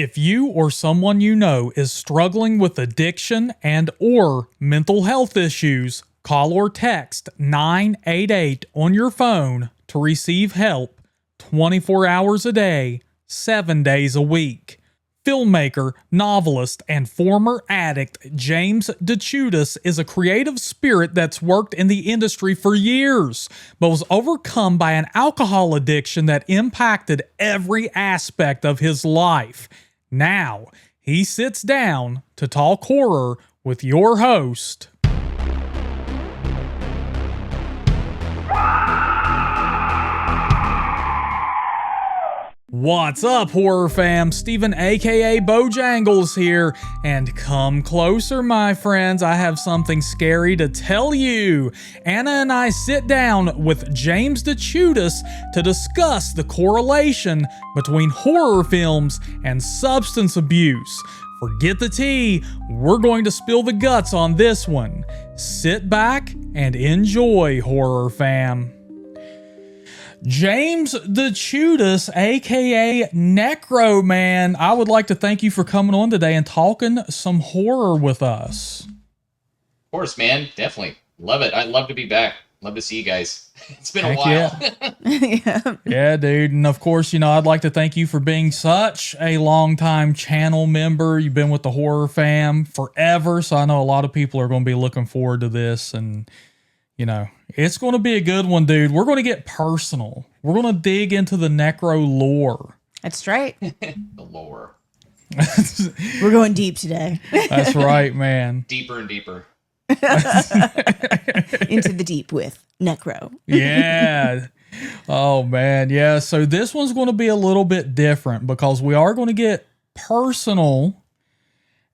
If you or someone you know is struggling with addiction and or mental health issues, call or text 988 on your phone to receive help 24 hours a day, 7 days a week. Filmmaker, novelist, and former addict James de Ciutiis is a creative spirit that's worked in the industry for years, but was overcome by an alcohol addiction that impacted every aspect of his life. Now, he sits down to talk horror with your host. What's up, horror fam? Steven, AKA Bojangles here, and come closer, my friends. I have something scary to tell you. Anna and I sit down with James de Ciutiis to discuss the correlation between horror films and substance abuse. Forget the tea, we're going to spill the guts on this one. Sit back and enjoy, horror fam. James de Ciutiis, aka Necro Man, I would like to thank you for coming on today and talking some horror with us. Of course, man. Definitely. Love it. I'd love to be back. Love to see you guys. It's been a while. Yeah. Yeah, dude. And of course, I'd like to thank you for being such a longtime channel member. You've been with the HorrorFam forever, so I know a lot of people are going to be looking forward to this. And it's going to be a good one, dude. We're going to get personal. We're going to dig into the necro lore. That's right. The lore. We're going deep today. That's right, man. Deeper and deeper. Into the deep with necro. Yeah. Oh, man. Yeah. So this one's going to be a little bit different because we are going to get personal.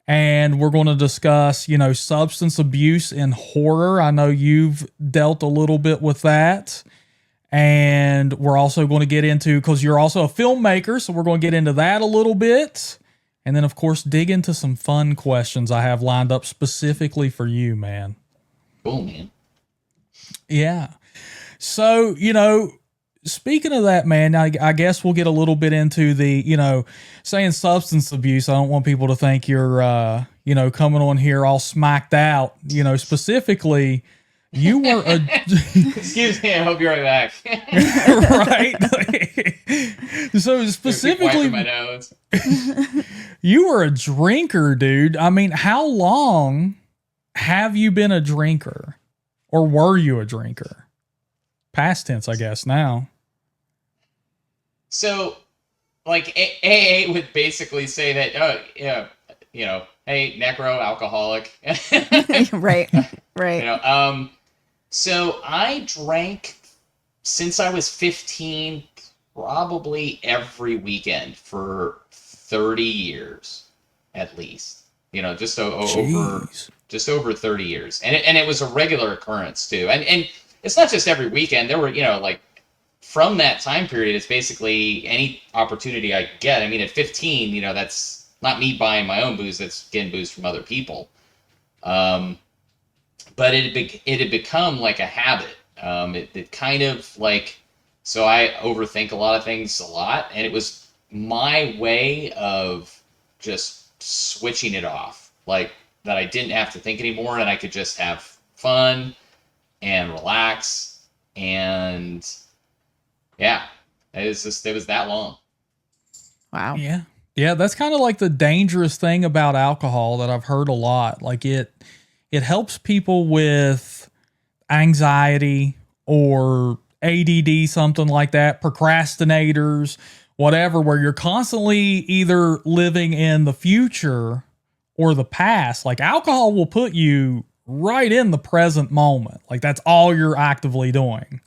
And we're going to discuss, substance abuse in horror. I know you've dealt a little bit with that. And we're also going to get into, because you're also a filmmaker, so we're going to get into that a little bit. And then, of course, dig into some fun questions I have lined up specifically for you, man. Cool, man. Yeah. So, speaking of that, man, I guess we'll get a little bit into the, saying substance abuse. I don't want people to think you're, coming on here all smacked out. Specifically, you were a... Excuse me, I hope you're right back. Right? So specifically... my nose. You were a drinker, dude. I mean, how long have you been a drinker? Or were you a drinker? Past tense, I guess, now. So, AA would basically say that, oh, yeah, hey, necro, alcoholic. Right. So I drank since I was 15, probably every weekend for 30 years, at least. Just over 30 years. And it was a regular occurrence, too. And it's not just every weekend. There were, from that time period, it's basically any opportunity I get. I mean, at 15, that's not me buying my own booze. That's getting booze from other people. But it had become like a habit. It kind of so I overthink a lot of things a lot. And it was my way of just switching it off. That I didn't have to think anymore and I could just have fun and relax. And yeah, it was that long. Wow. Yeah. Yeah, that's kind of like the dangerous thing about alcohol that I've heard a lot. It helps people with anxiety or ADD, something like that, procrastinators, whatever, where you're constantly either living in the future or the past. Alcohol will put you right in the present moment. That's all you're actively doing.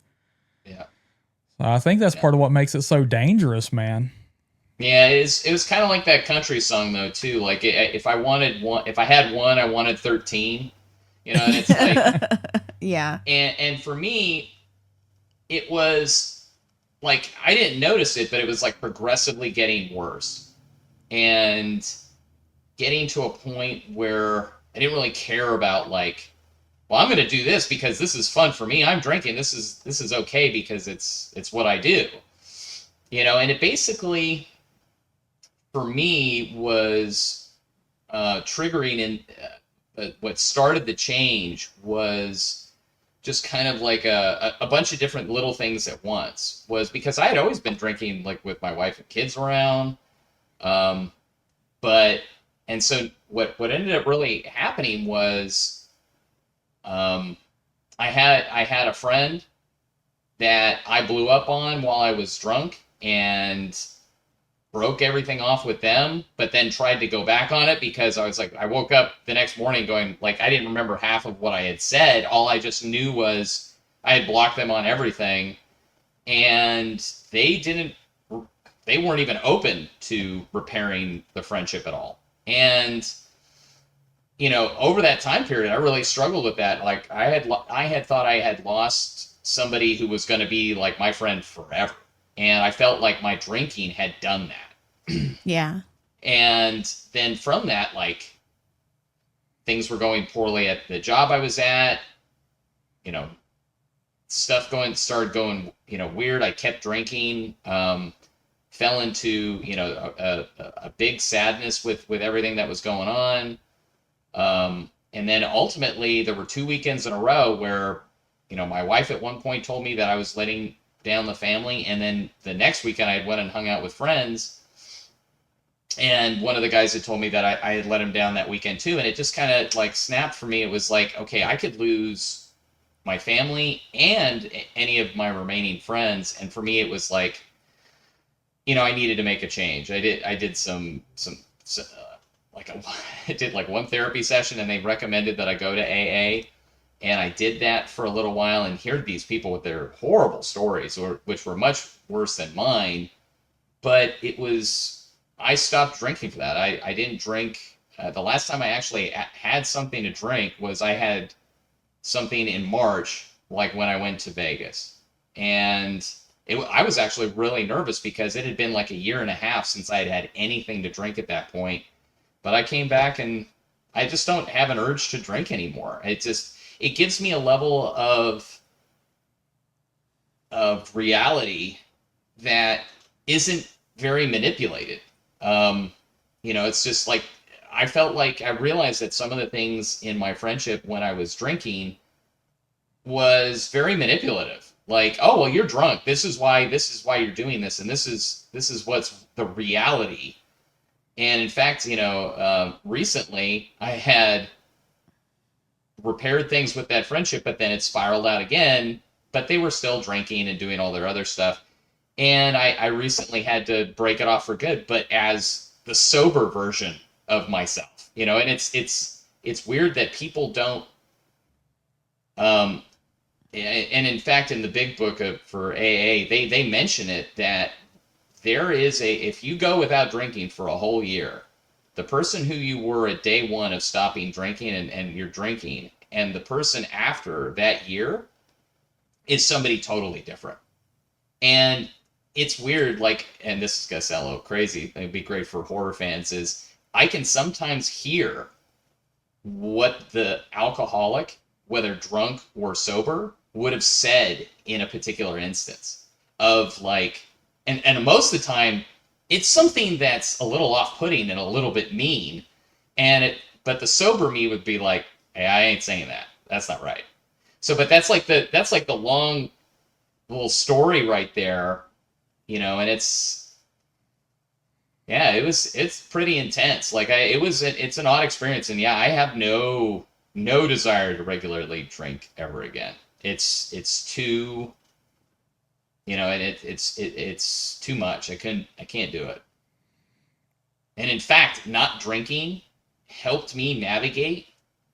Yeah. So I think that's part of what makes it so dangerous, man. Yeah, it was kind of like that country song though too. If I had one, I wanted 13. And it's yeah. And for me, it was I didn't notice it, but it was progressively getting worse, and getting to a point where I didn't really care about well, I'm going to do this because this is fun for me. I'm drinking. This is okay because it's what I do. And it basically, for me was triggering, and what started the change was just kind of like a bunch of different little things at once. Was because I had always been drinking, like with my wife and kids around, but and so what ended up really happening was, I had a friend that I blew up on while I was drunk and broke everything off with them, but then tried to go back on it because I was like, I woke up the next morning going, like, I didn't remember half of what I had said. All I just knew was I had blocked them on everything, and they weren't even open to repairing the friendship at all. And over that time period, I really struggled with that. Like, I had thought I had lost somebody who was going to be like my friend forever, and I felt like my drinking had done that. Yeah. And then from that, like, things were going poorly at the job I was at. Stuff started going weird. I kept drinking. Fell into a big sadness with everything that was going on. And then ultimately there were 2 weekends in a row where, my wife at one point told me that I was letting down the family. And then the next weekend I had went and hung out with friends. And one of the guys had told me that I had let him down that weekend too. And it just kind of like snapped for me. It was like, okay, I could lose my family and any of my remaining friends. And for me, it was like, I needed to make a change. I did I did like one therapy session, and they recommended that I go to AA, and I did that for a little while and heard these people with their horrible stories, which were much worse than mine. But I stopped drinking for that. I didn't drink. The last time I actually had something to drink was I had something in March, like when I went to Vegas. And I was actually really nervous because it had been like a year and a half since I had had anything to drink at that point. But I came back and I just don't have an urge to drink anymore. It gives me a level of reality that isn't very manipulated. It's just like, I felt like I realized that some of the things in my friendship when I was drinking was very manipulative. Like, oh, well, you're drunk. This is why you're doing this. And this is what's the reality. And in fact, recently I had repaired things with that friendship, but then it spiraled out again, but they were still drinking and doing all their other stuff. And I recently had to break it off for good, but as the sober version of myself, and it's weird that people don't, and in fact, in the big book for AA, they mention it, that there is if you go without drinking for a whole year, the person who you were at day one of stopping drinking and you're drinking, and the person after that year is somebody totally different. And it's weird, like, and this is gonna sound a little crazy, it'd be great for horror fans, is I can sometimes hear what the alcoholic, whether drunk or sober, would have said in a particular instance of like, and most of the time it's something that's a little off-putting and a little bit mean, but the sober me would be like, hey, I ain't saying that. That's not right. So, but that's like the long little story right there, and it's pretty intense. Like it's an odd experience, and yeah, I have no desire to regularly drink ever again. It's too, and it's too much. I can't do it. And in fact, not drinking helped me navigate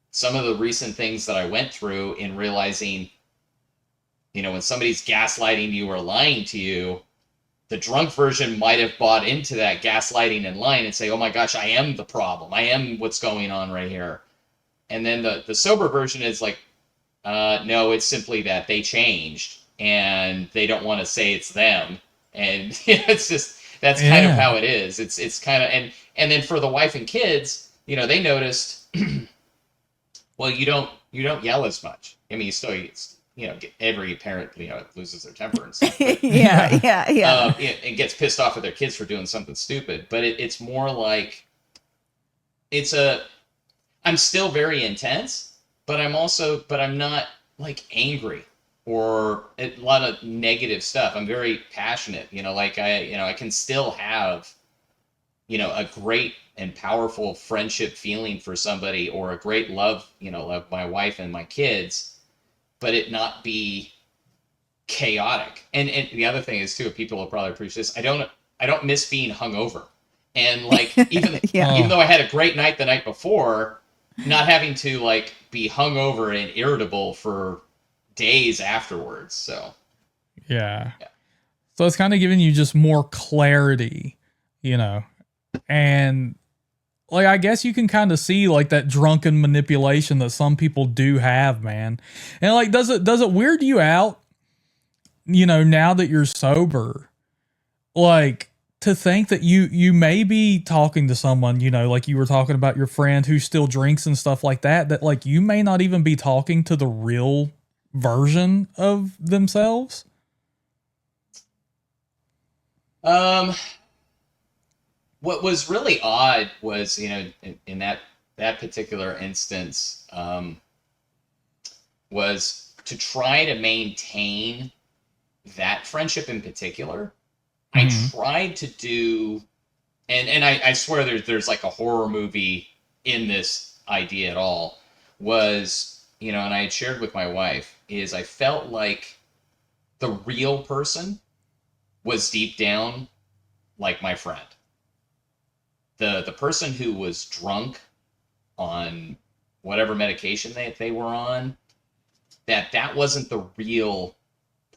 some of the recent things that I went through in realizing, when somebody's gaslighting you or lying to you, the drunk version might have bought into that gaslighting and lying and say, oh my gosh, I am the problem. I am what's going on right here. And then the sober version is like, no, it's simply that they changed and they don't want to say it's them. And it's just, that's kind of how it is. It's kind of, and then for the wife and kids, they noticed, well, you don't yell as much. I mean, you still, every parent, loses their temper and stuff. But, Yeah. and gets pissed off at their kids for doing something stupid. But it's more like I'm still very intense, but I'm not like angry or a lot of negative stuff. I'm very passionate, like I can still have, a great and powerful friendship feeling for somebody or a great love, of my wife and my kids, but it not be chaotic. And the other thing is too, people will probably appreciate this. I don't miss being hungover. And like, even though I had a great night the night before, not having to like be hungover and irritable for days afterwards. So Yeah. So it's kind of giving you just more clarity, and like, I guess you can kind of see like that drunken manipulation that some people do have, man. And like, does it weird you out, now that you're sober, like, to think that you may be talking to someone, like you were talking about your friend who still drinks and stuff like that like you may not even be talking to the real version of themselves? What was really odd was, in that particular instance, was to try to maintain that friendship in particular. I tried to do, and I swear there's like a horror movie in this idea at all, was, and I had shared with my wife, is I felt like the real person was deep down like my friend. The person who was drunk on whatever medication they were on, that wasn't the real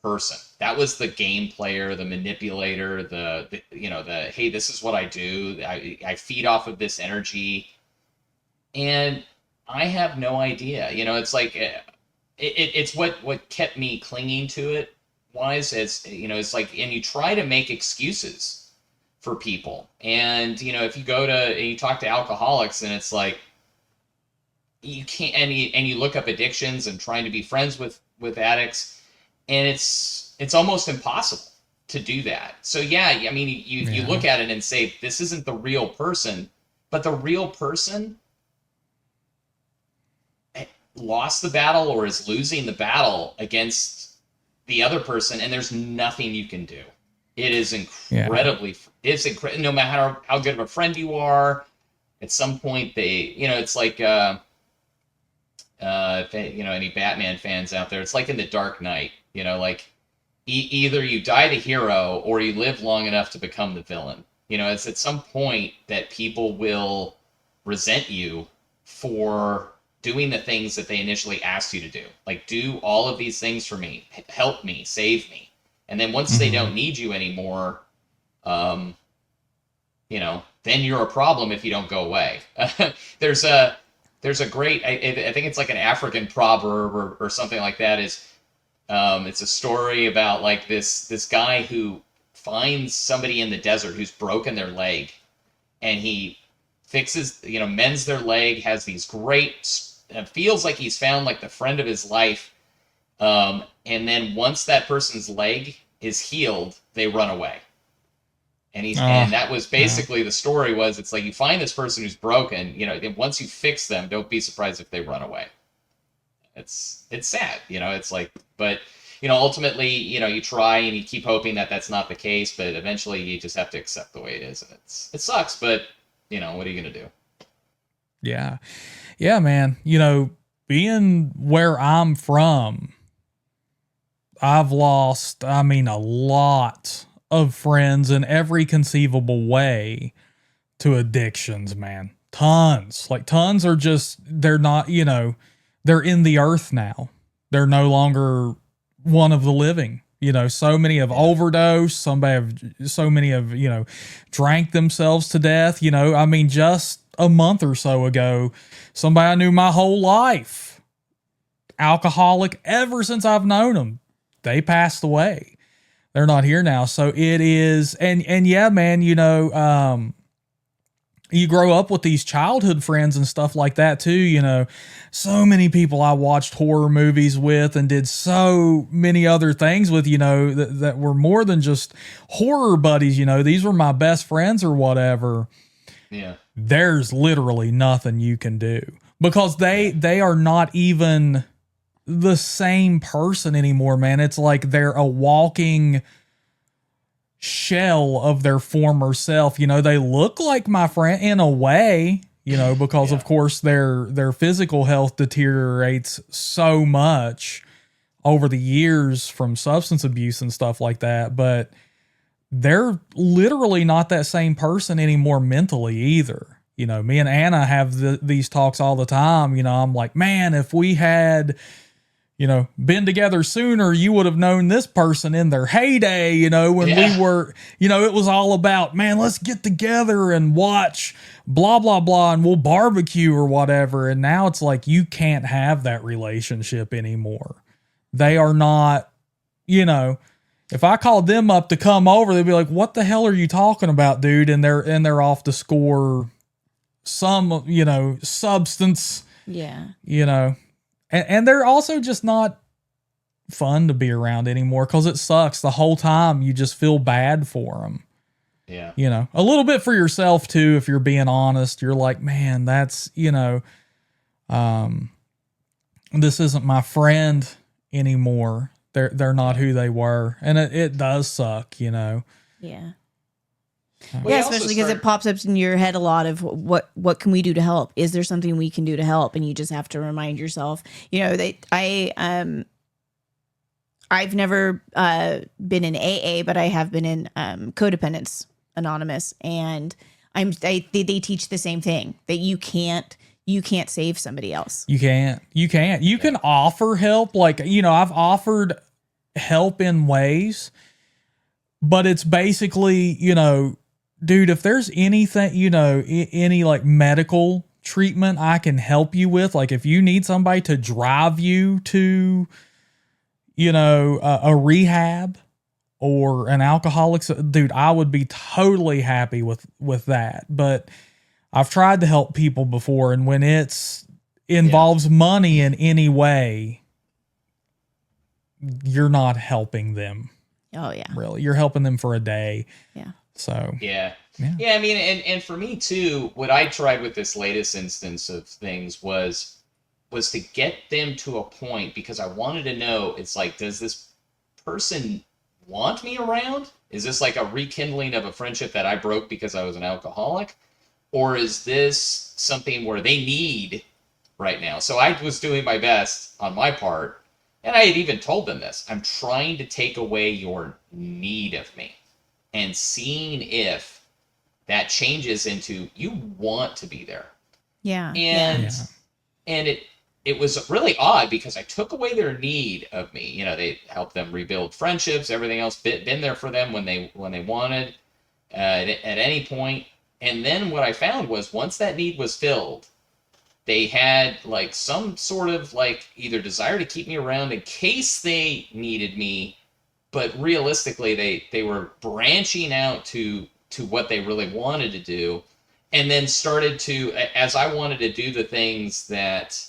person. That was the game player, the manipulator, the hey, this is what I do. I feed off of this energy, and I have no idea. It's like it's what kept me clinging to it. It's like, and you try to make excuses for people, and if you go to and you talk to alcoholics, and it's like you can't, and you look up addictions and trying to be friends with addicts, and it's almost impossible to do that. So yeah, I mean, you look at it and say, this isn't the real person, but the real person lost the battle or is losing the battle against the other person, and there's nothing you can do. It is incredibly, no matter how good of a friend you are, at some point it's like, any Batman fans out there, it's like in The Dark Knight, like either you die the hero or you live long enough to become the villain. It's at some point that people will resent you for doing the things that they initially asked you to do. Like, do all of these things for me, help me, save me. And then once they don't need you anymore, then you're a problem if you don't go away. There's a great, I think it's like an African proverb or something like that. It's a story about like this guy who finds somebody in the desert who's broken their leg, and he fixes, mends their leg, has these feels like he's found like the friend of his life. And then once that person's leg is healed, they run away. And that was basically the story was, it's like you find this person who's broken, once you fix them, don't be surprised if they run away. It's sad, it's like, but, ultimately, you try and you keep hoping that that's not the case, but eventually you just have to accept the way it is. And it sucks, but, what are you going to do? Yeah. Yeah, man. Being where I'm from, I've lost, a lot of friends in every conceivable way to addictions, man. Tons. Like, tons are just, they're not, they're in the earth now. They're no longer one of the living. So many have overdosed. So many have, drank themselves to death. Just a month or so ago, somebody I knew my whole life, alcoholic ever since I've known them, they passed away. They're not here now. So it is, and yeah, man, you grow up with these childhood friends and stuff like that too. You know, so many people I watched horror movies with and did so many other things with, you know, that were more than just horror buddies. You know, these were my best friends or whatever. Yeah. There's literally nothing you can do because they are not even the same person anymore, man. It's like they're a walking shell of their former self. You know, they look like my friend in a way, you know, because of course their physical health deteriorates so much over the years from substance abuse and stuff like that, but they're literally not that same person anymore mentally either. You know, me and Anna have these talks all the time. You know, I'm like, man, if we had, you know, been together sooner, you would have known this person in their heyday, you know, when we were, you know, it was all about, man, let's get together and watch blah, blah, blah, and we'll barbecue or whatever. And now it's like, you can't have that relationship anymore. They are not, you know, if I called them up to come over, they'd be like, what the hell are you talking about, dude? And they're off to score some, you know, substance, you know. And they're also just not fun to be around anymore because it sucks. The whole time you just feel bad for them. Yeah. You know, a little bit for yourself too, if you're being honest. You're like, man, that's, you know, this isn't my friend anymore. They're not who they were. And it does suck, you know. Yeah. Well, Yeah, especially because it pops up in your head a lot of what can we do to help? Is there something we can do to help? And you just have to remind yourself. You know, I've never been in AA, but I have been in Codependence Anonymous, and they teach the same thing, that you can't save somebody else. You can't. You can offer help, like, you know, I've offered help in ways, but it's basically, you know, dude, if there's anything, you know, any like medical treatment I can help you with, like if you need somebody to drive you to, you know, a rehab or an alcoholics, dude, I would be totally happy with that. But I've tried to help people before, and when it's involves money in any way, you're not helping them. Oh yeah. Really. You're helping them for a day. Yeah. So yeah, I mean, and for me too, what I tried with this latest instance of things was to get them to a point, because I wanted to know, it's like, does this person want me around? Is this like a rekindling of a friendship that I broke because I was an alcoholic? Or is this something where they need right now? So I was doing my best on my part, and I had even told them this. I'm trying to take away your need of me, and seeing if that changes into you want to be there. Yeah. And it was really odd because I took away their need of me. You know, they helped them rebuild friendships, everything else, been there for them when they wanted at any point. And then what I found was, once that need was filled, they had like some sort of like either desire to keep me around in case they needed me, but realistically they were branching out to what they really wanted to do, and then started to, as I wanted to do the things that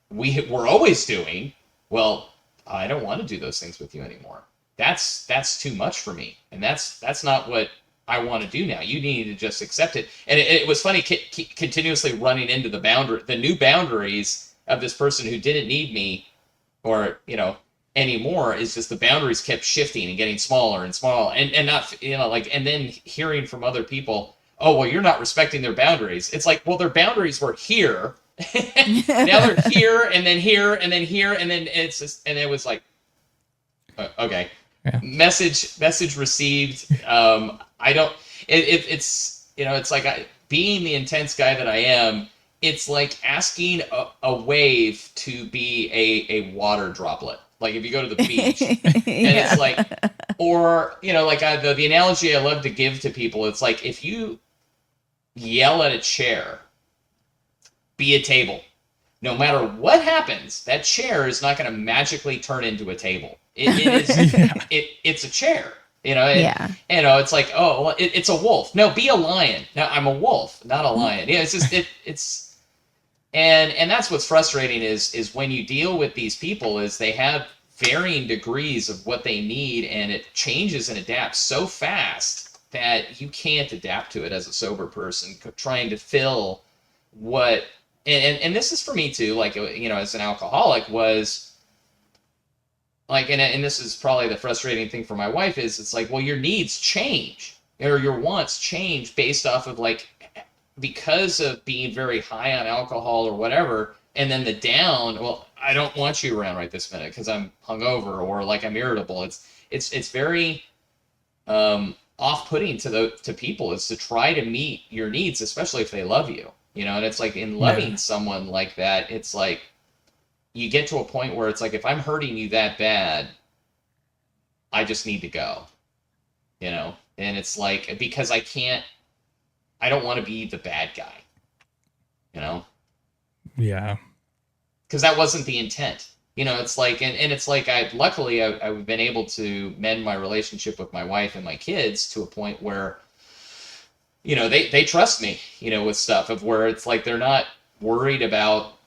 we were always doing, well, I don't want to do those things with you anymore. That's too much for me, and that's not what I want to do now. You need to just accept it. And it was funny, continuously running into the new boundaries of this person who didn't need me, or, you know, anymore, is just the boundaries kept shifting and getting smaller and smaller, and not, you know, like, and then hearing from other people, oh, well, you're not respecting their boundaries. It's like, well, their boundaries were here. Now they're here, and then here, and then here, and then it's just, and it was like, okay. Yeah. Message received. I don't. It's, you know, it's like, being the intense guy that I am. It's like asking a wave to be a water droplet. Like if you go to the beach, and it's like, or, you know, like the analogy I love to give to people. It's like if you yell at a chair, be a table. No matter what happens, that chair is not going to magically turn into a table. It is. It's a chair. Yeah. It's like, oh, well, it's a wolf. No, be a lion. No, I'm a wolf, not a lion. Yeah, it's just it's and that's what's frustrating is when you deal with these people is they have varying degrees of what they need, and it changes and adapts so fast that you can't adapt to it as a sober person trying to fill what and this is for me too, like, as an alcoholic was like, and this is probably the frustrating thing for my wife is it's like, well, your needs change or your wants change based off of like, because of being very high on alcohol or whatever, and then the down, well, I don't want you around right this minute because I'm hungover or like I'm irritable. It's very off-putting to people is to try to meet your needs, especially if they love you, and it's like in loving someone like that, it's like you get to a point where it's like, if I'm hurting you that bad, I just need to go, and it's like, because I don't want to be the bad guy, Yeah. because that wasn't the intent. It's like, and it's like, luckily I've been able to mend my relationship with my wife and my kids to a point where, they trust me, with stuff of where it's like, they're not worried about,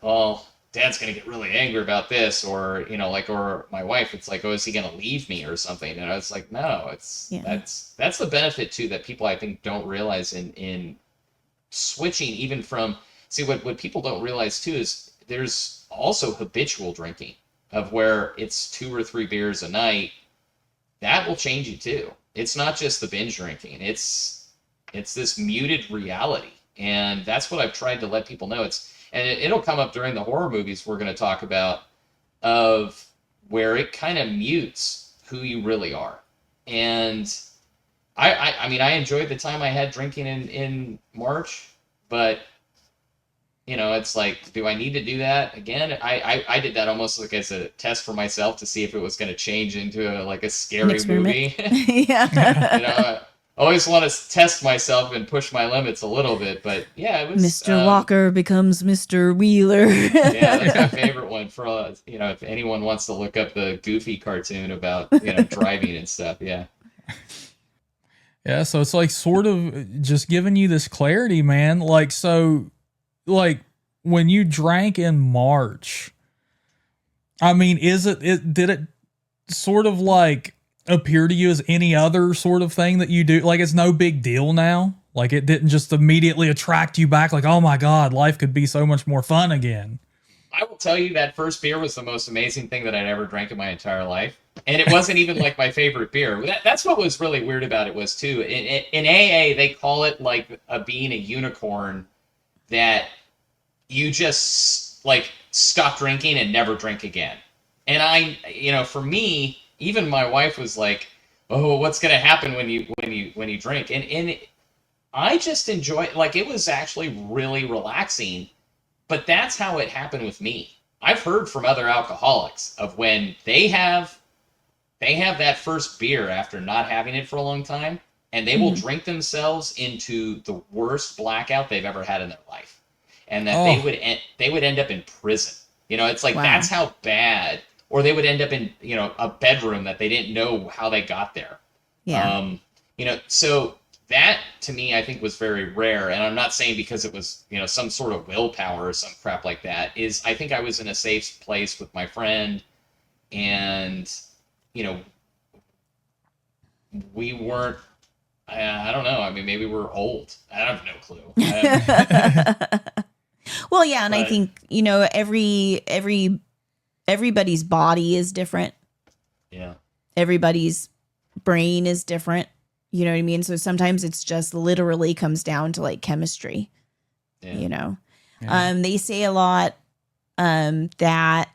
well, Dad's going to get really angry about this, or, or my wife, it's like, oh, is he going to leave me or something? And it's like, no, that's the benefit too, that people I think don't realize in switching even from, see what people don't realize too, is there's also habitual drinking of where it's 2 or 3 beers a night. That will change you too. It's not just the binge drinking. It's this muted reality. And that's what I've tried to let people know. It'll come up during the horror movies we're going to talk about, of where it kind of mutes who you really are. And I mean, I enjoyed the time I had drinking in March, but it's like, do I need to do that again? I did that almost like as a test for myself to see if it was going to change into a scary movie. Yeah. I always want to test myself and push my limits a little bit, but yeah, it was. Mr. Walker becomes Mr. Wheeler. Yeah, that's my favorite one. For if anyone wants to look up the Goofy cartoon about driving and stuff, yeah. Yeah, so it's like sort of just giving you this clarity, man. Like, so, like when you drank in March, I mean, did it sort of like appear to you as any other sort of thing that you do? Like, it's no big deal now? Like, it didn't just immediately attract you back? Like, oh my God, life could be so much more fun again. I will tell you that first beer was the most amazing thing that I'd ever drank in my entire life. And it wasn't even like my favorite beer. That's what was really weird about it was too. In AA, they call it like being a unicorn, that you just like stop drinking and never drink again. And for me, even my wife was like, "Oh, what's going to happen when you drink?" And I just enjoy it. Like, it was actually really relaxing. But that's how it happened with me. I've heard from other alcoholics of when they have that first beer after not having it for a long time, and they will drink themselves into the worst blackout they've ever had in their life, and that they would end up in prison. It's like, that's how bad. Or they would end up in a bedroom that they didn't know how they got there. Yeah. So that to me, I think, was very rare. And I'm not saying because it was some sort of willpower or some crap like that. I think I was in a safe place with my friend, and we weren't. I don't know. I mean, maybe we're old. I have no clue. Well, yeah, and I think everybody's body is different. Yeah. Everybody's brain is different. You know what I mean? So sometimes it's just literally comes down to like chemistry. Yeah. They say a lot that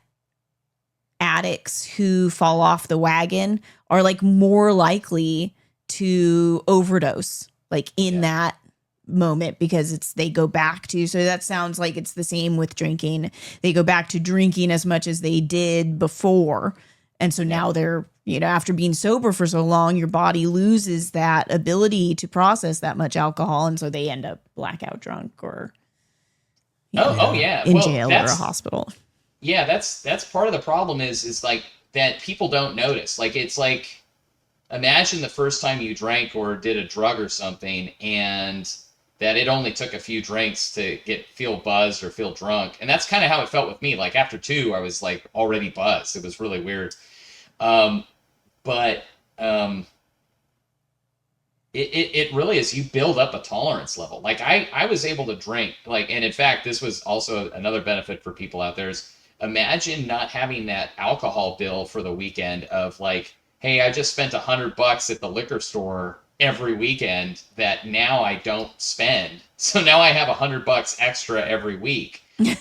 addicts who fall off the wagon are like more likely to overdose like in that moment, because they go back to, so that sounds like it's the same with drinking. They go back to drinking as much as they did before. And so now they're, after being sober for so long, your body loses that ability to process that much alcohol. And so they end up blackout drunk or in jail or a hospital. Yeah, that's part of the problem is like that people don't notice. Like, it's like imagine the first time you drank or did a drug or something, and that it only took a few drinks to feel buzzed or feel drunk. And that's kind of how it felt with me. Like after two, I was like already buzzed. It was really weird. Um, but it really is, you build up a tolerance level. Like I was able to drink, like, and in fact, this was also another benefit for people out there is, imagine not having that alcohol bill for the weekend of like, hey, I just spent $100 at the liquor store every weekend that now I don't spend. So now I have $100 extra every week. You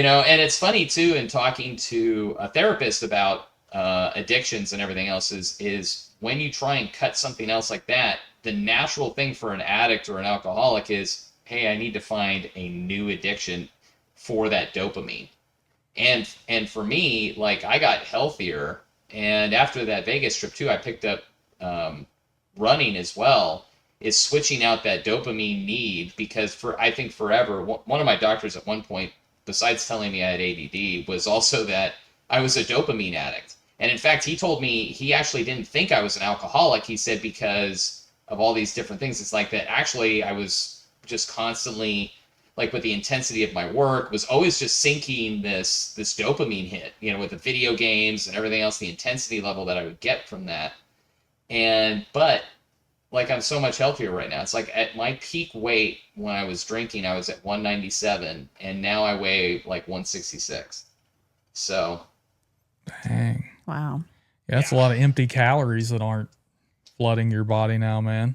know, and it's funny too, in talking to a therapist about addictions and everything else is when you try and cut something else like that, the natural thing for an addict or an alcoholic is, hey, I need to find a new addiction for that dopamine. And for me, like, I got healthier, and after that Vegas trip too, I picked up running as well, is switching out that dopamine need, because for, I think forever, one of my doctors at one point, besides telling me I had ADD, was also that I was a dopamine addict. And in fact, he told me he actually didn't think I was an alcoholic. He said because of all these different things, it's like that actually I was just constantly, like with the intensity of my work, was always just sinking this dopamine hit, you know, with the video games and everything else, the intensity level that I would get from that. But like, I'm so much healthier right now. It's like at my peak weight when I was drinking, I was at 197, and now I weigh like 166. So, Dang. Wow. Yeah, that's a lot of empty calories that aren't flooding your body now, man.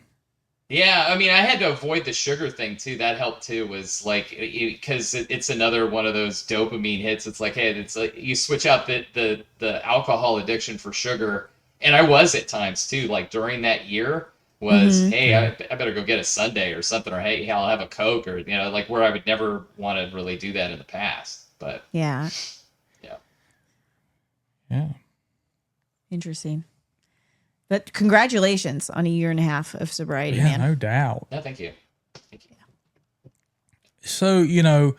yeah, I mean, I had to avoid the sugar thing too. That helped too, was like, because it's another one of those dopamine hits. It's like, hey, it's like you switch out the alcohol addiction for sugar. And I was at times too, like during that year was, hey, I better go get a sundae or something, or hey, I'll have a Coke, or, you know, like where I would never want to really do that in the past. But Yeah. yeah. Yeah. Interesting. But congratulations on a year and a half of sobriety, Yeah, man. no doubt. No, thank you. Thank you. So, you know,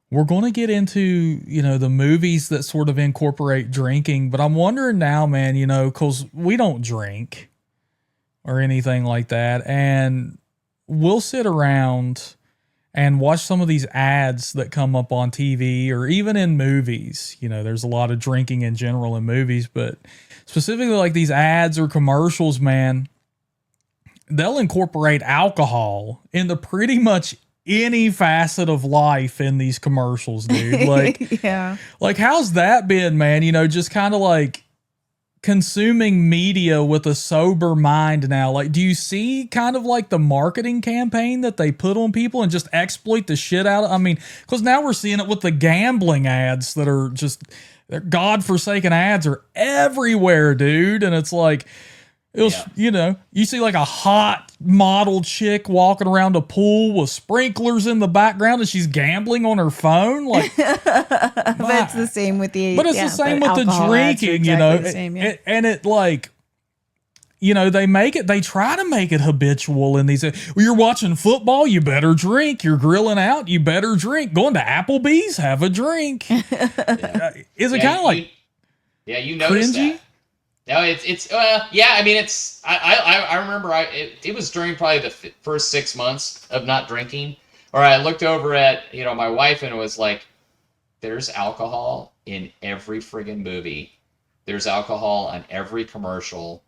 we're going to get into, you know, the movies that sort of incorporate drinking, but I'm wondering now, man, you know, because we don't drink or anything like that, and we'll sit around and watch some of these ads that come up on TV or even in movies. You know, there's a lot of drinking in general in movies, but specifically like these ads or commercials, man, they'll incorporate alcohol into pretty much any facet of life in these commercials, dude. Like, Yeah. like how's that been, man? You know, just kind of like consuming media with a sober mind now. Like, do you see kind of like the marketing campaign that they put on people and just exploit the shit out of? I mean, because now we're seeing it with the gambling ads that are just, they're godforsaken ads are everywhere, dude. And it's like, it was, you know, you see like a hot model chick walking around a pool with sprinklers in the background and she's gambling on her phone. Like, But it's the same with the, but it's the same with the drinking, you know, and it like, you know, they try to make it habitual in these. Well, you're watching football, you better drink. You're grilling out, you better drink. Going to Applebee's, have a drink. Is it kind of like, you noticed cringy? that? No, yeah. I mean, it's I remember it was during probably the first 6 months of not drinking, or I looked over at, you know, my wife, and it was like, there's alcohol in every friggin' movie. There's alcohol on every commercial.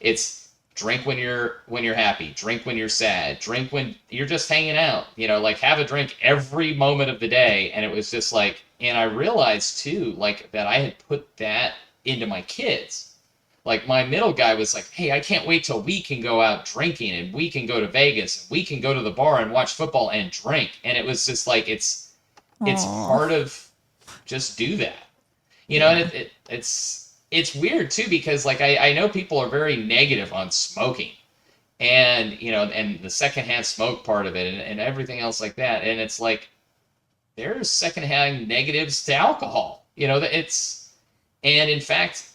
It's drink when you're happy, drink when you're sad, drink when you're just hanging out. You know, like have a drink every moment of the day. And it was just like, and I realized too, like that I had put that into my kids. Like my middle guy was like, hey, I can't wait till we can go out drinking and we can go to Vegas and we can go to the bar and watch football and drink. And it was just like, it's part of, just do that, you know. And it's weird too, because like I know people are very negative on smoking, and you know, and the secondhand smoke part of it, and everything else like that. And it's like, there's secondhand negatives to alcohol, you know. And in fact,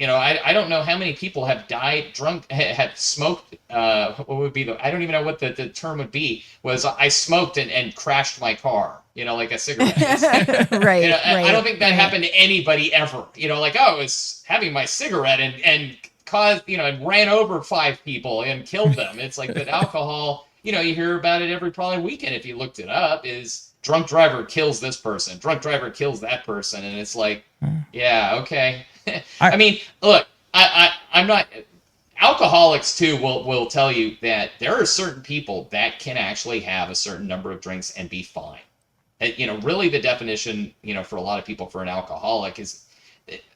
I don't know how many people have died drunk, had smoked. What would be I don't even know what the term would be. Was I smoked and crashed my car? Like a cigarette. Right. I don't think that happened to anybody ever. Like, oh, I was having my cigarette and caused, and ran over 5 people and killed them. It's like that alcohol. You hear about it every probably weekend if you looked it up. Is drunk driver kills this person, drunk driver kills that person, and it's like, yeah, okay. I mean, look, I'm not. Alcoholics too will tell you that there are certain people that can actually have a certain number of drinks and be fine. Really the definition, for a lot of people for an alcoholic is,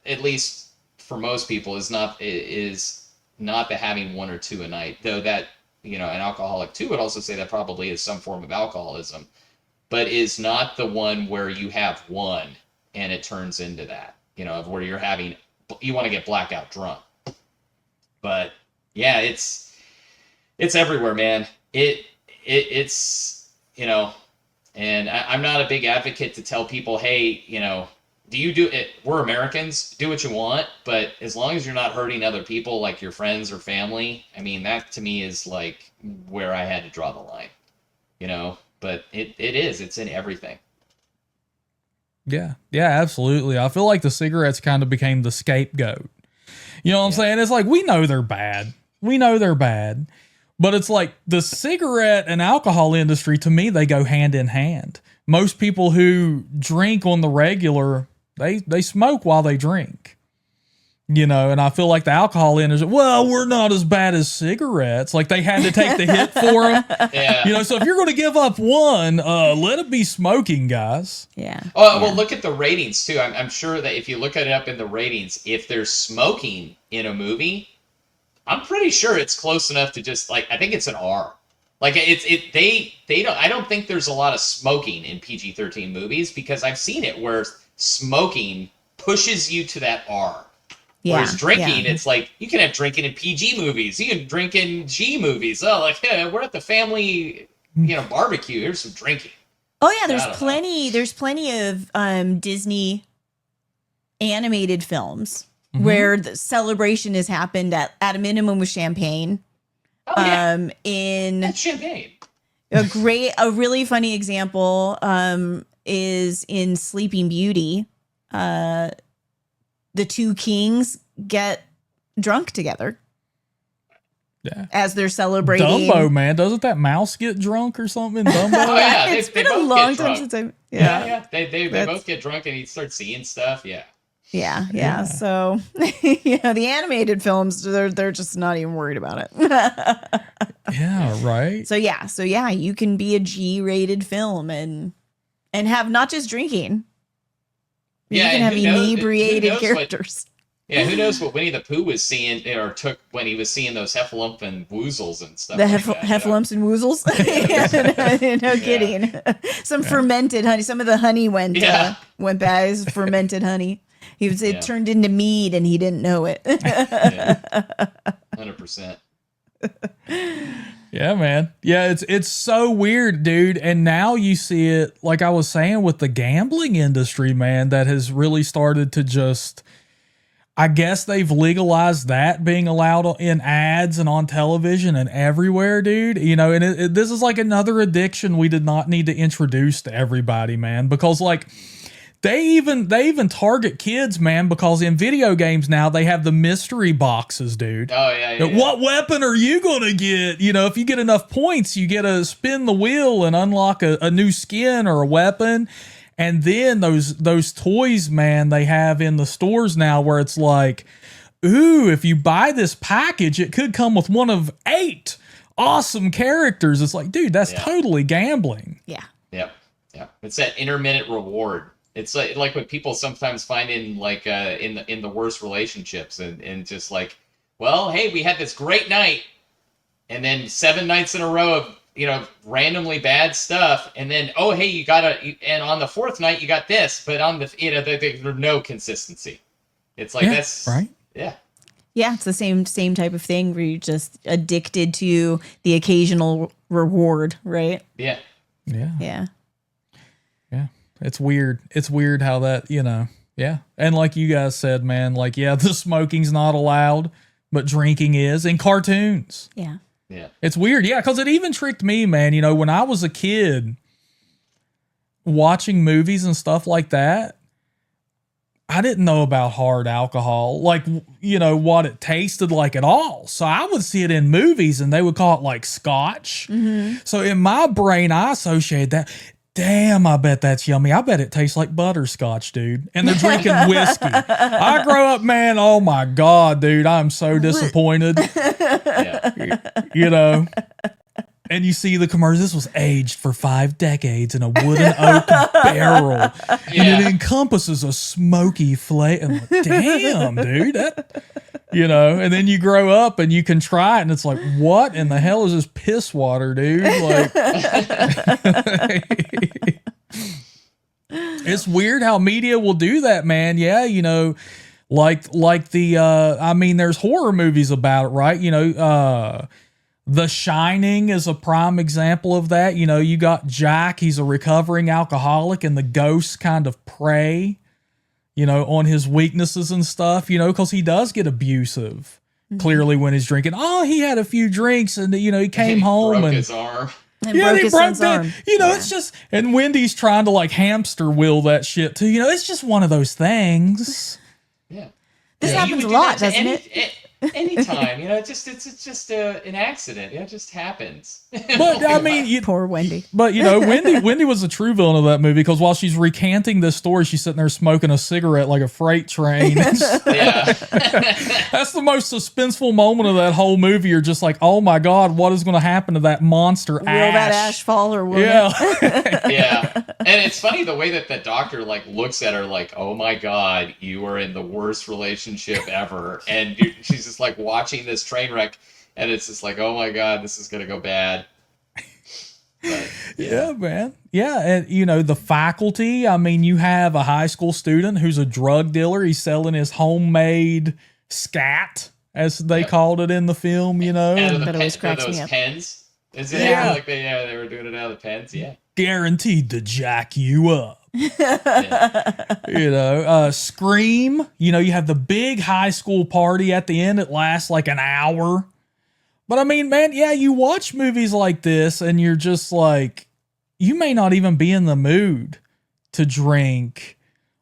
at least for most people, is not the having 1 or 2 a night. Though that, an alcoholic too would also say that probably is some form of alcoholism, but is not the one where you have one and it turns into that. Of where you want to get blackout drunk. But yeah, it's everywhere, man. It's and I'm not a big advocate to tell people, hey, do you do it? We're Americans, do what you want, but as long as you're not hurting other people, like your friends or family, I mean, that to me is like where I had to draw the line, but it's in everything. Yeah, absolutely. I feel like the cigarettes kind of became the scapegoat. You know what I'm saying? It's like, we know they're bad. But it's like the cigarette and alcohol industry, to me, they go hand in hand. Most people who drink on the regular, they smoke while they drink. And I feel like the alcohol industry, well, we're not as bad as cigarettes. Like, they had to take the hit for them. Yeah. So if you're going to give up one, let it be smoking, guys. Yeah. Oh, well, look at the ratings too. I'm sure that if you look at it up in the ratings, if there's smoking in a movie, I'm pretty sure it's close enough to just like, I think it's an R. Like they don't, I don't think there's a lot of smoking in PG-13 movies, because I've seen it where smoking pushes you to that R. Yeah, whereas drinking, it's like, you can have drinking in PG movies. You can drink in G movies. Oh, like, yeah, we're at the family, barbecue. Here's some drinking. Oh yeah, there's plenty of Disney animated films where the celebration has happened at a minimum with champagne. Oh, yeah. That's champagne. A really funny example is in Sleeping Beauty. The 2 kings get drunk together. Yeah. As they're celebrating. Dumbo, man. Doesn't that mouse get drunk or something in Dumbo? Oh, yeah. It's been a long time since I... Yeah. They both get drunk and you start seeing stuff. Yeah. Yeah. So, the animated films, they're just not even worried about it. Yeah, right. So you can be a G-rated film and have not just drinking. You can have inebriated characters. Who knows what Winnie the Pooh was seeing or took when he was seeing those heffalump and woozles and stuff. The heffalumps and woozles? No kidding. Some fermented honey. Some of the honey went bad as fermented honey. It turned into mead and he didn't know it. 100%. Yeah, man. Yeah, it's so weird, dude. And now you see it, like I was saying, with the gambling industry, man, that has really started to just, I guess they've legalized that being allowed in ads and on television and everywhere, dude. And this is like another addiction we did not need to introduce to everybody, man, because like they even target kids, man, because in video games now they have the mystery boxes, dude. Oh, yeah. What weapon are you going to get? If you get enough points, you get to spin the wheel and unlock a new skin or a weapon. And then those toys, man, they have in the stores now where it's like, ooh, if you buy this package, it could come with one of 8 awesome characters. It's like, dude, that's totally gambling. Yeah. Yep. It's that intermittent reward. It's like what people sometimes find in like in the worst relationships and just like, well, hey, we had this great night, and then 7 nights in a row of randomly bad stuff, and then hey, you got and on the 4th night you got this, but on the there's no consistency. It's like that's right. Yeah. Yeah, it's the same type of thing where you're just addicted to the occasional reward, right? Yeah. It's weird. It's weird how that, Yeah. And like you guys said, man, like, yeah, the smoking's not allowed, but drinking is in cartoons. Yeah. Yeah. It's weird. Yeah. Cause it even tricked me, man. You know, when I was a kid watching movies and stuff like that, I didn't know about hard alcohol, like, you know, what it tasted like at all. So I would see it in movies and they would call it like scotch. So in my brain, I associate that. Damn, I bet that's yummy. I bet it tastes like butterscotch, dude. And they're drinking whiskey. I grow up, man. Oh my God, dude. I'm so disappointed. Yeah. You know, and you see the commercial. This was aged for 5 decades in a wooden oak barrel. And it encompasses a smoky flavor. I'm like, damn, dude. That, you know, and then you grow up and you can try it and it's like, what in the hell is this piss water, dude? Like, it's weird how media will do that, man. Yeah, you know, like the, I mean, there's horror movies about it, right? You know, The Shining is a prime example of that. You know, you got Jack, he's a recovering alcoholic, and the ghosts kind of prey, you know, on his weaknesses and stuff, you know, because he does get abusive clearly when he's drinking. Oh, he had a few drinks and, you know, he came home broke and his arm. And broke his son's arm. You know, it's just, and Wendy's trying to like hamster wheel that shit too. You know, it's just one of those things. Yeah. This Yeah, happens you a would do lot, that to doesn't it? Anytime, you know, it's just an accident. It just happens. But I mean, Poor Wendy. But you know, Wendy was a true villain of that movie because while she's recanting this story, she's sitting there smoking a cigarette like a freight train. Yeah. That's the most suspenseful moment of that whole movie. You're just like, oh my God, what is going to happen to that monster? Will that ash fall or will Yeah. Yeah. And it's funny the way that the doctor like looks at her like, oh my God, you are in the worst relationship ever. And she's just like watching this train wreck and it's just like, oh my God, this is going to go bad. But, Yeah, man. Yeah. And, you know, the faculty, I mean, you have a high school student who's a drug dealer. He's selling his homemade scat, as they called it in the film, you know. And That always cracks me up. pens. Is it Yeah. like they were doing it out of the pens? Yeah. Guaranteed to jack you up. Yeah. You know, Scream, you know, you have the big high school party at the end. It lasts like an hour. But I mean, man, yeah, you watch movies like this and you're just like, you may not even be in the mood to drink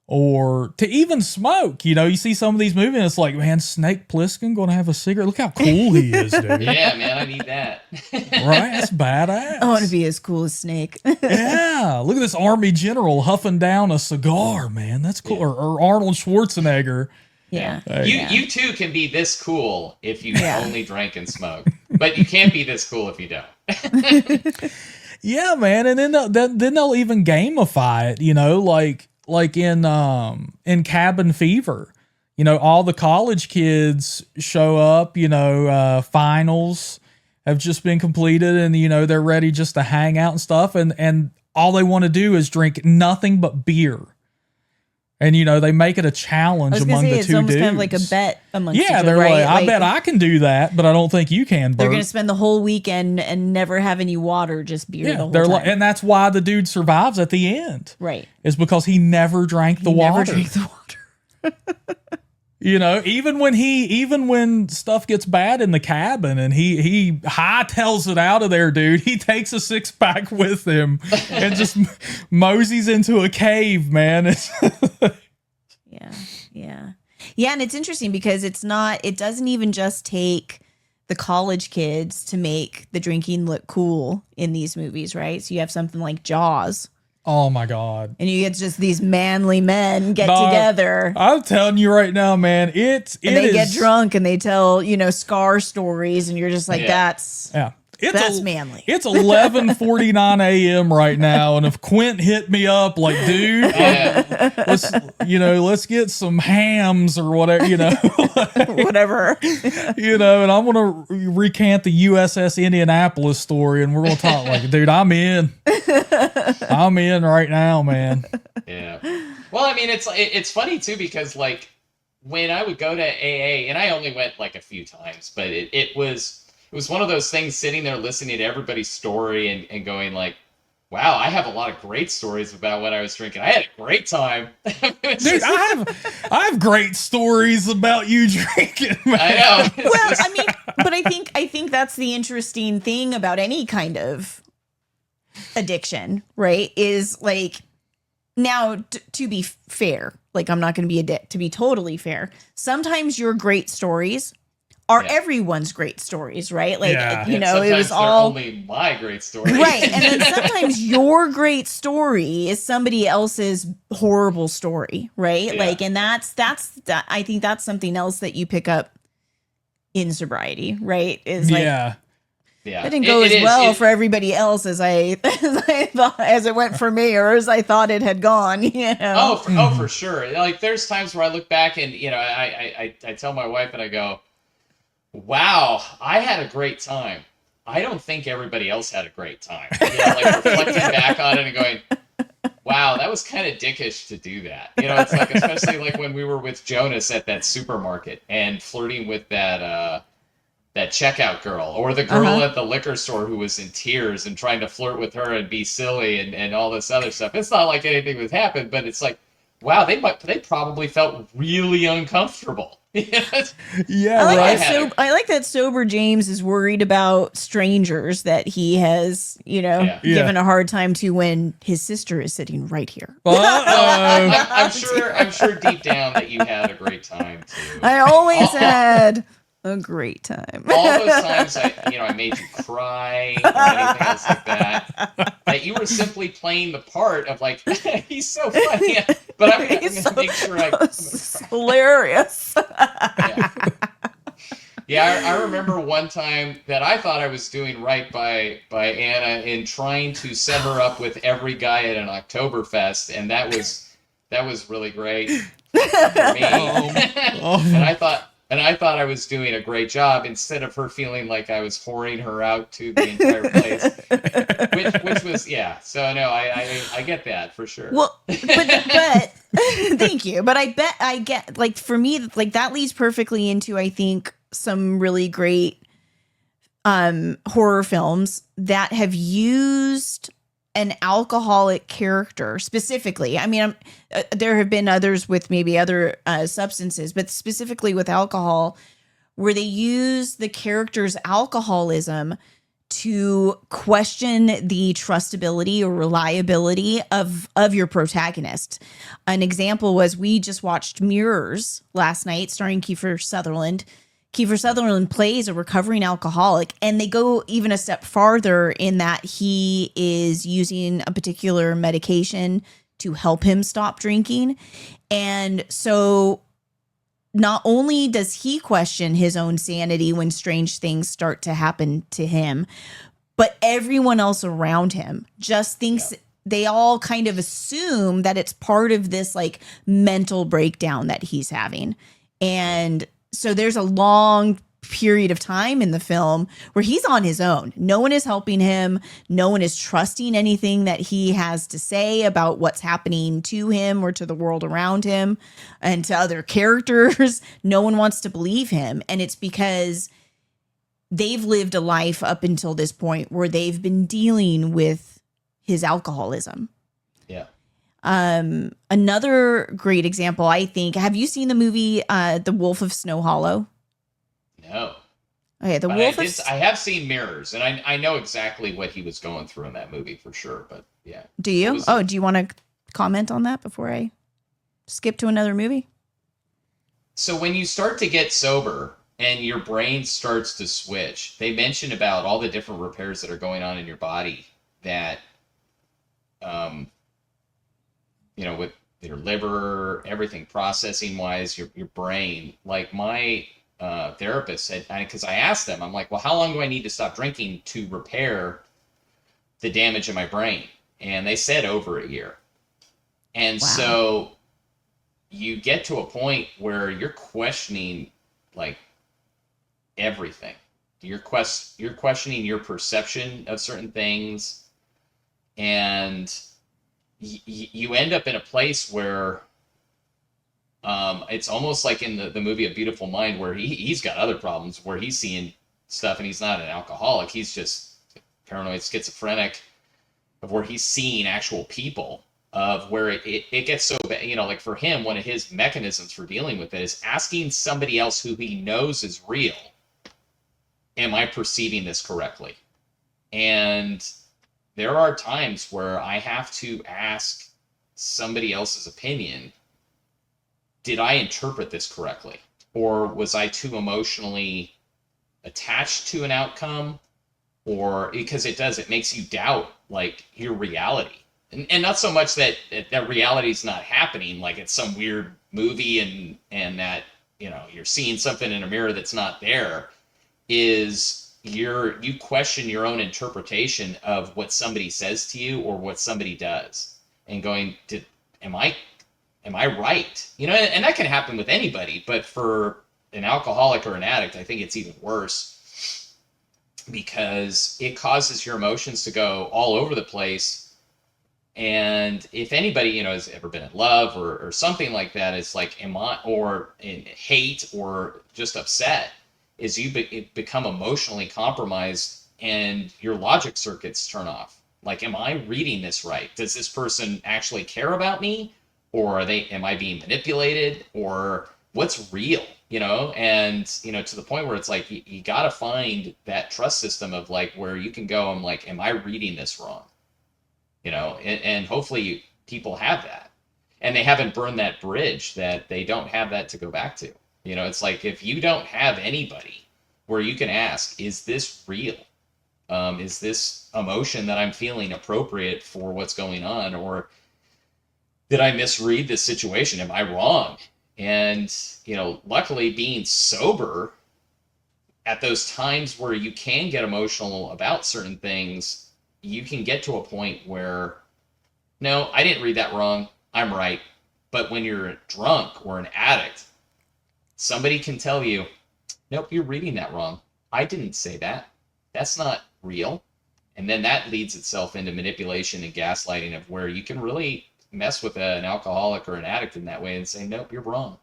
or to even smoke. You know, you see some of these movies and it's like, man, Snake Plissken going to have a cigarette. Look how cool he is, dude. Yeah, man, I need that. Right? That's badass. I want to be as cool as Snake. Yeah, look at this army general huffing down a cigar, man. That's cool. Yeah. Or Arnold Schwarzenegger. Yeah. You too can be this cool if you Yeah. only drink and smoke, but you can't be this cool if you don't. Yeah, man. And then they'll even gamify it, you know, like in Cabin Fever. You know, all the college kids show up, you know, finals have just been completed and, you know, they're ready just to hang out and stuff. And all they want to do is drink nothing but beer. And, you know, they make it a challenge among the two dudes. It's almost kind of like a bet amongst each Yeah, other, they're right? like, I bet I can do that, but I don't think you can, Bert. They're going to spend the whole weekend and never have any water, just beer the whole they're time. like, and that's why the dude survives at the end. Right. Is because he never drank the water. Never drink the water. You know, even when stuff gets bad in the cabin and he hightails it out of there, dude, he takes a 6-pack with him and just moseys into a cave, man. Yeah, and it's interesting because it doesn't even just take the college kids to make the drinking look cool in these movies, right? So you have something like Jaws. Oh my God. And you get just these manly men get Dog, together. I'm telling you right now, man, And they get drunk and they tell, you know, Scar stories, and you're just like, that's manly. It's 11:49 a.m. right now, and if Quint hit me up like, dude, let's get some hams or whatever, you know, whatever, you know, and I'm gonna recant the USS Indianapolis story, and we're gonna talk like, dude, I'm in right now, man. Yeah. Well, I mean, it's funny too because like when I would go to AA, and I only went like a few times, but it was one of those things sitting there listening to everybody's story and going like, Wow, I have a lot of great stories about when I was drinking. I had a great time. Dude, I have great stories about you drinking, man. I know. Well, I mean, but I think that's the interesting thing about any kind of addiction, right? Is like, now to be fair, like, I'm not going to be a dick, to be totally fair. Sometimes your great stories are everyone's great stories, right? Like, you know, it was all only my great story. right. And then sometimes your great story is somebody else's horrible story, right? Yeah. Like, and that's I think that's something else that you pick up in sobriety, right? Is like, Yeah. it didn't go as well for everybody else as I thought, as it went for me, or as I thought it had gone. You know? Oh, for sure. Like, there's times where I look back and, you know, I tell my wife and I go, wow, I had a great time. I don't think everybody else had a great time. You know, like, reflecting back on it and going, wow, that was kind of dickish to do that. You know, it's like, especially like when we were with Jonas at that supermarket and flirting with that checkout girl, or the girl at the liquor store who was in tears and trying to flirt with her and be silly and all this other stuff. It's not like anything was happened, but it's like, wow, they probably felt really uncomfortable. Yeah, I like that sober James is worried about strangers that he has, you know, given a hard time to when his sister is sitting right here. I'm sure deep down that you had a great time too. I always had a great time. All those times I made you cry or anything else like that you were simply playing the part of like, he's so funny, but I'm gonna make sure hilarious. I remember one time that I thought I was doing right by Anna in trying to set her up with every guy at an Oktoberfest, and that was really great for me. And I thought I was doing a great job, instead of her feeling like I was whoring her out to the entire place, which was So no, I get that for sure. Well, but thank you. But I get, like, for me, like, that leads perfectly into, I think, some really great horror films that have used an alcoholic character specifically. I mean, there have been others with maybe other substances, but specifically with alcohol, where they use the character's alcoholism to question the trustability or reliability of your protagonist. An example was, we just watched Mirrors last night, starring Kiefer Sutherland. Kiefer Sutherland plays a recovering alcoholic, and they go even a step farther in that he is using a particular medication to help him stop drinking. And so not only does he question his own sanity when strange things start to happen to him, but everyone else around him just thinks they all kind of assume that it's part of this like mental breakdown that he's having. And so there's a long period of time in the film where he's on his own. No one is helping him. No one is trusting anything that he has to say about what's happening to him or to the world around him and to other characters. No one wants to believe him. And it's because they've lived a life up until this point where they've been dealing with his alcoholism. Yeah. Another great example, I think. Have you seen the movie The Wolf of Snow Hollow? No. Okay, I have seen Mirrors, and I know exactly what he was going through in that movie for sure. But yeah. Do you? Do you want to comment on that before I skip to another movie? So when you start to get sober and your brain starts to switch, they mention about all the different repairs that are going on in your body that, with your liver, everything processing wise, your brain. Like my therapist said, because I asked them, I'm like, well, how long do I need to stop drinking to repair the damage in my brain? And they said over a year. And so you get to a point where you're questioning like everything. You're questioning your perception of certain things, and you end up in a place where it's almost like in the movie A Beautiful Mind, where he's got other problems, where he's seeing stuff and he's not an alcoholic. He's just paranoid schizophrenic. of where he's seeing actual people, of where it gets so bad. You know, like for him, one of his mechanisms for dealing with it is asking somebody else who he knows is real, am I perceiving this correctly? And there are times where I have to ask somebody else's opinion. Did I interpret this correctly? Or was I too emotionally attached to an outcome? Or because it makes you doubt like your reality. And not so much that reality is not happening, like it's some weird movie and that, you know, you're seeing something in a mirror that's not there, is you question your own interpretation of what somebody says to you or what somebody does, and going, am I right? You know, and that can happen with anybody, but for an alcoholic or an addict, I think it's even worse, because it causes your emotions to go all over the place. And if anybody, you know, has ever been in love or something like that, it's like, or in hate or just upset, is you become emotionally compromised and your logic circuits turn off. Like, am I reading this right? Does this person actually care about me? Or am I being manipulated? Or what's real? You know, and, you know, to the point where it's like, you got to find that trust system of like, where you can go, I'm like, am I reading this wrong? You know, and hopefully people have that, and they haven't burned that bridge, that they don't have that to go back to. You know, it's like, if you don't have anybody where you can ask, is this real? Is this emotion that I'm feeling appropriate for what's going on? Or did I misread this situation? Am I wrong? And, you know, luckily being sober at those times where you can get emotional about certain things, you can get to a point where, no, I didn't read that wrong, I'm right. But when you're drunk or an addict, somebody can tell you, nope, you're reading that wrong. I didn't say that. That's not real. And then that leads itself into manipulation and gaslighting, of where you can really mess with an alcoholic or an addict in that way and say, nope, you're wrong.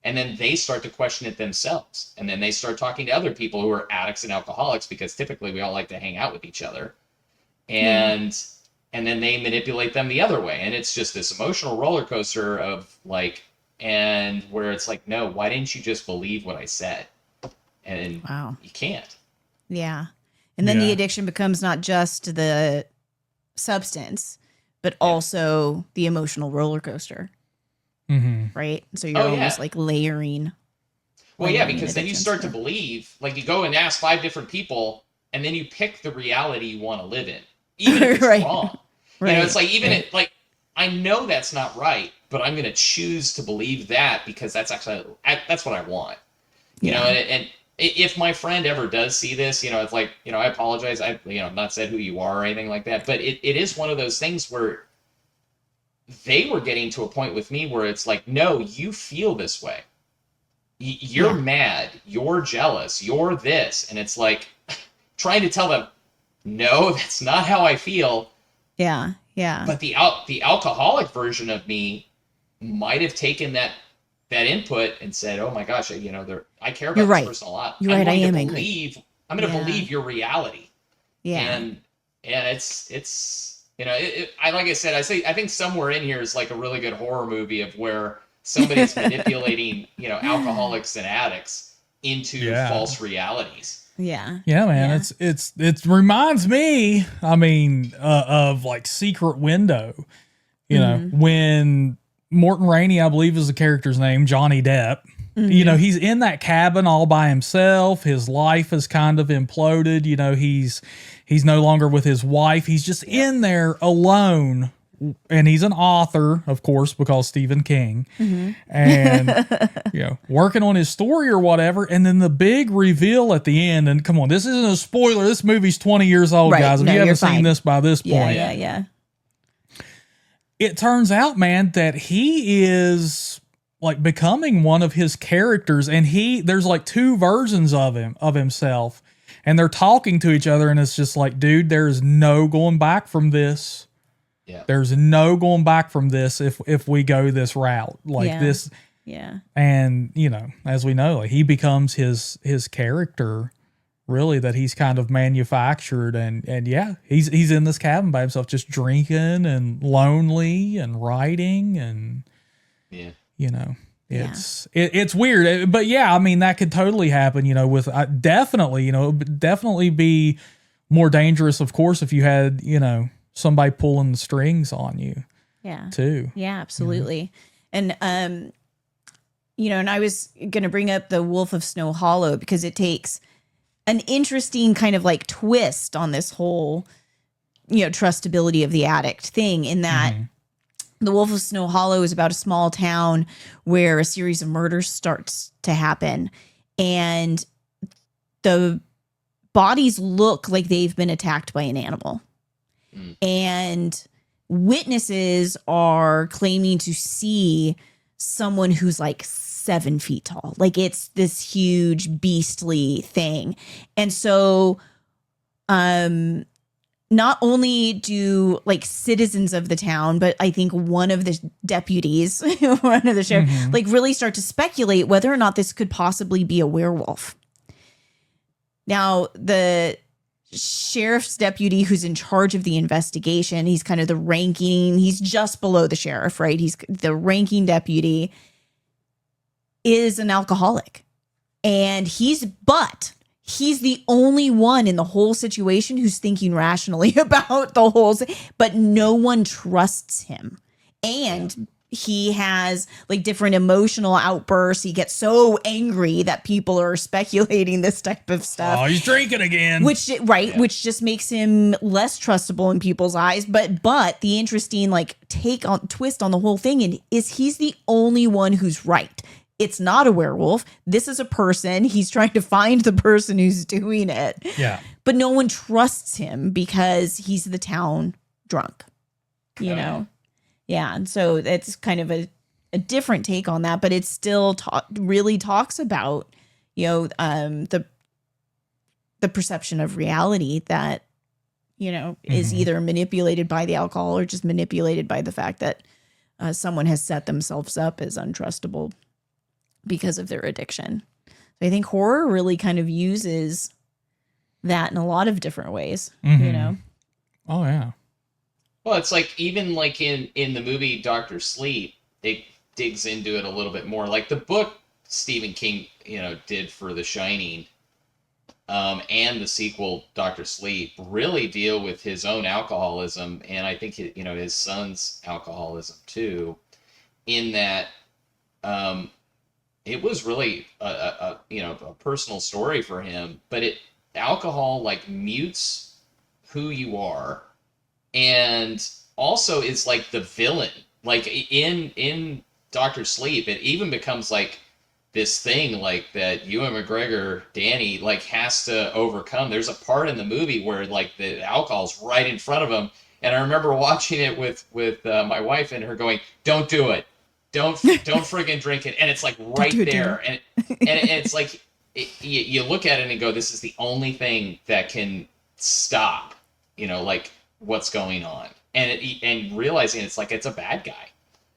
And then they start to question it themselves. And then they start talking to other people who are addicts and alcoholics, because typically we all like to hang out with each other. And then they manipulate them the other way. And it's just this emotional roller coaster of like, and where it's like, no, why didn't you just believe what I said? And wow, you can't. Yeah. And then the addiction becomes not just the substance, but also the emotional roller coaster. Mm-hmm. Right. So you're almost like layering. Well, yeah, because then you start to believe, like, you go and ask 5 different people, and then you pick the reality you want to live in, even if it's wrong. You know, it's like, even it, like, I know that's not right, but I'm going to choose to believe that because that's actually, that's what I want. You know, and if my friend ever does see this, you know, it's like, you know, I apologize. I've not said who you are or anything like that, but it is one of those things where they were getting to a point with me where it's like, no, you feel this way. You're mad. You're jealous. You're this. And it's like, trying to tell them, no, that's not how I feel. Yeah, yeah. But the alcoholic version of me might have taken that input and said, oh my gosh, you know, I care about this person a lot. You're right. I am angry. I'm going to believe your reality. Yeah. And it's you know, like I said, I think somewhere in here is like a really good horror movie of where somebody's manipulating, you know, alcoholics and addicts into false realities. Yeah. Yeah, man. Yeah. It reminds me, I mean, of like Secret Window, you know, when Morton Rainey, I believe is the character's name, Johnny Depp, you know, he's in that cabin all by himself. His life has kind of imploded. You know, he's no longer with his wife. He's just in there alone. And he's an author, of course, because Stephen King, and, you know, working on his story or whatever. And then the big reveal at the end, and come on, this isn't a spoiler. This movie's 20 years old, guys. If you haven't seen this by this point. Yeah. It turns out, man, that he is like becoming one of his characters, and there's like 2 versions of himself, and they're talking to each other. And it's just like, dude, there's no going back from this. Yeah. There's no going back from this if we go this route like this. Yeah. And, you know, as we know, like, he becomes his character really, that he's kind of manufactured. And yeah, he's in this cabin by himself, just drinking and lonely and writing. And, Yeah. you know, it's weird. But yeah, I mean, that could totally happen, you know, with definitely, you know, definitely be more dangerous, of course, if you had, you know, somebody pulling the strings on you. Yeah. Too. Yeah, absolutely. And, you know, and I was going to bring up the Wolf of Snow Hollow because it takes an interesting kind of like twist on this whole, you know, trustability of the addict thing, in that the Wolf of Snow Hollow is about a small town where a series of murders starts to happen, and the bodies look like they've been attacked by an animal. And witnesses are claiming to see someone who's like 7 feet tall. Like, it's this huge beastly thing. And so, not only do like citizens of the town, but I think one of the deputies, one of the sheriff, like really start to speculate whether or not this could possibly be a werewolf. Now, the sheriff's deputy who's in charge of the investigation, he's kind of the ranking, he's just below the sheriff, right? He's the ranking deputy, is an alcoholic. And he's the only one in the whole situation who's thinking rationally about the whole, but no one trusts him. And he has like different emotional outbursts. He gets so angry that people are speculating this type of stuff. Oh, he's drinking again. Which which just makes him less trustable in people's eyes. But the interesting like twist on the whole thing is he's the only one who's right. It's not a werewolf. This is a person. He's trying to find the person who's doing it. Yeah. But no one trusts him because he's the town drunk, you know? Yeah. And so it's kind of a different take on that, but it still really talks about, you know, the perception of reality that, you know, is either manipulated by the alcohol or just manipulated by the fact that someone has set themselves up as untrustable because of their addiction. So I think horror really kind of uses that in a lot of different ways, you know? Oh, yeah. Well, it's like, even like in the movie Dr. Sleep, it digs into it a little bit more. Like the book Stephen King, you know, did for The Shining, and the sequel Dr. Sleep really deal with his own alcoholism, and I think, you know, his son's alcoholism too, in that it was really a you know, a personal story for him, but alcohol like mutes who you are, and also is like the villain. Like in Dr. Sleep, it even becomes like this thing like that Ewan McGregor, Danny, like has to overcome. There's a part in the movie where like the alcohol's right in front of him, and I remember watching it with my wife and her going, "Don't do it. Don't friggin' drink it." And it's like right there. And it's like, you look at it and go, this is the only thing that can stop, you know, like what's going on. And realizing it's like, it's a bad guy.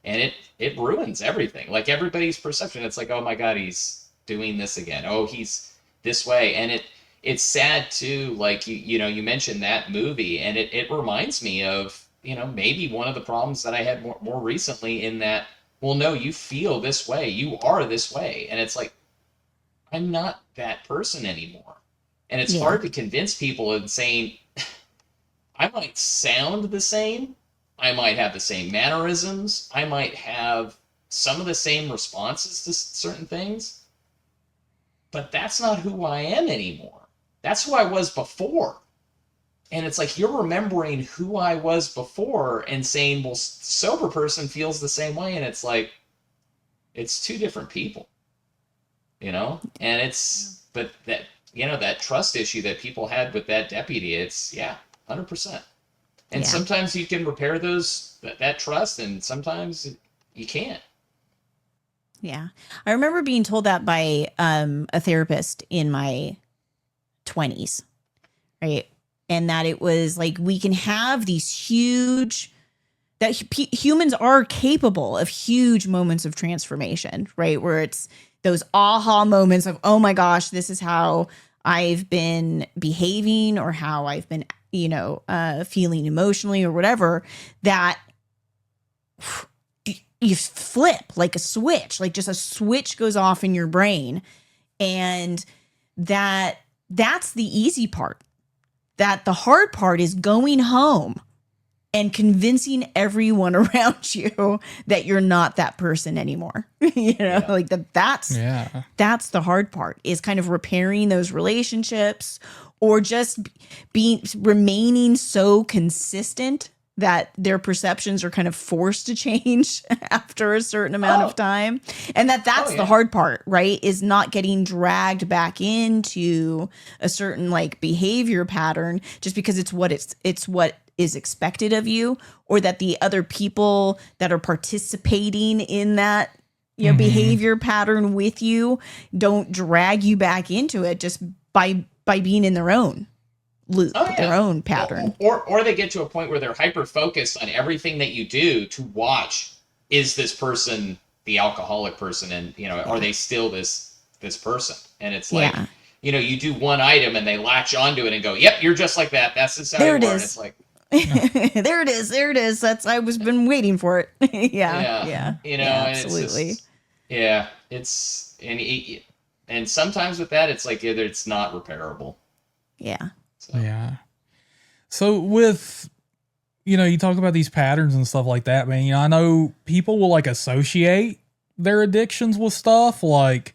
And it ruins everything. Like everybody's perception. It's like, oh my God, he's doing this again. Oh, he's this way. And it's sad too. Like, you know, you mentioned that movie, and it reminds me of, you know, maybe one of the problems that I had more recently, in that, well, no, you feel this way. You are this way. And it's like, I'm not that person anymore. And it's hard to convince people in saying, I might sound the same. I might have the same mannerisms. I might have some of the same responses to certain things. But that's not who I am anymore. That's who I was before. And it's like, you're remembering who I was before and saying, well, sober person feels the same way. And it's like, it's two different people, you know? And but that, you know, that trust issue that people had with that deputy, it's 100%. And sometimes you can repair that trust, and sometimes you can't. Yeah. I remember being told that by a therapist in my 20s, right? And that it was like, we can have these humans are capable of huge moments of transformation, right? Where it's those aha moments of, oh my gosh, this is how I've been behaving or how I've been, feeling emotionally or whatever, that you flip like a switch, like just a switch goes off in your brain. And that's the easy part. That the hard part is going home and convincing everyone around you that you're not that person anymore. Like that's the hard part, is kind of repairing those relationships, or just remaining so consistent that their perceptions are kind of forced to change after a certain amount of time. And that's the hard part, right? Is not getting dragged back into a certain like behavior pattern just because it's what is expected of you, or that the other people that are participating in that behavior pattern with you don't drag you back into it just by being in their own loop, their own pattern. Or they get to a point where they're hyper focused on everything that you do to watch. Is this person the alcoholic person? And, are they still this person? And it's like, you do one item and they latch onto it and go, yep, you're just like that. That's just how you are. And it's like, there it is. I was been waiting for it. Yeah. Absolutely. And sometimes with that, it's like, it's not repairable. Yeah. So with, you talk about these patterns and stuff like that, man. I know people will like associate their addictions with stuff like,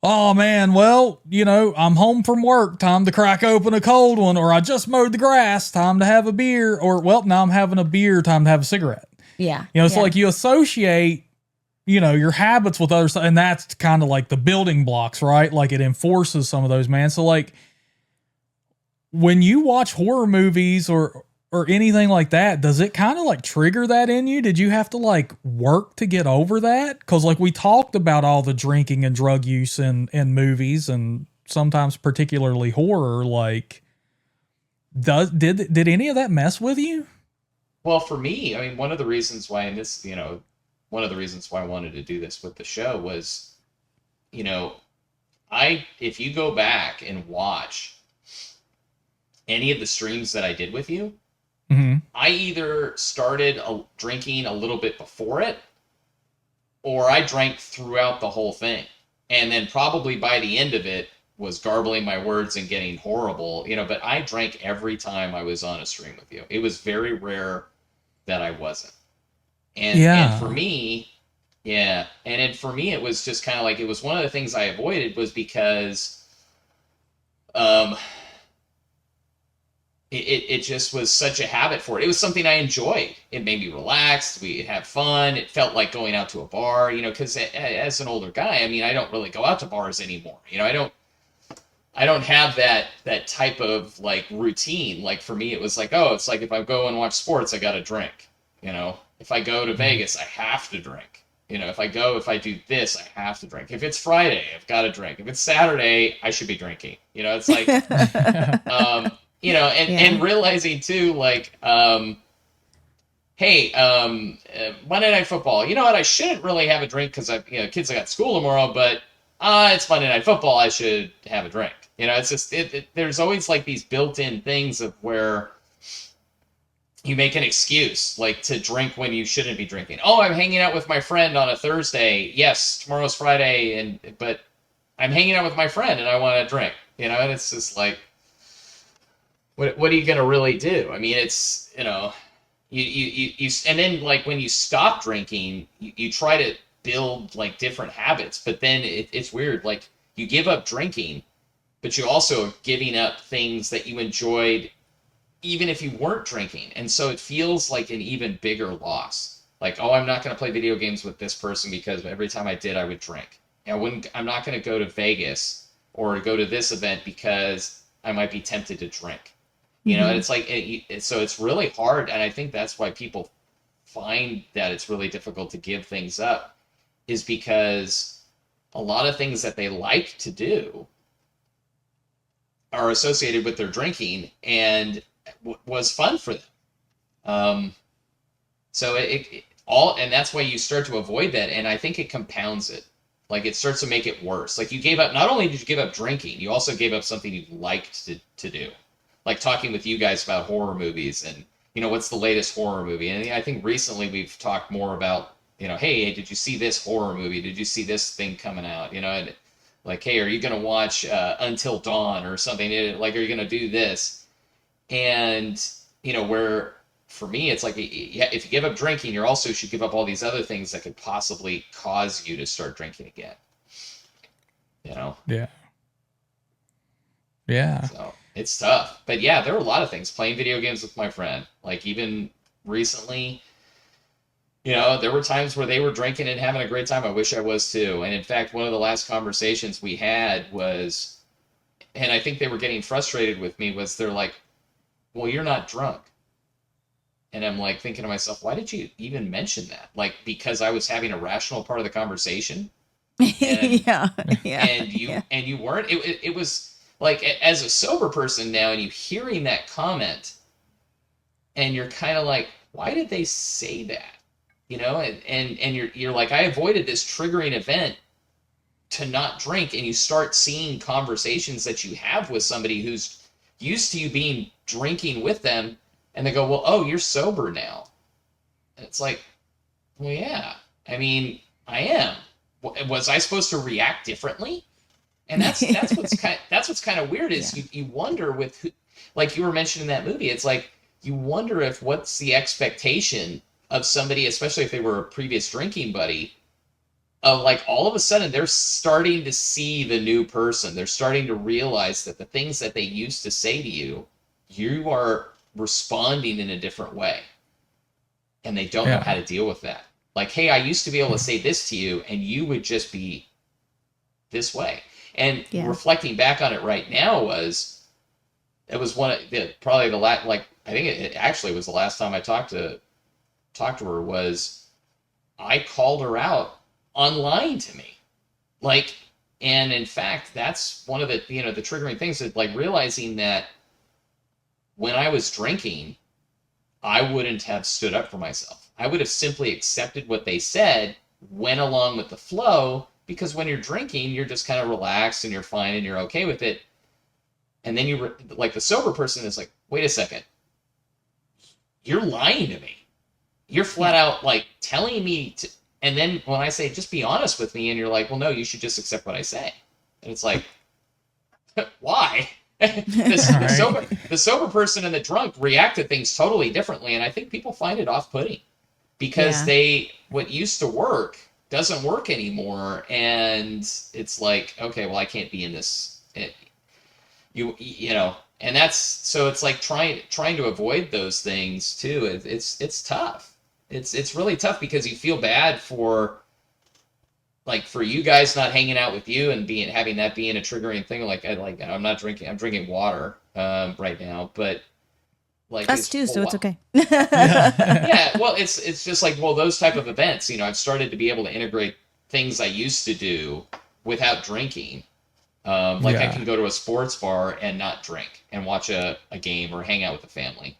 oh man, well, I'm home from work, time to crack open a cold one, or I just mowed the grass, time to have a beer, or well, now I'm having a beer, time to have a cigarette. Yeah. It's like you associate, your habits with other stuff, and that's kind of like the building blocks, right? Like it enforces some of those, man. So like when you watch horror movies or anything like that, does it kind of like trigger that in you? Did you have to like work to get over that? Because like we talked about all the drinking and drug use in movies, and sometimes particularly horror. Like, did any of that mess with you? Well, for me, I mean, one of the reasons why I wanted to do this with the show was, if you go back and watch any of the streams that I did with you, I either started drinking a little bit before it, or I drank throughout the whole thing. And then probably by the end of it was garbling my words and getting horrible, but I drank every time I was on a stream with you. It was very rare that I wasn't. And for me, it was just kind of like, it was one of the things I avoided, was because, it just was such a habit for it. It was something I enjoyed. It made me relaxed. We'd have fun. It felt like going out to a bar, because as an older guy, I mean, I don't really go out to bars anymore. I don't have that type of like routine. Like for me, it was like, it's like if I go and watch sports, I got to drink. If I go to Vegas, I have to drink. If I do this, I have to drink. If it's Friday, I've got to drink. If it's Saturday, I should be drinking. It's like, and realizing too, like, hey, Monday Night Football, you know what? I shouldn't really have a drink because kids, I got school tomorrow, but it's Monday Night Football. I should have a drink. It's just, there's always like these built-in things of where you make an excuse, like to drink when you shouldn't be drinking. Oh, I'm hanging out with my friend on a Thursday. Yes, tomorrow's Friday, but I'm hanging out with my friend and I want to drink. And it's just like, what are you going to really do? I mean, it's, you and then like when you stop drinking, you try to build like different habits, but then it's weird. Like you give up drinking, but you also are giving up things that you enjoyed even if you weren't drinking. And so it feels like an even bigger loss. Like, I'm not going to play video games with this person because every time I did, I would drink. I'm not going to go to Vegas or go to this event because I might be tempted to drink. And it's like, so it's really hard. And I think that's why people find that it's really difficult to give things up, is because a lot of things that they like to do are associated with their drinking and was fun for them. So and that's why you start to avoid that. And I think it compounds it. Like it starts to make it worse. Like you gave up, not only did you give up drinking, you also gave up something you liked to do. Like talking with you guys about horror movies and, what's the latest horror movie? And I think recently we've talked more about, hey, did you see this horror movie? Did you see this thing coming out? And like, hey, are you going to watch Until Dawn or something? Like, are you going to do this? And, where for me, it's like, yeah, if you give up drinking, you also should give up all these other things that could possibly cause you to start drinking again. Yeah. Yeah. So it's tough. But yeah, there were a lot of things. Playing video games with my friend. Like even recently, there were times where they were drinking and having a great time. I wish I was too. And in fact, one of the last conversations we had was, and I think they were getting frustrated with me, was they're like, well, you're not drunk. And I'm like thinking to myself, why did you even mention that? Like, because I was having a rational part of the conversation. And, yeah. And you weren't. It was like, as a sober person now, and you hearing that comment, and you're kind of like, why did they say that? And you're like, I avoided this triggering event to not drink, and you start seeing conversations that you have with somebody who's used to you being drinking with them, and they go, well, oh, you're sober now. And it's like, well, yeah, I mean, I am. Was I supposed to react differently? And that's what's kind of weird is you wonder with who, like you were mentioning that movie, it's like you wonder if what's the expectation of somebody, especially if they were a previous drinking buddy, of like all of a sudden they're starting to see the new person. They're starting to realize that the things that they used to say to you, you are responding in a different way. And they don't know how to deal with that. Like, hey, I used to be able to say this to you and you would just be this way. And reflecting back on it right now it was one of the, probably the last, like, I think it actually was the last time I talked to her was I called her out on lying to me. Like, and in fact, that's one of the, the triggering things that like realizing that when I was drinking, I wouldn't have stood up for myself. I would have simply accepted what they said, went along with the flow, because when you're drinking, you're just kind of relaxed and you're fine and you're okay with it. And then like the sober person is like, wait a second, you're lying to me. You're flat out like telling me to, and then when I say, just be honest with me, and you're like, well, no, you should just accept what I say. And it's like, why? The sober person and the drunk react to things totally differently. And I think people find it off-putting because what used to work doesn't work anymore. And it's like, okay, well, I can't be in this, and that's, so it's like trying to avoid those things too. It's tough. It's really tough because you feel bad for you guys not hanging out with you and having that being a triggering thing. Like I'm not drinking, I'm drinking water right now, but like us too, so it's okay. Yeah, well, it's just like, well, those type of events, I've started to be able to integrate things I used to do without drinking. I can go to a sports bar and not drink and watch a game or hang out with the family,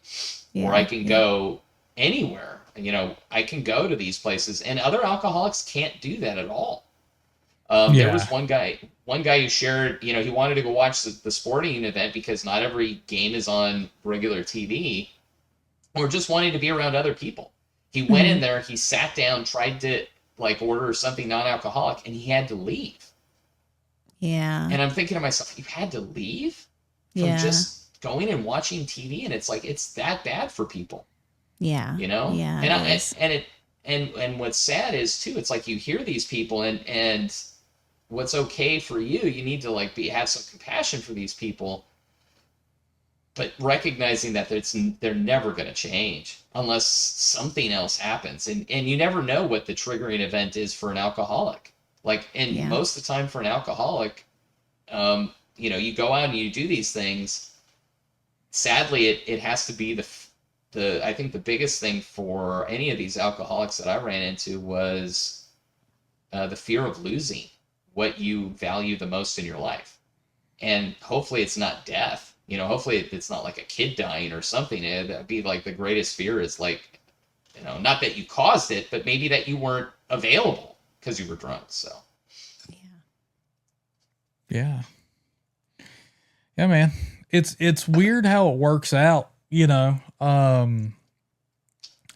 or I can go anywhere. I can go to these places, and other alcoholics can't do that at all. There was one guy who shared, he wanted to go watch the sporting event because not every game is on regular TV, or just wanting to be around other people. He went in there, he sat down, tried to like order something non-alcoholic, and he had to leave. Yeah. And I'm thinking to myself, you had to leave from just going and watching TV, and it's like, it's that bad for people. Yeah. Yeah. And what's sad is too, it's like you hear these people and what's okay for you need to like have some compassion for these people, but recognizing that they're never going to change unless something else happens. And you never know what the triggering event is for an alcoholic. Like, and most of the time for an alcoholic, you go out and you do these things. Sadly, it has to be I think the biggest thing for any of these alcoholics that I ran into was the fear of losing what you value the most in your life. And hopefully it's not death. Hopefully it's not like a kid dying or something. That'd be like the greatest fear is like, not that you caused it, but maybe that you weren't available because you were drunk. So Yeah. Yeah, man. It's weird how it works out, and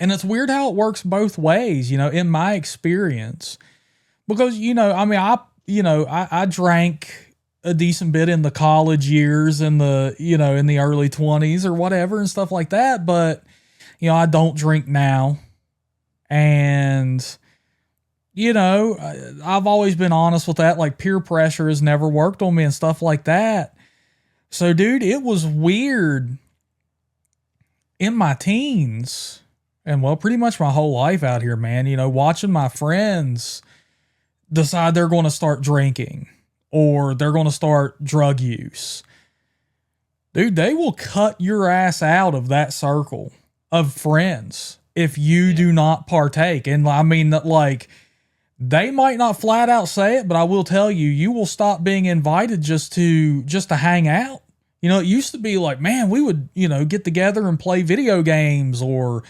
it's weird how it works both ways, in my experience, because, I drank a decent bit in the college years and in the early 20s or whatever and stuff like that. But, I don't drink now. And, I've always been honest with that. Like, peer pressure has never worked on me and stuff like that. So, dude, it was weird in my teens and, well, pretty much my whole life out here, man, watching my friends decide they're going to start drinking or they're going to start drug use. Dude, they will cut your ass out of that circle of friends if you do not partake. And I mean, like, they might not flat out say it, but I will tell you, you will stop being invited just to hang out. It used to be like, man, we would, get together and play video games or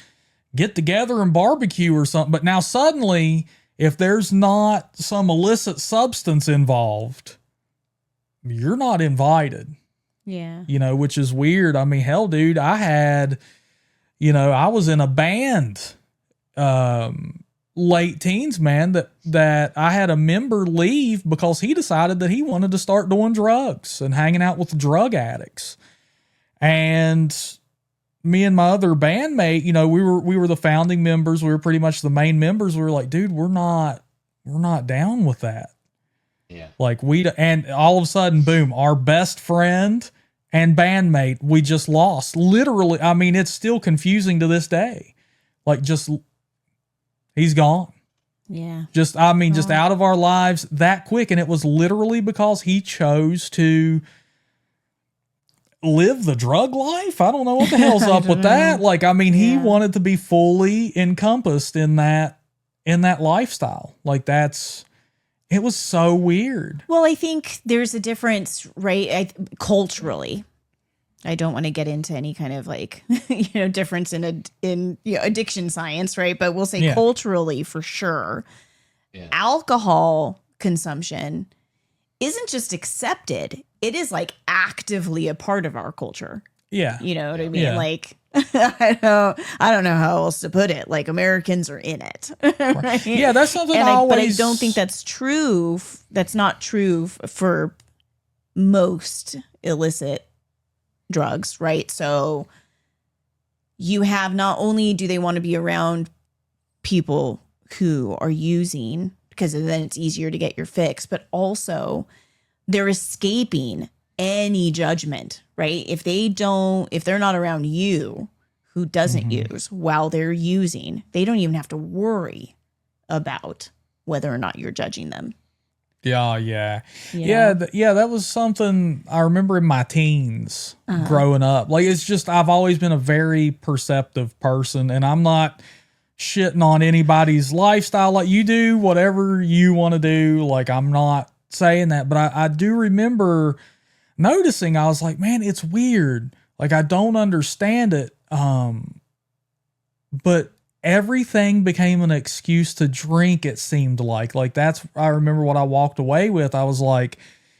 get together and barbecue or something. But now suddenly, if there's not some illicit substance involved, you're not invited. Yeah. Which is weird. I mean, hell, dude, I was in a band, late teens, man, that I had a member leave because he decided that he wanted to start doing drugs and hanging out with drug addicts. And me and my other bandmate, we were the founding members. We were pretty much the main members. We were like, dude, we're not down with that. Yeah. Like and all of a sudden, boom, our best friend and bandmate, we just lost. Literally, I mean, it's still confusing to this day. Like, he's gone. Yeah. Just out of our lives that quick. And it was literally because he chose to live the drug life. I don't know what the hell's up with that. Like, I mean, he wanted to be fully encompassed in that lifestyle. Like, it was so weird. Well, I think there's a difference, right? Culturally. I don't want to get into any kind of like, difference in addiction science, right? But we'll say culturally for sure, alcohol consumption isn't just accepted. It is like actively a part of our culture. Yeah. You know what I mean? Yeah. Like, I don't know how else to put it. Like, Americans are in it. Right? Yeah, that's something But I don't think that's true. That's not true for most illicit drugs, right? So you have, not only do they want to be around people who are using, because then it's easier to get your fix, but also they're escaping any judgment, right? If they're not around you who doesn't use while they're using, they don't even have to worry about whether or not you're judging them. Yeah. That was something I remember in my teens growing up. Like, it's just, I've always been a very perceptive person, and I'm not shitting on anybody's lifestyle. Like, you do whatever you want to do. Like, I'm not saying that, but I do remember noticing, I was like, man, it's weird. Like, I don't understand it. But everything became an excuse to drink, it seemed like. Like, I remember what I walked away with. I was like,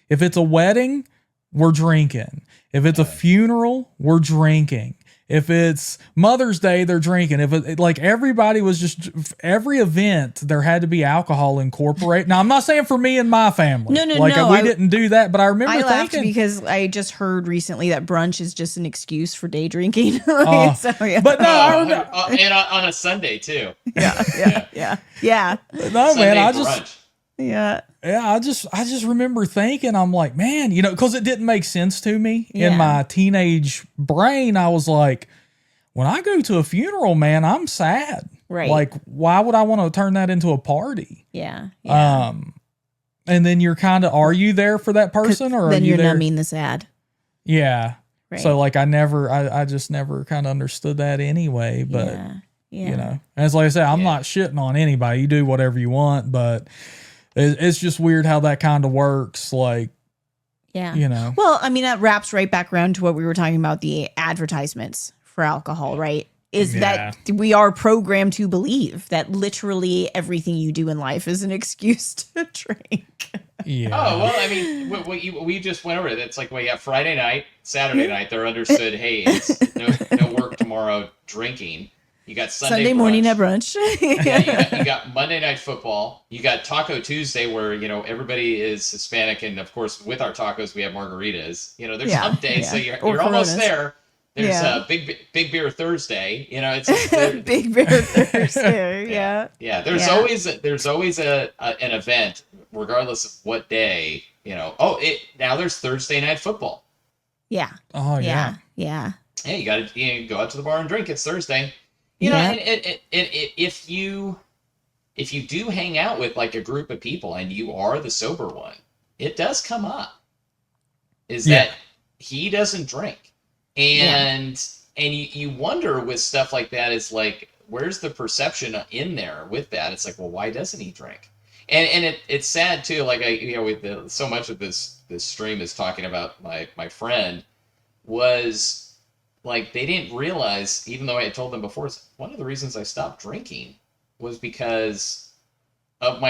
if it's a wedding, we're drinking. If it's a funeral, we're drinking. If it's Mother's Day, they're drinking. If it, like, everybody was just, every event, there had to be alcohol incorporated. Now, I'm not saying for me and my family. No. We didn't do that, but I remember laughed thinking, because I just heard recently that brunch is just an excuse for day drinking. But no, I remember. And on a Sunday, too. Yeah. No, Sunday man, brunch. I just remember thinking, I'm like, man, because it didn't make sense to me in my teenage brain. I was like, when I go to a funeral, man, I'm sad. Right. Like, why would I want to turn that into a party? Yeah. And then you're kind of, are you there for that person, or then are you you're there? numbing the sad. Yeah. Right. So like, I just never kind of understood that anyway, but as like I said, I'm not shitting on anybody. You do whatever you want, but it's just weird how that kind of works. Like, Well, I mean, that wraps right back around to what we were talking about, the advertisements for alcohol, right? is that we are programmed to believe that literally everything you do in life is an excuse to drink. Yeah. Oh, well, I mean, we just went over it. It's like, well, yeah, Friday night, Saturday night, they're understood, hey, it's no work tomorrow, drinking. You got Sunday morning at brunch. Yeah, you got Monday Night Football. You got Taco Tuesday, where everybody is Hispanic, and of course, with our tacos, we have margaritas. There's hump day, so you're almost there. There's big beer Thursday. It's big beer Thursday. Yeah. There's always an event, regardless of what day. Now there's Thursday Night Football. Yeah. Oh yeah. Yeah. Yeah, you got to go out to the bar and drink. It's Thursday. And if you do hang out with like a group of people and you are the sober one, it does come up. That he doesn't drink, and you wonder with stuff like that, is like, where's the perception in there with that? It's like, well, why doesn't he drink? And it's sad too. Like so much of this stream is talking about my friend was. Like, they didn't realize, even though I had told them before, one of the reasons I stopped drinking was because of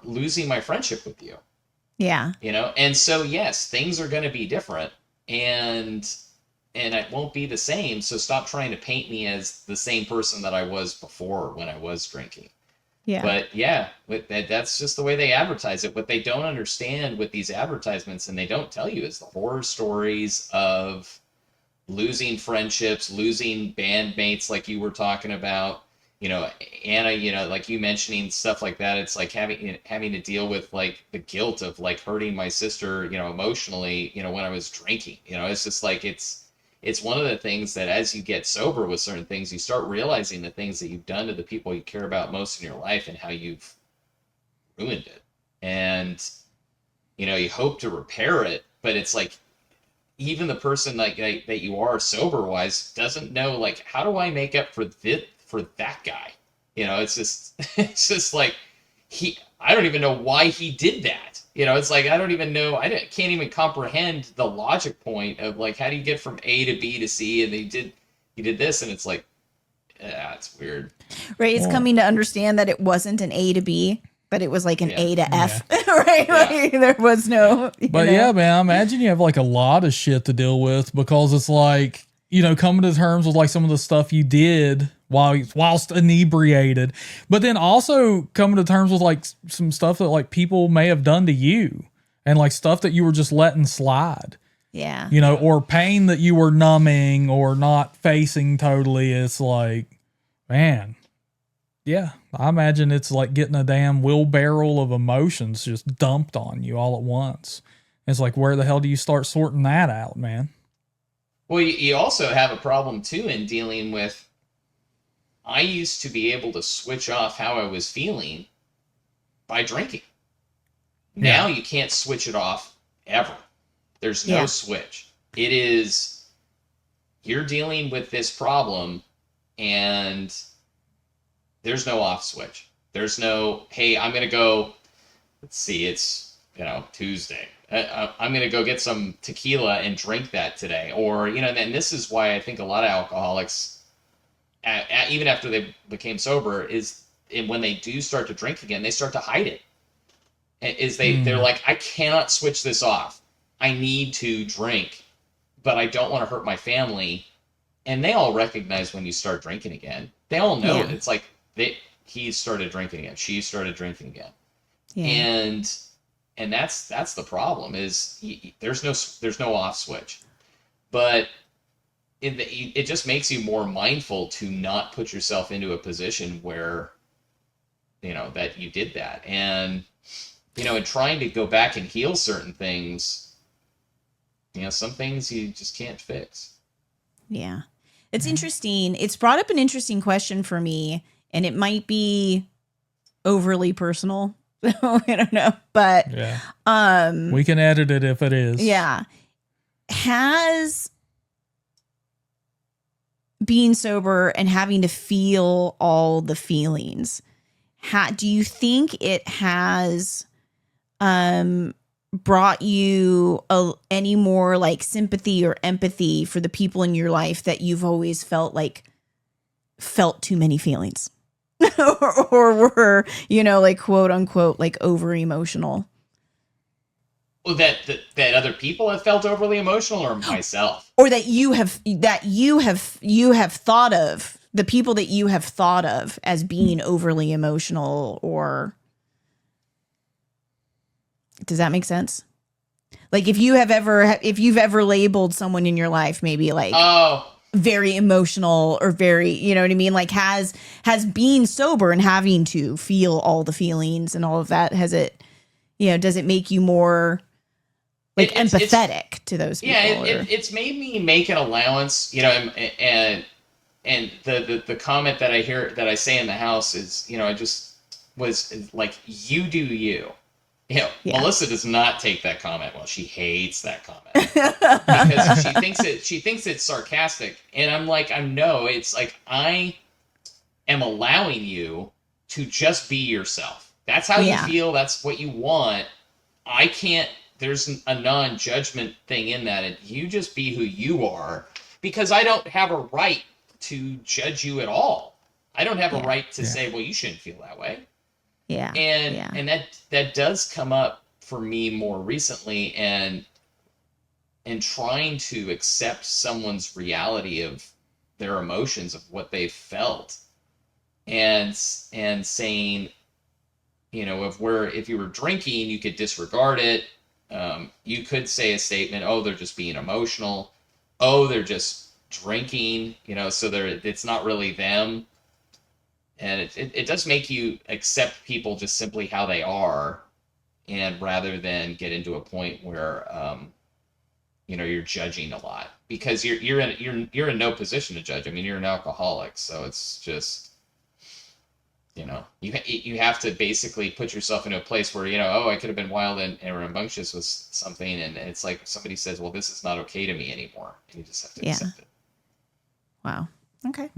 losing my friendship with you. Yeah. And so, yes, things are going to be different, and it won't be the same. So stop trying to paint me as the same person that I was before when I was drinking. Yeah. But that's just the way they advertise it. What they don't understand with these advertisements, and they don't tell you, is the horror stories of losing friendships, losing bandmates, like you were talking about, Anna, like you mentioning stuff like that. It's like having to deal with like the guilt of like hurting my sister, emotionally, when I was drinking. It's just like, it's one of the things that as you get sober with certain things, you start realizing the things that you've done to the people you care about most in your life and how you've ruined it. And, you hope to repair it, but it's like, even the person like that you are sober wise doesn't know, like, how do I make up for that guy? It's just like I don't even know why he did that. It's like, I don't even know. Can't even comprehend the logic point of like, how do you get from A to B to C? And he did this, and it's like, it's weird. Right. It's coming to understand that it wasn't an A to B, but it was like an A to F, right? Yeah. Like, there was no. But yeah, man, I imagine you have like a lot of shit to deal with, because it's like, coming to terms with like some of the stuff you did whilst inebriated, but then also coming to terms with like some stuff that like people may have done to you, and like stuff that you were just letting slide. Yeah. Or pain that you were numbing or not facing totally. It's like, man. Yeah, I imagine it's like getting a damn wheelbarrow of emotions just dumped on you all at once. It's like, where the hell do you start sorting that out, man? Well, you also have a problem too in dealing with, I used to be able to switch off how I was feeling by drinking. Now you can't switch it off ever. There's no switch. It is, you're dealing with this problem, and there's no off switch. There's no, hey, I'm going to go, let's see, it's, Tuesday. I'm going to go get some tequila and drink that today. Or, and this is why I think a lot of alcoholics, even after they became sober, is when they do start to drink again, they start to hide it. They're like, I cannot switch this off. I need to drink, but I don't want to hurt my family. And they all recognize when you start drinking again. They all know it. It's like, he started drinking again. She started drinking again. Yeah. And that's the problem, is there's no off switch. But it just makes you more mindful to not put yourself into a position where, that you did that. And, in trying to go back and heal certain things, some things you just can't fix. Yeah. It's interesting. It's brought up an interesting question for me. And it might be overly personal. I don't know. But we can edit it if it is. Yeah. Has being sober and having to feel all the feelings, do you think it has brought you any more like sympathy or empathy for the people in your life that you've always felt like felt too many feelings or were, like quote unquote, like over emotional. Well, that other people have felt overly emotional, or myself, or that you have thought of the people that you have thought of as being overly emotional, or does that make sense? Like if you've ever labeled someone in your life, maybe like, oh, very emotional or very, you know what I mean? Like has being sober and having to feel all the feelings and all of that, has it, does it make you more like empathetic to those people? Yeah, it's made me make an allowance, and the comment that I say in the house is, I just was like, you do you. Yeah. Melissa does not take that comment well. She hates that comment because she thinks it's sarcastic, and I'm like, it's like, I am allowing you to just be yourself. That's how you feel. That's what you want. I can't. There's a non-judgment thing in that, and you just be who you are, because I don't have a right to judge you at all. I don't have a right to say, well, you shouldn't feel that way. Yeah. And that does come up for me more recently, and trying to accept someone's reality of their emotions, of what they felt, and saying, if you were drinking, you could disregard it. You could say a statement, oh, they're just being emotional. Oh, they're just drinking, so it's not really them. And it does make you accept people just simply how they are, and rather than get into a point where you're judging a lot, because you're in no position to judge. I mean, you're an alcoholic, so it's just, you have to basically put yourself into a place where, oh, I could have been wild and rambunctious with something, and it's like somebody says, well, this is not okay to me anymore, and you just have to accept it. Wow. Okay.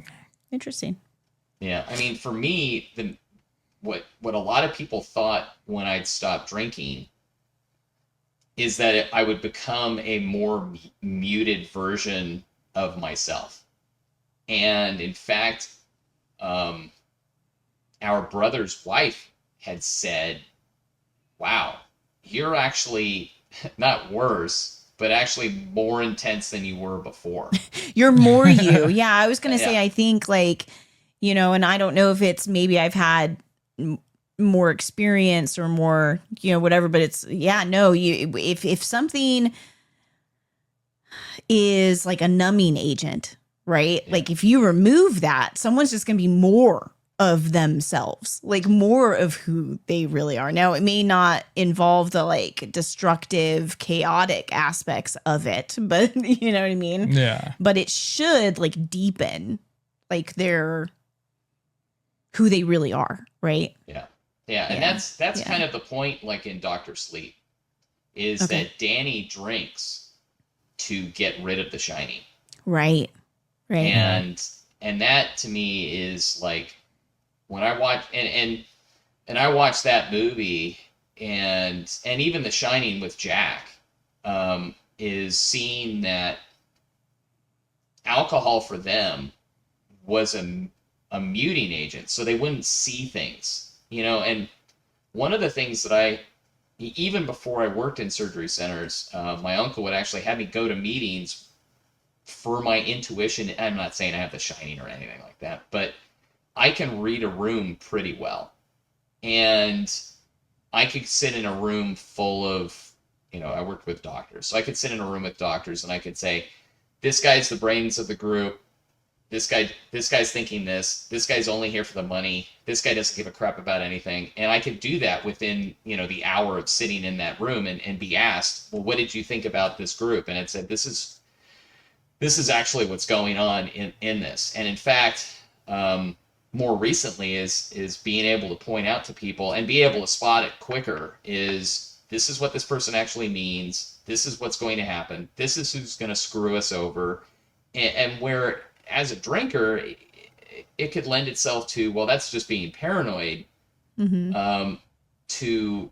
Interesting. Yeah, I mean, for me, what a lot of people thought when I'd stopped drinking is that I would become a more muted version of myself. And in fact, our brother's wife had said, wow, you're actually not worse, but actually more intense than you were before. You're more you. Yeah, I was going to say, I think like, and I don't know if it's maybe I've had more experience or more, whatever, but it's, if something is like a numbing agent, right? Yeah. Like if you remove that, someone's just going to be more of themselves, like more of who they really are. Now, it may not involve the like destructive, chaotic aspects of it, but you know what I mean? Yeah. But it should like deepen like who they really are, right? Yeah. Yeah. And that's kind of the point, like in Dr. Sleep, is that Danny drinks to get rid of The Shining. Right. Right. And that to me is like, when I watch and I watched that movie, and even The Shining with Jack, is seeing that alcohol for them was a muting agent, so they wouldn't see things, and one of the things that even before I worked in surgery centers, my uncle would actually have me go to meetings for my intuition. I'm not saying I have The Shining or anything like that, but I can read a room pretty well, and I could sit in a room full of, I worked with doctors, so I could sit in a room with doctors and I could say, this guy's the brains of the group. This guy's thinking this guy's only here for the money. This guy doesn't give a crap about anything. And I could do that within, the hour of sitting in that room and be asked, well, what did you think about this group? And it said, this is actually what's going on in this. And in fact, more recently is being able to point out to people and be able to spot it quicker, this is what this person actually means. This is what's going to happen. This is who's going to screw us over. And where, as a drinker, it could lend itself to, well, that's just being paranoid. Mm-hmm. To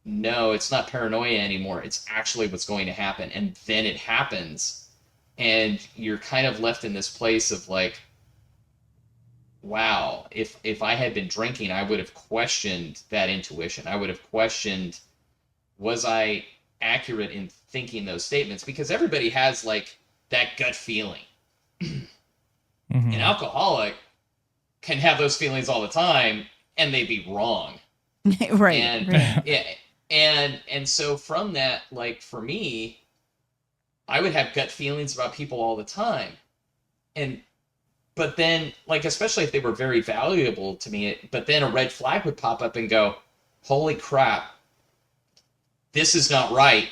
no, it's not paranoia anymore. It's actually what's going to happen. And then it happens. And you're kind of left in this place of like, wow, if I had been drinking, I would have questioned that intuition. I would have questioned, was I accurate in thinking those statements? Because everybody has like that gut feeling. An alcoholic can have those feelings all the time and they be wrong. Right. And right. yeah, and so from that, like for me, I would have gut feelings about people all the time. And but then, like, especially if they were very valuable to me, but then a red flag would pop up and go, holy crap, this is not right.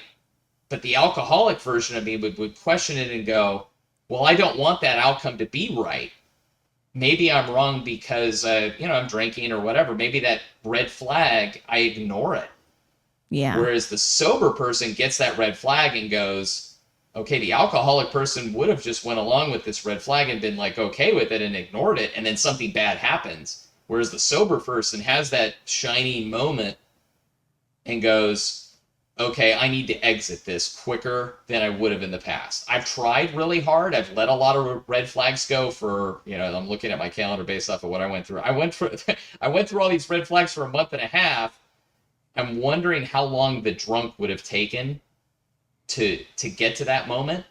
But the alcoholic version of me would question it and go, well, I don't want that outcome to be right. Maybe I'm wrong because, I'm drinking or whatever. Maybe that red flag, I ignore it. Yeah. Whereas the sober person gets that red flag and goes, okay, the alcoholic person would have just went along with this red flag and been like okay with it and ignored it, and then something bad happens. Whereas the sober person has that shining moment and goes, okay, I need to exit this quicker than I would have in the past. I've tried really hard. I've let a lot of red flags go for, I'm looking at my calendar based off of what I went through. I went through all these red flags for a month and a half. I'm wondering how long the drunk would have taken to get to that moment.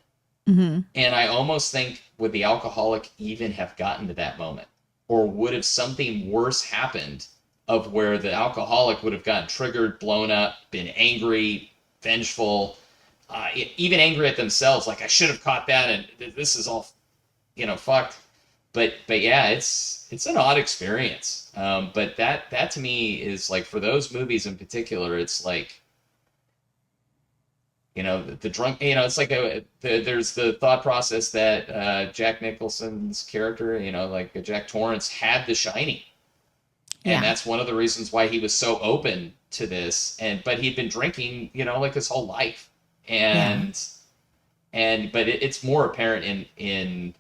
Mm-hmm. And I almost think, would the alcoholic even have gotten to that moment? Or would have something worse happened of where the alcoholic would have gotten triggered, blown up, been angry, vengeful, even angry at themselves, like I should have caught that and this is all, fucked. But yeah, it's an odd experience. But that to me is like, for those movies in particular, it's like, the drunk, it's like there's the thought process that Jack Nicholson's character, like Jack Torrance, had The Shining. And that's one of the reasons why he was so open to this. But he'd been drinking, like his whole life. But it's more apparent in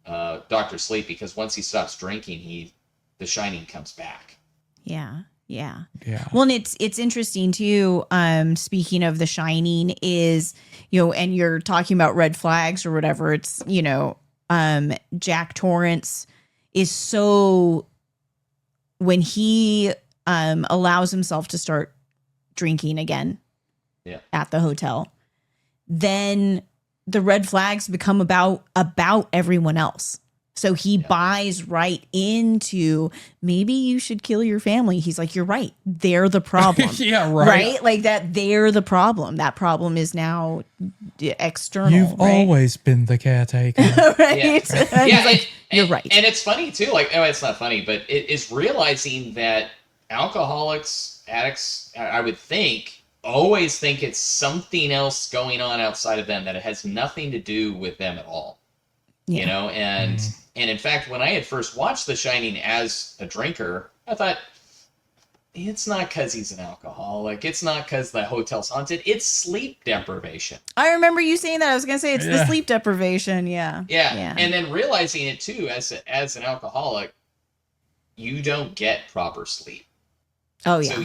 Dr. Sleep, because once he stops drinking, The Shining comes back. Yeah. Yeah. Yeah. Well, and it's interesting too. Speaking of The Shining, is, and you're talking about red flags or whatever. It's, Jack Torrance is so, when he allows himself to start drinking again at the hotel, then the red flags become about everyone else. So he buys right into, maybe you should kill your family. He's like, you're right. They're the problem. Yeah, right. Right? Like that, they're the problem. That problem is now external. You've right? always been the caretaker. Right? Yeah. He's like, you're right. And it's funny too, like, it's not funny, but it is realizing that alcoholics, addicts, I would think, always think it's something else going on outside of them, that it has nothing to do with them at all. And in fact, when I had first watched The Shining as a drinker, I thought, it's not because he's an alcoholic. It's not because the hotel's haunted. It's sleep deprivation. I remember you saying that. I was going to say it's the sleep deprivation. Yeah. And then realizing it too, as an alcoholic, you don't get proper sleep. Oh, yeah. So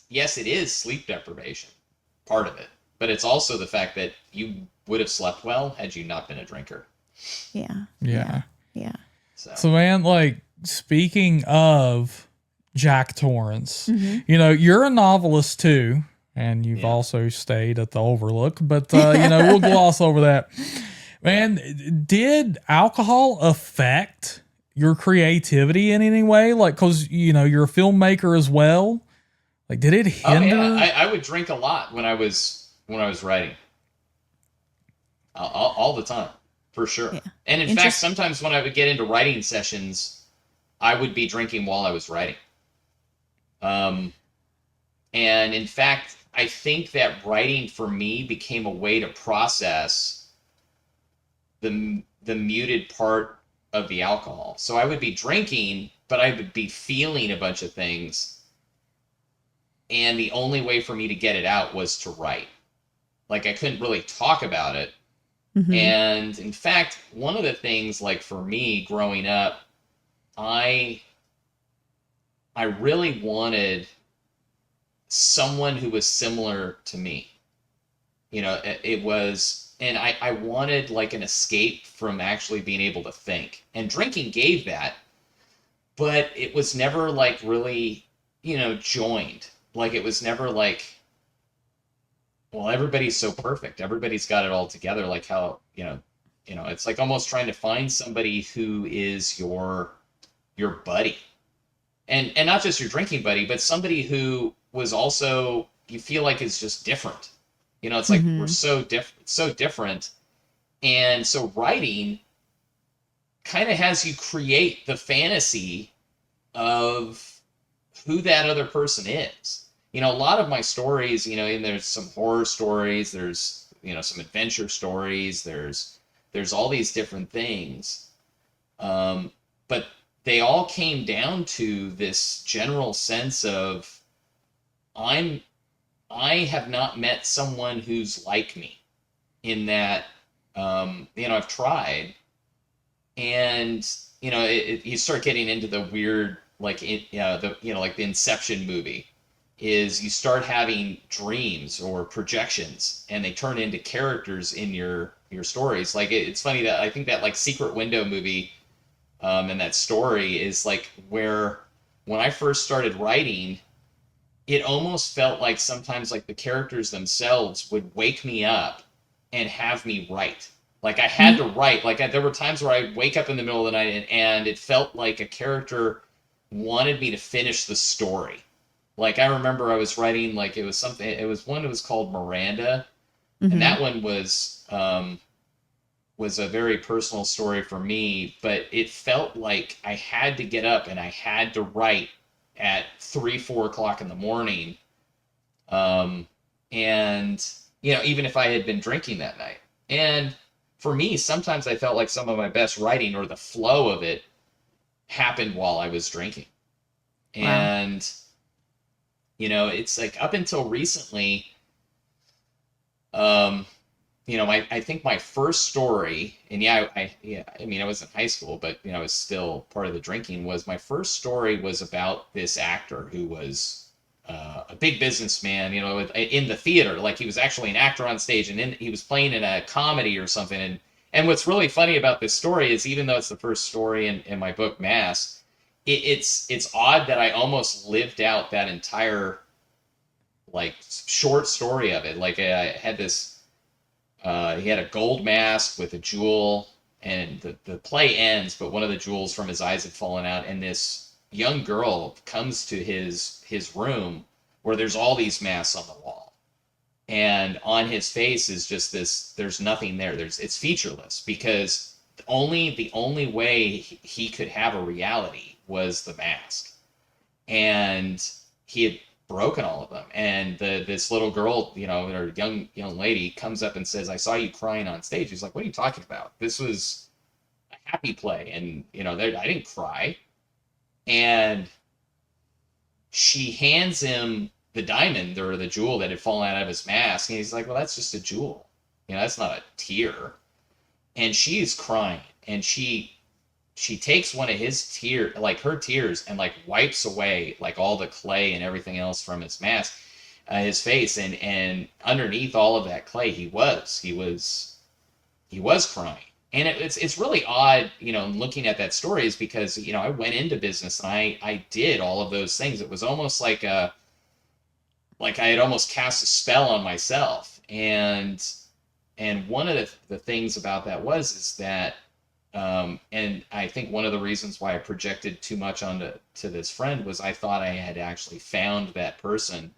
yes, it is sleep deprivation, part of it. But it's also the fact that you would have slept well had you not been a drinker. Yeah. So man, like, speaking of Jack Torrance, you're a novelist too, and you've also stayed at the Overlook, but we'll gloss over that. Man, did alcohol affect your creativity in any way? Like, cause you're a filmmaker as well. Like, did it hinder? Oh, yeah. I would drink a lot when I was writing. All the time. For sure. Yeah. And in fact, sometimes when I would get into writing sessions, I would be drinking while I was writing. And in fact, I think that writing for me became a way to process the muted part of the alcohol. So I would be drinking, but I would be feeling a bunch of things. And the only way for me to get it out was to write. Like, I couldn't really talk about it. Mm-hmm. And in fact, one of the things, like, for me growing up, I really wanted someone who was similar to me. It was, and I wanted like an escape from actually being able to think. And drinking gave that. but it was never like really, joined. Like it was never like, well, everybody's so perfect. Everybody's got it all together. Like how, it's like almost trying to find somebody who is your buddy. And not just your drinking buddy, but somebody who was also you feel like is just different. It's like we're Mm-hmm. so different. And so writing kind of has you create the fantasy of who that other person is. A lot of my stories, and there's some horror stories, there's, some adventure stories, there's all these different things. But they all came down to this general sense of I'm I have not met someone who's like me in that I've tried and you start getting into the weird like like the Inception movie is you start having dreams or projections and they turn into characters in your stories. Like it's funny that I think that like Secret Window movie and that story is like where when I first started writing, it almost felt like sometimes like the characters themselves would wake me up and have me write. Like I had to write. Like there were times where I'd wake up in the middle of the night and it felt like a character wanted me to finish the story. Like I remember I was writing like it was something. It was one that was called Miranda, and Mm-hmm. that one was a very personal story for me, but it felt like I had to get up and I had to write at 3, 4 o'clock in the morning. Um, and, even if I had been drinking that night. And for me, sometimes I felt like some of my best writing or the flow of it happened while I was drinking. Wow. And, it's like up until recently, um, I think my first story, and I mean, I was in high school, but I was still part of the drinking. Was my first story was about this actor who was a big businessman, in the theater. Like he was actually an actor on stage, and then he was playing in a comedy or something. And what's really funny about this story is, even though it's the first story in my book Mass, it's odd that I almost lived out that entire like short story of it. Like I had this he had a gold mask with a jewel, and the play ends, but one of the jewels from his eyes had fallen out, and this young girl comes to his room where there's all these masks on the wall, and on his face is just this. There's nothing there. It's featureless because the only way he could have a reality was the mask, and he had broken all of them. And this little girl, or young lady, comes up and says, "I saw you crying on stage." He's like, "What are you talking about? This was a happy play, and I didn't cry." And she hands him the diamond or the jewel that had fallen out of his mask, and he's like, "Well, that's just a jewel. That's not a tear." And she is crying, and she takes one of his tears, like her tears, and like wipes away like all the clay and everything else from his mask, his face, and underneath all of that clay, he was crying. And it's really odd, looking at that story, is because I went into business and I did all of those things. It was almost like I had almost cast a spell on myself, and one of the things about that is that and I think one of the reasons why I projected too much onto this friend was I thought I had actually found that person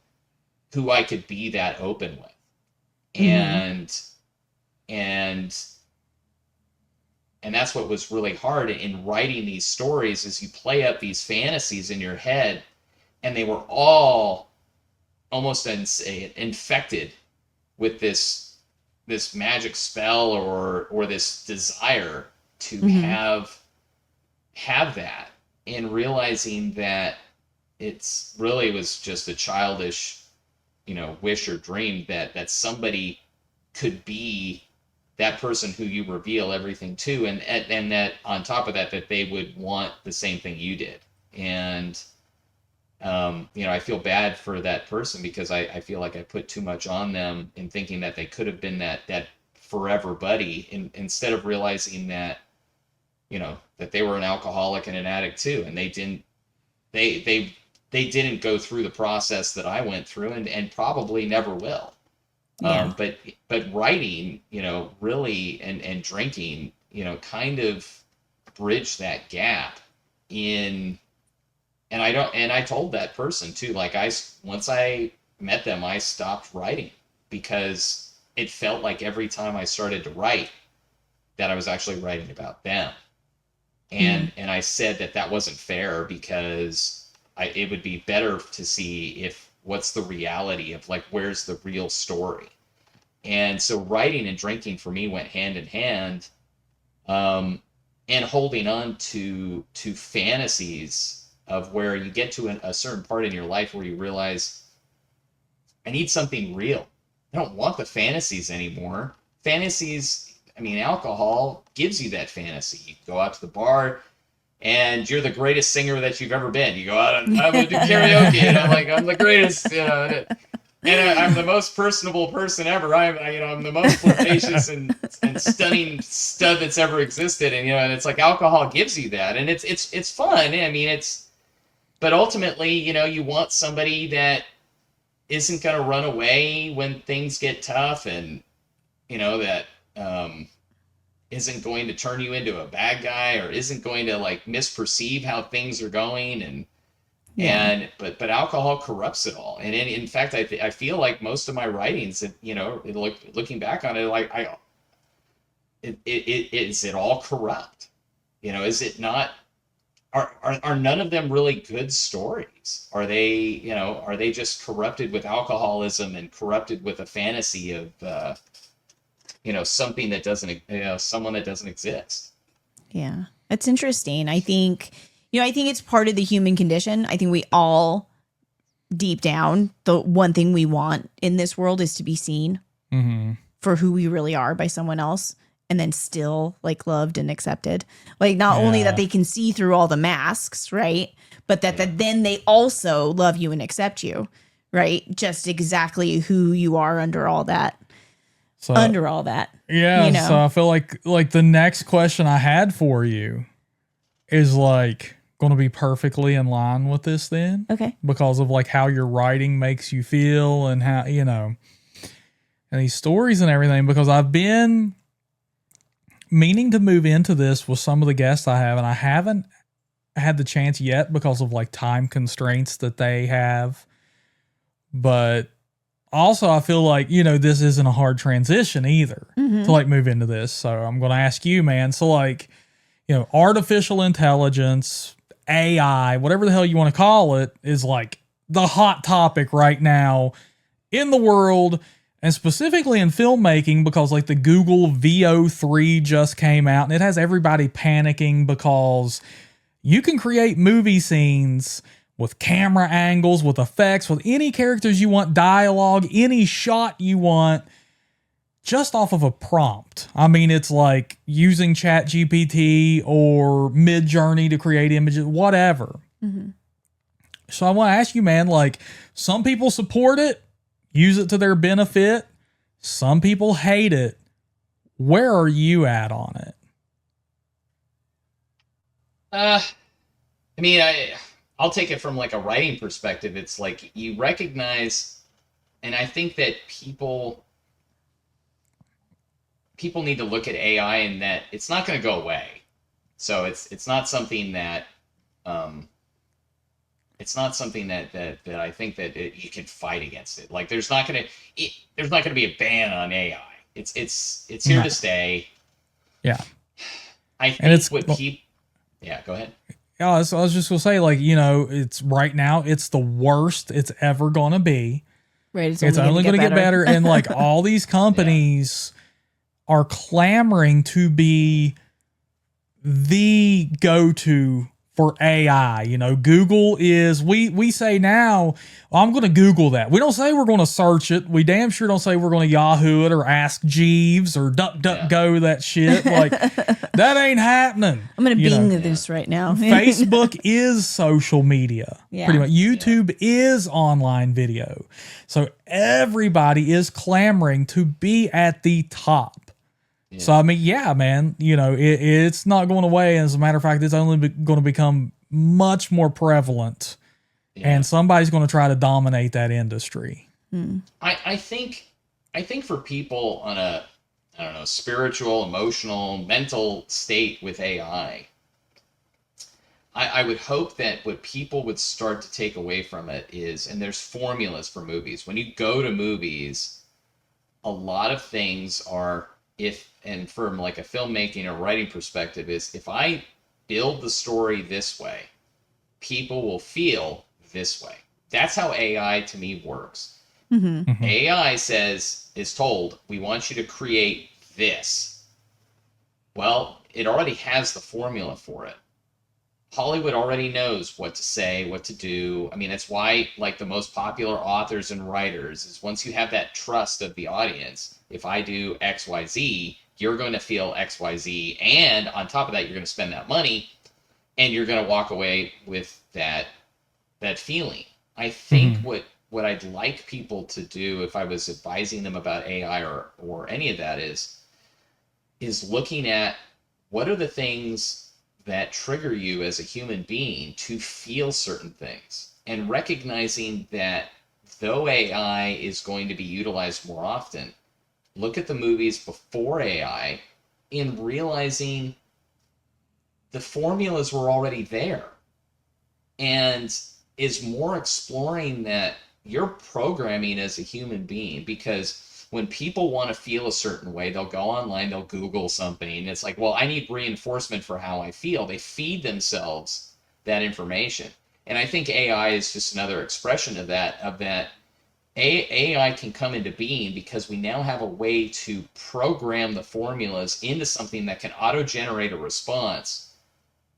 who I could be that open with. Mm-hmm. And and that's what was really hard in writing these stories, is you play up these fantasies in your head, and they were all almost infected with this magic spell or this desire to Mm-hmm. have that, and realizing that it's really was just a childish wish or dream that somebody could be that person who you reveal everything to, and that on top of that they would want the same thing you did. And I feel bad for that person because I feel like I put too much on them in thinking that they could have been that forever buddy, instead of realizing that that they were an alcoholic and an addict too, and they didn't go through the process that I went through, and probably never will. Yeah. But writing, really, and drinking, kind of bridge that gap in, and I told that person too, like, once I met them, I stopped writing because it felt like every time I started to write that I was actually writing about them. And I said that wasn't fair, because it would be better to see what's the reality of, like, where's the real story. And so writing and drinking for me went hand in hand, and holding on to fantasies of where you get to a certain part in your life where you realize, I need something real. I don't want the fantasies anymore. Fantasies, I mean, alcohol gives you that fantasy. You go out to the bar and you're the greatest singer that you've ever been. You go out and I'm going to do karaoke, and I'm the greatest, and I'm the most personable person ever. I'm the most flirtatious and stunning stud that's ever existed. And it's like alcohol gives you that, and it's fun. I mean, but ultimately, you want somebody that isn't going to run away when things get tough, and that isn't going to turn you into a bad guy, or isn't going to, like, misperceive how things are going. But alcohol corrupts it all. And in fact, I feel like most of my writings, looking back on it, like, is it all corrupt? Is it not? Are none of them really good stories? Are they just corrupted with alcoholism and corrupted with a fantasy of something that doesn't, someone that doesn't exist? Yeah, that's interesting. I think it's part of the human condition. I think we all, deep down, the one thing we want in this world is to be seen for who we really are by someone else, and then still, like, loved and accepted. Like, not only that they can see through all the masks, right? But that then they also love you and accept you, right? Just exactly who you are under all that. Yeah. So I feel like the next question I had for you is, like, going to be perfectly in line with this then. Okay. Because of, like, how your writing makes you feel, and how, and these stories and everything, because I've been meaning to move into this with some of the guests I have, and I haven't had the chance yet because of, like, time constraints that they have. But also, I feel like, this isn't a hard transition either to, like, move into this. So I'm going to ask you, man. So, like, artificial intelligence, AI, whatever the hell you want to call it, is, like, the hot topic right now in the world, and specifically in filmmaking, because, like, the Google VO3 just came out, and it has everybody panicking because you can create movie scenes with camera angles, with effects, with any characters you want, dialogue, any shot you want, just off of a prompt. I mean, it's like using ChatGPT or Midjourney to create images, whatever. So I want to ask you, man, like, some people support it, use it to their benefit. Some people hate it. Where are you at on it? I mean, I'll take it from, like, a writing perspective. It's like, you recognize, and I think that people need to look at AI, and that it's not going to go away. So it's not something that that I think that you can fight against it. Like, there's not going to be a ban on AI. It's here to stay. Yeah. I think yeah, go ahead. Yeah, I was just gonna say, like, it's right now, it's the worst it's ever gonna be. Right. It's only gonna get better. And, like, all these companies are clamoring to be the go-to for AI. Google is, we say now, I'm going to Google that. We don't say we're going to search it. We damn sure don't say we're going to Yahoo it or Ask Jeeves or DuckDuckGo that shit. Like, that ain't happening. I'm going to Bing this right now. Facebook is social media. Pretty much. YouTube is online video. So everybody is clamoring to be at the top. Yeah. So, I mean, yeah, man, it's not going away. As a matter of fact, it's only going to become much more prevalent, Yeah. and somebody's going to try to dominate that industry. I think for people on a, I don't know, spiritual, emotional, mental state with AI, I would hope that what people would start to take away from it is, and there's formulas for movies. When you go to movies, a lot of things are, and from like a filmmaking or writing perspective, is if I build the story this way, people will feel this way. That's how AI to me works. AI is told, we want you to create this. Well, it already has the formula for it. Hollywood already knows what to say, what to do. I mean, that's why, like, the most popular authors and writers is, once you have that trust of the audience, if I do XYZ, you're going to feel XYZ. And on top of that, you're going to spend that money, and you're going to walk away with that feeling. I think what I'd like people to do, if I was advising them about AI or any of that, is looking at what are the things that trigger you as a human being to feel certain things, and recognizing that though AI is going to be utilized more often, look at the movies before AI in realizing the formulas were already there, and is more exploring that you're programming as a human being. Because when people want to feel a certain way, they'll go online, they'll Google something, and it's like, well, I need reinforcement for how I feel. They feed themselves that information. And I think AI is just another expression of that, AI can come into being because we now have a way to program the formulas into something that can auto-generate a response.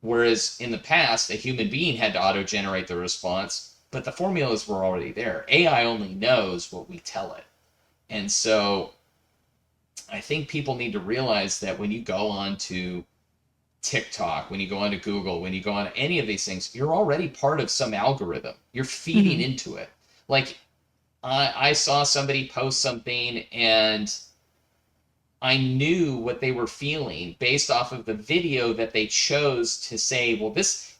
Whereas in the past, a human being had to auto-generate the response, but the formulas were already there. AI only knows what we tell it. And so I think people need to realize that when you go on to TikTok, when you go on to Google, when you go on to any of these things, you're already part of some algorithm. You're feeding into it. Like, I saw somebody post something, and I knew what they were feeling based off of the video that they chose to say, well, this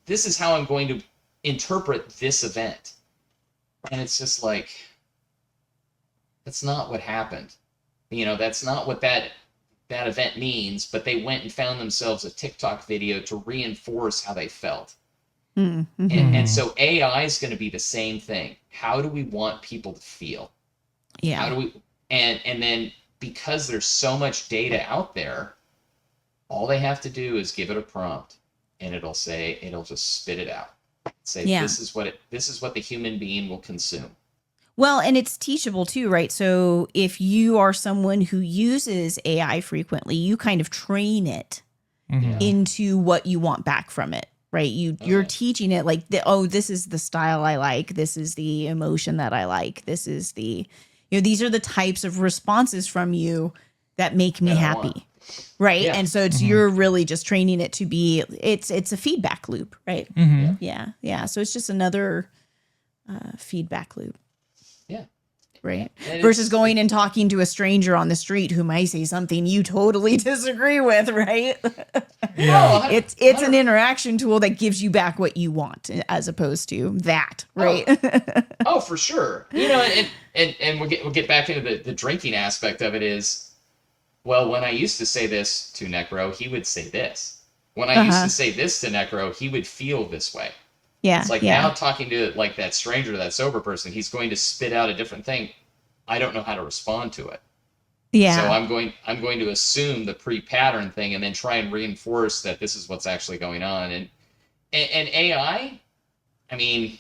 is how I'm going to interpret this event. And it's just like, that's not what happened. That's not what that event means, but they went and found themselves a TikTok video to reinforce how they felt. And so AI is going to be the same thing. How do we want people to feel? Yeah. How do we, and then, because there's so much data out there, all they have to do is give it a prompt, and it'll just spit it out. Say, this is what the human being will consume. Well, and it's teachable too, right? So if you are someone who uses AI frequently, you kind of train it into what you want back from it, right? You're teaching it like, this is the style I like. This is the emotion that I like. This is these are the types of responses from you that make me happy, right? Yeah. And so it's you're really just training it to be. It's a feedback loop, right? Yeah. So it's just another feedback loop. Yeah. Right. And Versus going and talking to a stranger on the street who might say something you totally disagree with, right? Yeah. It's an interaction tool that gives you back what you want, as opposed to that, right? Oh, for sure. And we'll get back into the drinking aspect of it. Is, well, when I used to say this to Necro, he would say this. When I used to say this to Necro, he would feel this way. Yeah. It's like, now talking to like that stranger, that sober person, he's going to spit out a different thing. I don't know how to respond to it. Yeah. So I'm going to assume the pre-pattern thing, and then try and reinforce that this is what's actually going on. And AI, I mean,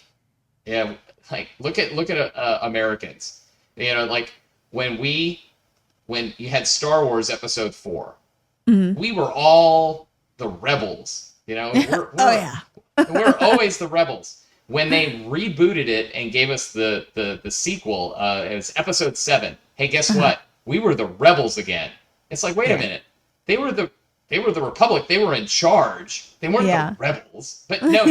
yeah, like look at Americans. Like when you had Star Wars Episode 4, we were all the rebels. We're always the rebels. When they rebooted it and gave us the sequel, it was Episode 7. Hey, guess what? We were the rebels again. It's like, wait a minute. They were the Republic. They were in charge. They weren't the rebels. But no,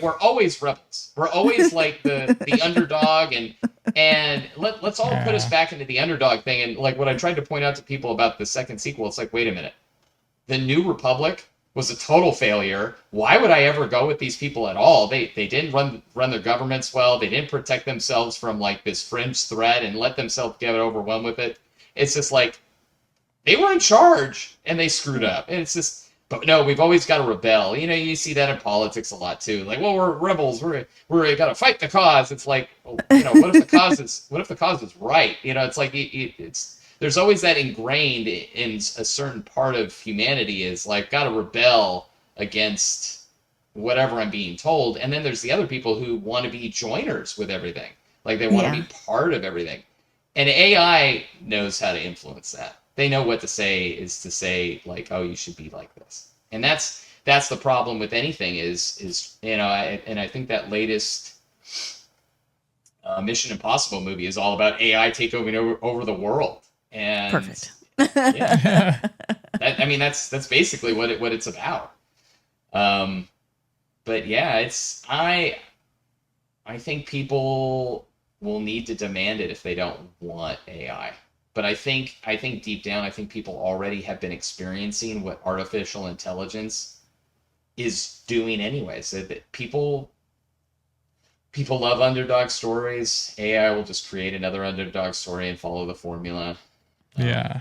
we're always rebels. We're always like the underdog, and And let's all put us back into the underdog thing. And like what I tried to point out to people about the second sequel, it's like, wait a minute. The New Republic was a total failure. Why would I ever go with these people at all? They didn't run their governments well. They didn't protect themselves from like this fringe threat and let themselves get overwhelmed with it. It's just like they were in charge and they screwed up. And it's just, but no, we've always got to rebel. You know, you see that in politics a lot too. Like, well, we're rebels. We're got to fight the cause. It's like, well, you know, what if the cause is right? You know, it's like it's. There's always that ingrained in a certain part of humanity is like, got to rebel against whatever I'm being told. And then there's the other people who want to be joiners with everything. Like they want to be part of everything. And AI knows how to influence that. They know what to say is to say like, oh, you should be like this. And that's the problem with anything is, you know, I think that latest Mission Impossible movie is all about AI taking over the world. And Perfect. Yeah, that's basically what it's about. But yeah, I think people will need to demand it if they don't want AI. But I think deep down, I think people already have been experiencing what artificial intelligence is doing anyways. That people love underdog stories. AI will just create another underdog story and follow the formula. Yeah.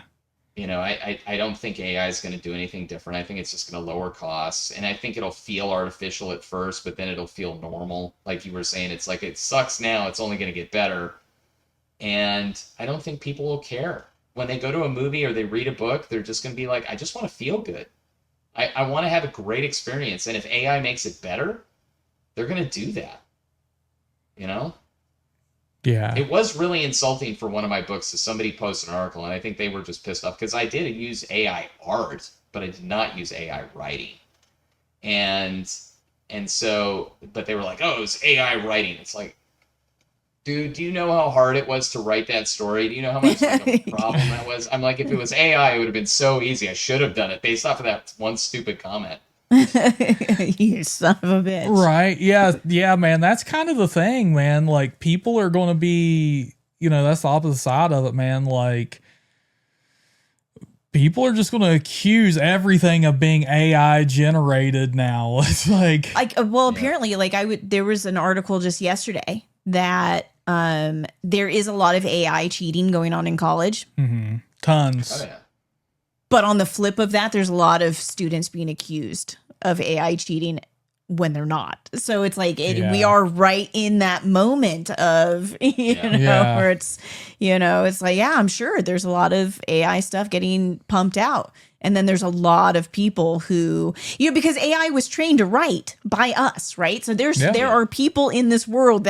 You know, I don't think AI is going to do anything different. I think it's just going to lower costs. And I think it'll feel artificial at first, but then it'll feel normal. Like you were saying, it's like, it sucks now. It's only going to get better. And I don't think people will care. When they go to a movie or they read a book, they're just going to be like, I just want to feel good. I want to have a great experience. And if AI makes it better, they're going to do that. You know? Yeah. It was really insulting for one of my books. Somebody posted an article, and I think they were just pissed off because I did use AI art, but I did not use AI writing. And so, but they were like, oh, it was AI writing. It's like, dude, do you know how hard it was to write that story? Do you know how much like, a problem that was? I'm like, if it was AI, it would have been so easy. I should have done it based off of that one stupid comment. You son of a bitch. Right. Yeah, man. That's kind of the thing, man. Like, people are going to be, you know, that's the opposite side of it, man. Like, people are just going to accuse everything of being AI generated now. It's like, apparently, like there was an article just yesterday that there is a lot of AI cheating going on in college. tons. Oh, yeah. But on the flip of that, there's a lot of students being accused of AI cheating when they're not. So it's like we are right in that moment of, you know, where it's, you know, it's like, yeah, I'm sure there's a lot of AI stuff getting pumped out. And then there's a lot of people who, you know, because AI was trained to write by us, right? So there are people in this world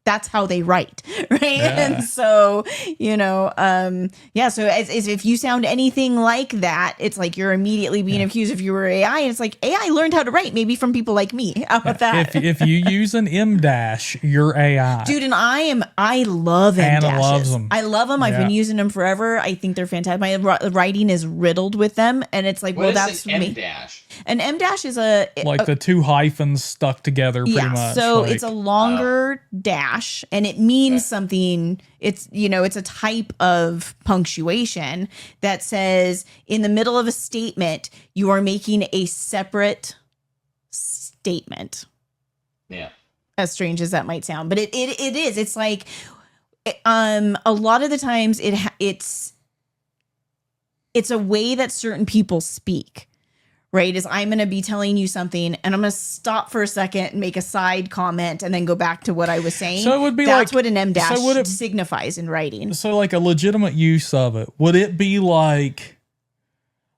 that's how they write, right? Yeah. And so, you know, so as if you sound anything like that, it's like you're immediately being accused if you were AI. And it's like AI learned how to write, maybe from people like me. How about that? If you use an M dash, you're AI. Dude, and I love M dashes. Anna loves them. I love them. I've been using them forever. I think they're fantastic. My writing is riddled with them, and it's like, What that's is an me. M dash? An M dash is like the two hyphens stuck together pretty much. So like, it's a longer dash and it means something. It's, you know, it's a type of punctuation that says in the middle of a statement, you are making a separate statement. Yeah. As strange as that might sound, but it is. It's like a lot of the times it's a way that certain people speak. Right, is I'm going to be telling you something and I'm going to stop for a second and make a side comment and then go back to what I was saying. So it would be that's like, what an M dash so signifies in writing. So like a legitimate use of it, would it be like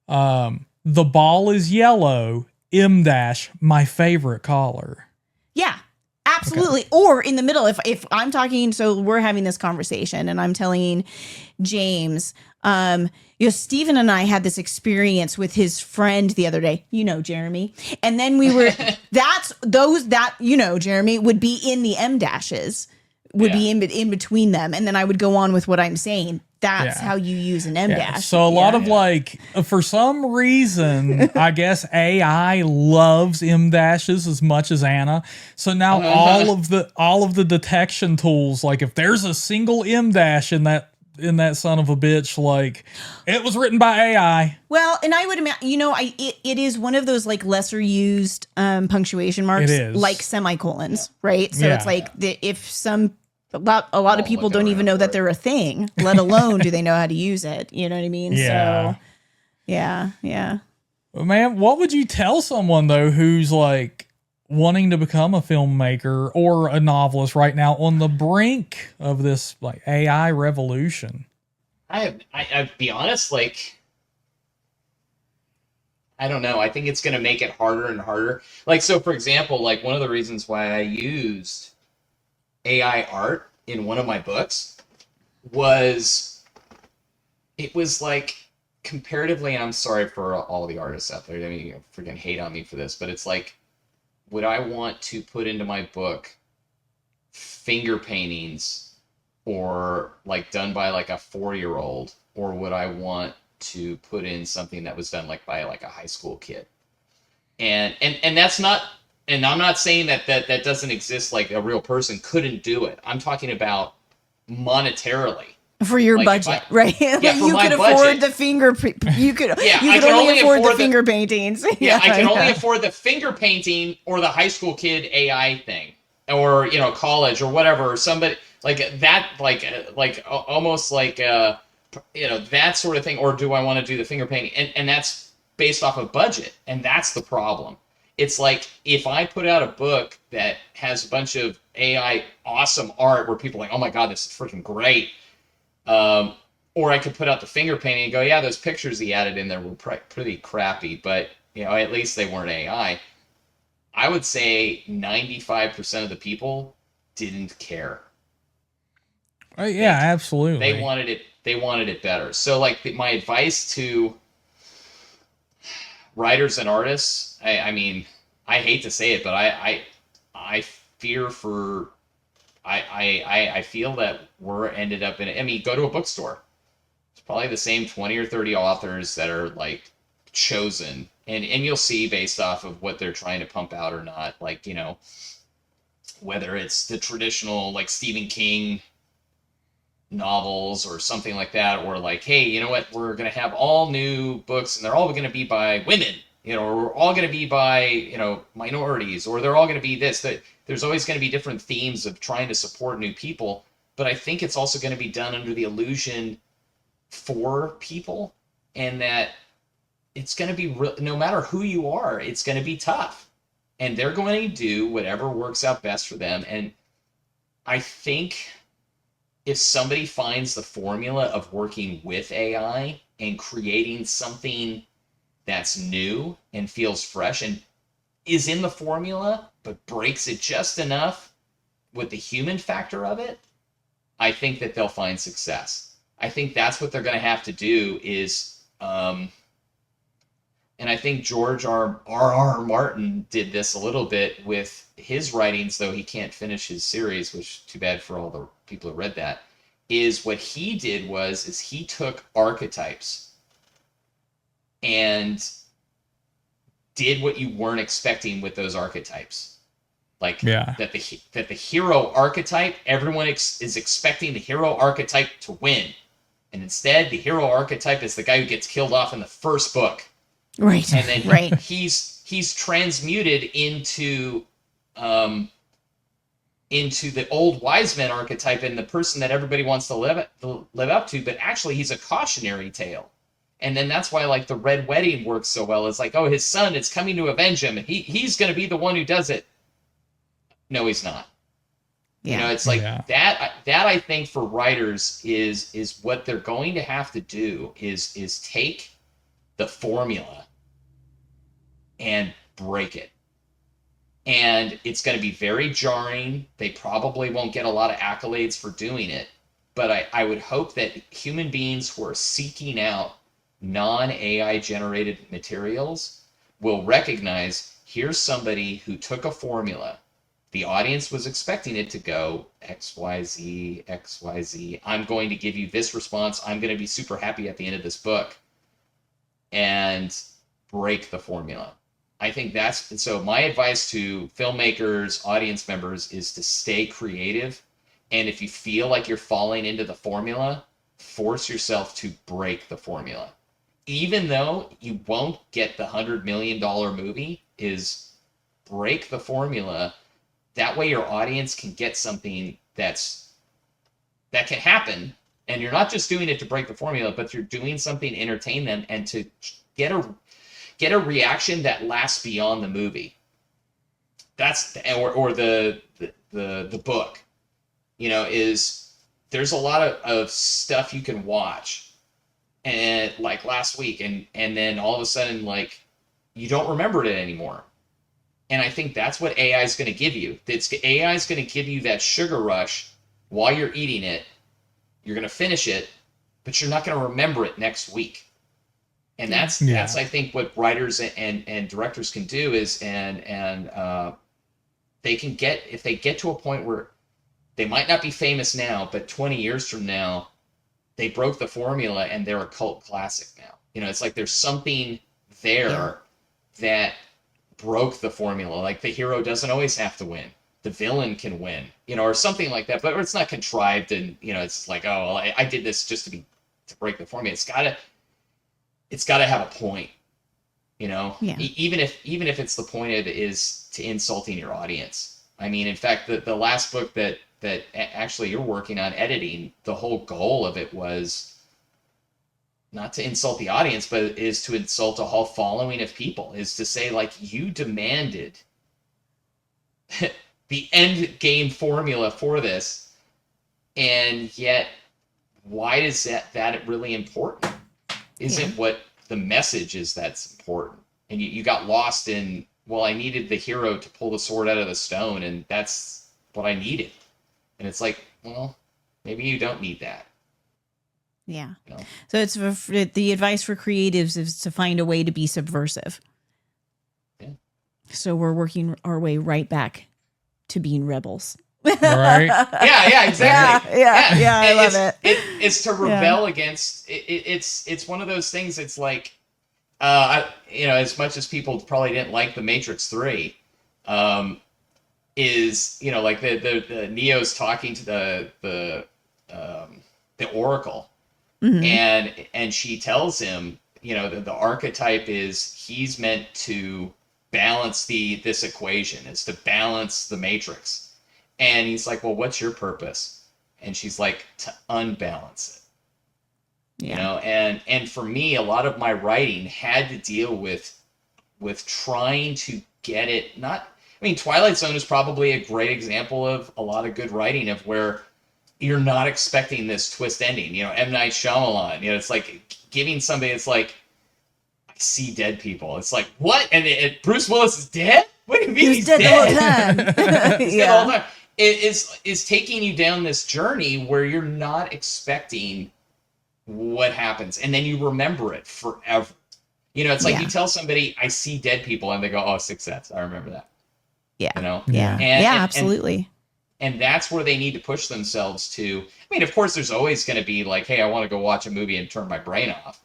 the ball is yellow, M dash, my favorite color? Yeah, absolutely. Okay. Or in the middle, if I'm talking, so we're having this conversation and I'm telling James, you know, Stephen and I had this experience with his friend the other day, you know, Jeremy. And then we were, you know, Jeremy would be in the M dashes would be in between them, and then I would go on with what I'm saying. That's Yeah. how you use an M Yeah. dash. So a lot of like, for some reason, I guess AI loves M dashes as much as Anna. So now all of the detection tools, like if there's a single M dash in that son of a bitch, like it was written by AI. Well, and I would imagine, it is one of those like lesser used punctuation marks, It is. like semicolons, right? So Yeah. it's like a lot of people don't even know that they're a thing, let alone do they know how to use it. You know what I mean? Yeah. So yeah. Man, what would you tell someone though who's like wanting to become a filmmaker or a novelist right now on the brink of this like AI revolution? I'd be honest, like, I don't know. I think it's going to make it harder and harder. Like, so for example, like one of the reasons why I used AI art in one of my books was it was like comparatively, and I'm sorry for all the artists out there. I mean, you freaking hate on me for this, but it's like, would I want to put into my book finger paintings or like done by like a 4-year-old, or would I want to put in something that was done like by like a high school kid? And that's not, and I'm not saying that doesn't exist, like a real person couldn't do it. I'm talking about monetarily. For your Like, budget, right? Yeah, Like for you my could afford budget. the you could I can only afford the afford finger paintings. Yeah, I can only afford the finger painting or the high school kid AI thing, or college or whatever, or somebody like that, like almost like that sort of thing. Or do I want to do the finger painting? And that's based off of budget, and that's the problem. It's like if I put out a book that has a bunch of AI awesome art where people are like, oh my god, this is freaking great. Or I could put out the finger painting and go, yeah, those pictures he added in there were pretty crappy, but at least they weren't AI. I would say 95% of the people didn't care. Yeah, absolutely. They wanted it. They wanted it better. So, like, my advice to writers and artists, I mean, I hate to say it, but I fear for. I feel that we're ended up in. I mean, go to a bookstore. It's probably the same 20 or 30 authors that are like chosen, and you'll see based off of what they're trying to pump out or not. Like, whether it's the traditional like Stephen King novels or something like that, or like, hey, you know what, we're gonna have all new books and they're all gonna be by women, or we're all gonna be by minorities, or they're all gonna be this. That there's always going to be different themes of trying to support new people, but I think it's also going to be done under the illusion for people, and that it's going to be no matter who you are, it's going to be tough, and they're going to do whatever works out best for them. And I think if somebody finds the formula of working with AI and creating something that's new and feels fresh and is in the formula, but breaks it just enough with the human factor of it, I think that they'll find success. I think that's what they're going to have to do is, and I think George R. Martin did this a little bit with his writings, though he can't finish his series, which too bad for all the people who read that, is what he did is he took archetypes and did what you weren't expecting with those archetypes. Like, that the hero archetype, everyone is expecting the hero archetype to win. And instead, the hero archetype is the guy who gets killed off in the first book. Right. And then right. he's transmuted into the old wise man archetype and the person that everybody wants to live up to, but actually he's a cautionary tale. And then that's why, like, the Red Wedding works so well. It's like, oh, his son is coming to avenge him, and he's going to be the one who does it. No, he's not. Yeah. It's like that I think for writers is what they're going to have to do is take the formula and break it. And it's going to be very jarring. They probably won't get a lot of accolades for doing it. But I would hope that human beings who are seeking out non-AI generated materials will recognize, here's somebody who took a formula The audience was expecting it to go XYZ, XYZ. I'm going to give you this response. I'm going to be super happy at the end of this book, and break the formula. I think that's, so my advice to filmmakers, audience members, is to stay creative. And if you feel like you're falling into the formula, force yourself to break the formula. Even though you won't get the $100 million movie, is break the formula. That way your audience can get something that can happen. And you're not just doing it to break the formula, but you're doing something to entertain them and to get a reaction that lasts beyond the movie. That's or the book. You know, is there's a lot of stuff you can watch, and like last week, and then all of a sudden, like, you don't remember it anymore. And I think that's what AI is going to give you. AI is going to give you that sugar rush while you're eating it. You're going to finish it, but you're not going to remember it next week. And that's I think what writers and directors can do is, and they can get, if they get to a point where they might not be famous now, but 20 years from now, they broke the formula and they're a cult classic now. You know, it's like there's something there that broke the formula. Like the hero doesn't always have to win. The villain can win, you know, or something like that. But it's not contrived and, you know, it's like, oh, well, I did this just to break the formula. It's gotta have a point, you know. Even if it's the point of it is to insulting your audience. I mean, in fact, the last book that actually you're working on editing, the whole goal of it was not to insult the audience, but is to insult a whole following of people, is to say, like, you demanded the end game formula for this, and yet why is that really important? Isn't what the message is that's important? And you got lost in, well, I needed the hero to pull the sword out of the stone, and that's what I needed. And it's like, well, maybe you don't need that. Yeah. You know? So it's the advice for creatives is to find a way to be subversive. Yeah. So we're working our way right back to being rebels. Right. Yeah, exactly. Yeah, I love it. It's to rebel against it's one of those things. It's like, you know, as much as people probably didn't like the Matrix 3, is, you know, like the Neo's talking to the Oracle, and she tells him, you know, the archetype is he's meant to balance this equation, is to balance the Matrix. And he's like, well, what's your purpose? And she's like, to unbalance it. You know, and for me, a lot of my writing had to deal with trying to get it, not, I mean, Twilight Zone is probably a great example of a lot of good writing of where you're not expecting this twist ending. You know, M. Night Shyamalan, you know, it's like giving somebody, it's like, I see dead people. It's like, what? And Bruce Willis is dead? What do you mean he's dead? The whole time. He's dead all the time. It is taking you down this journey where you're not expecting what happens, and then you remember it forever. You know, it's like you tell somebody, I see dead people, and they go, oh, Sixth Sense, I remember that. Yeah. You know? Yeah. Absolutely. And that's where they need to push themselves to. I mean, of course, there's always going to be like, hey, I want to go watch a movie and turn my brain off.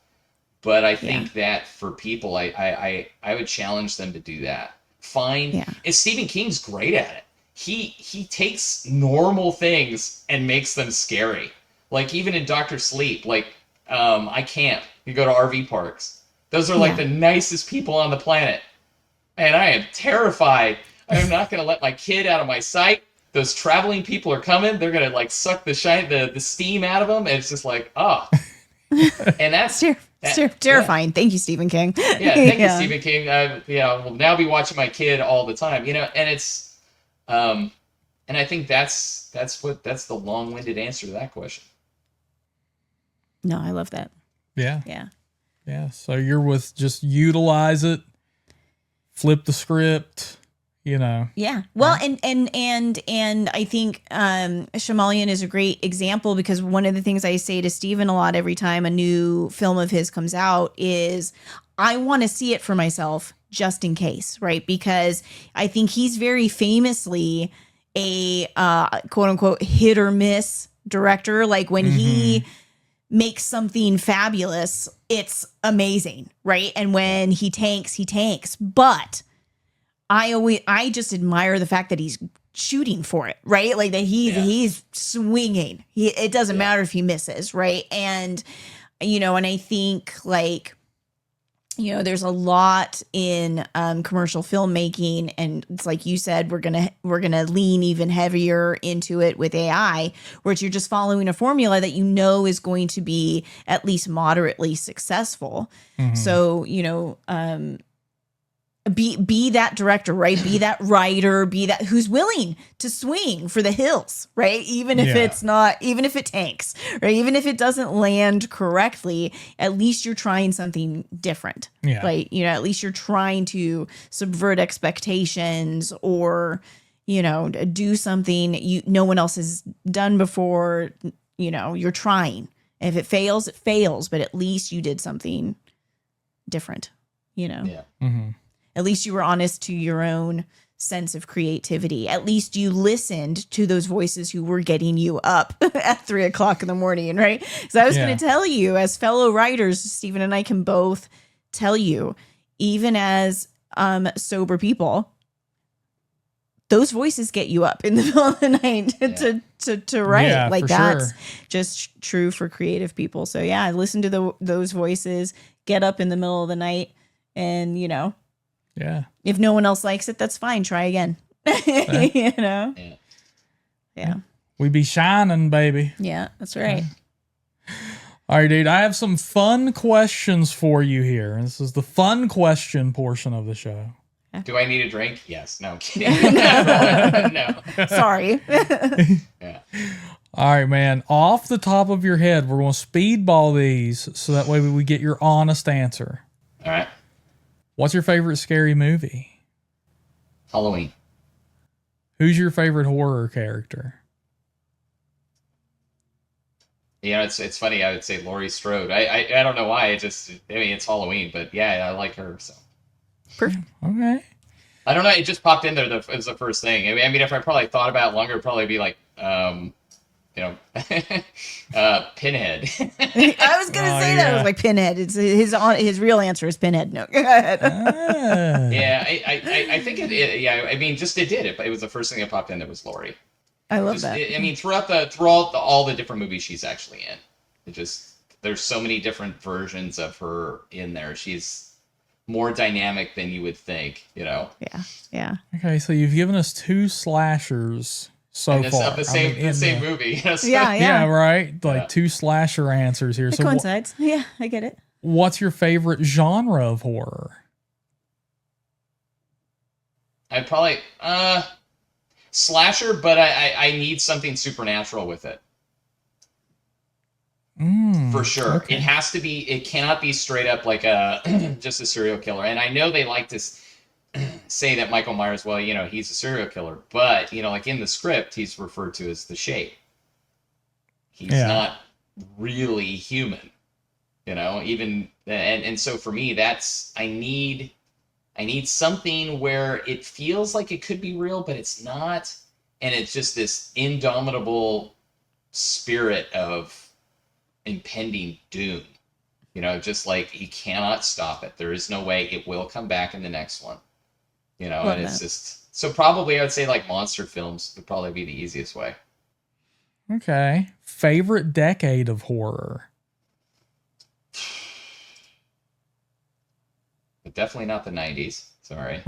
But I think that for people, I would challenge them to do that. And Stephen King's great at it. He takes normal things and makes them scary. Like even in Dr. Sleep, like I camp. You go to RV parks. Those are like the nicest people on the planet. And I am terrified. I am not going to let my kid out of my sight. Those traveling people are coming. They're going to like suck the steam out of them. And it's just like, oh. And that's terrifying. Thank you, Stephen King. Thank you, Stephen King. Will now be watching my kid all the time. You know, and it's and I think that's the long-winded answer to that question. No, I love that. Yeah. So you're with just utilize it, flip the script, you know. Yeah. Well, and I think Shyamalan is a great example, because one of the things I say to Steven a lot every time a new film of his comes out is I want to see it for myself just in case, right? Because I think he's very famously a quote unquote hit or miss director. Like when he makes something fabulous, it's amazing, right? And when he tanks, he tanks. But I just admire the fact that he's shooting for it, right? Like that he's swinging. It doesn't matter if he misses, right? And and I think like there's a lot in commercial filmmaking, and it's like you said, we're gonna lean even heavier into it with AI, where you're just following a formula that is going to be at least moderately successful. So be that director, right? Be that writer, be that who's willing to swing for the hills, right? Even if it's not, even if it tanks, right? Even if it doesn't land correctly, at least you're trying something different. Yeah. Like, at least you're trying to subvert expectations or, do something no one else has done before. You're trying. If it fails, it fails, but at least you did something different, Yeah. At least you were honest to your own sense of creativity. At least you listened to those voices who were getting you up at 3:00 in the morning, right? So I was going to tell you, as fellow writers, Stephen and I can both tell you, even as sober people, those voices get you up in the middle of the night to write. Yeah, like for that's sure. just true for creative people. So yeah, I listen to those voices, get up in the middle of the night, and Yeah. if no one else likes it, that's fine. Try again. Yeah. Yeah. We be shining, baby. Yeah, that's right. All right, dude. I have some fun questions for you here. This is the fun question portion of the show. Do I need a drink? Yes. No, I'm kidding. No. Sorry. Yeah. All right, man. Off the top of your head, we're going to speedball these so that way we get your honest answer. All right. What's your favorite scary movie? Halloween. Who's your favorite horror character? It's funny. I would say Laurie Strode. I don't know why. It's Halloween, but yeah, I like her. So Perfect. Okay. I don't know. It just popped in there. It was the first thing. I mean, if I probably thought about it longer, it'd probably be like, Pinhead. I was gonna say that. I was like Pinhead. It's his real answer is Pinhead. No, go ahead. Yeah, I think it. Yeah, I mean, just it did it. But it was the first thing that popped in. That was Laurie. I love that. I mean, throughout all the different movies she's actually in, there's so many different versions of her in there. She's more dynamic than you would think. Yeah. Okay, so you've given us 2 slashers so far. Of the same movie. So, Yeah, right. Like 2 slasher answers here. It So coincides. Yeah, I get it. what's your favorite genre of horror? I'd probably slasher, but I need something supernatural with it. For sure. Okay. It cannot be straight up like just a serial killer. And I know they like to say that Michael Myers, well, he's a serial killer, but like in the script, he's referred to as the Shape. He's not really human, even, and so for me, I need something where it feels like it could be real, but it's not. And it's just this indomitable spirit of impending doom, just like he cannot stop it. There is no way it will come back in the next one, and it's just, so probably I would say like monster films would probably be the easiest way. Okay. Favorite decade of horror? But definitely not the 90s. Sorry.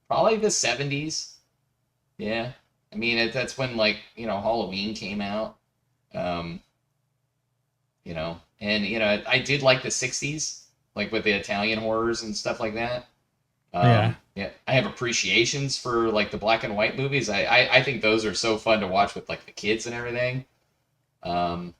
Probably the 70s. Yeah. I mean, that's when Halloween came out. And I did like the 60s, like with the Italian horrors and stuff like that. Yeah. I have appreciations for like the black and white movies. I think those are so fun to watch with like the kids and everything. But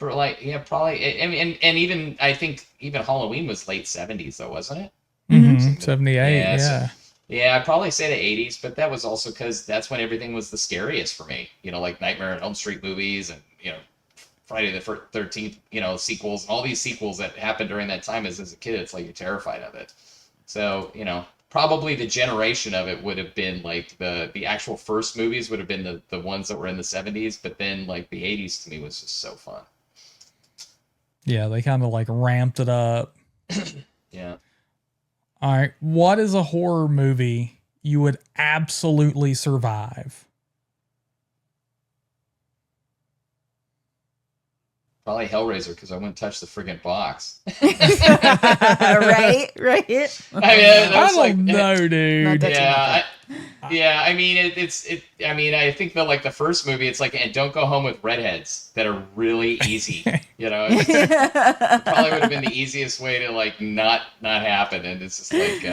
like, yeah, probably. I mean, and even I think even Halloween was late 70s though, wasn't it? Mm-hmm. 78. Yeah. So, yeah, I'd probably say the 80s, but that was also because that's when everything was the scariest for me. Like Nightmare on Elm Street movies and Friday the 13th, sequels, and all these sequels that happened during that time as a kid, it's like you're terrified of it. So, probably the generation of it would have been like the actual first movies would have been the ones that were in the 70s, but then like the 80s to me was just so fun. Yeah, they kind of like ramped it up. Yeah. All right. What is a horror movie you would absolutely survive? Probably Hellraiser, because I wouldn't touch the friggin' box. Right. I mean, I don't know, dude. Yeah, I mean, I mean, I think that like the first movie, it's like, and don't go home with redheads that are really easy. It probably would have been the easiest way to like not happen, and it's just like.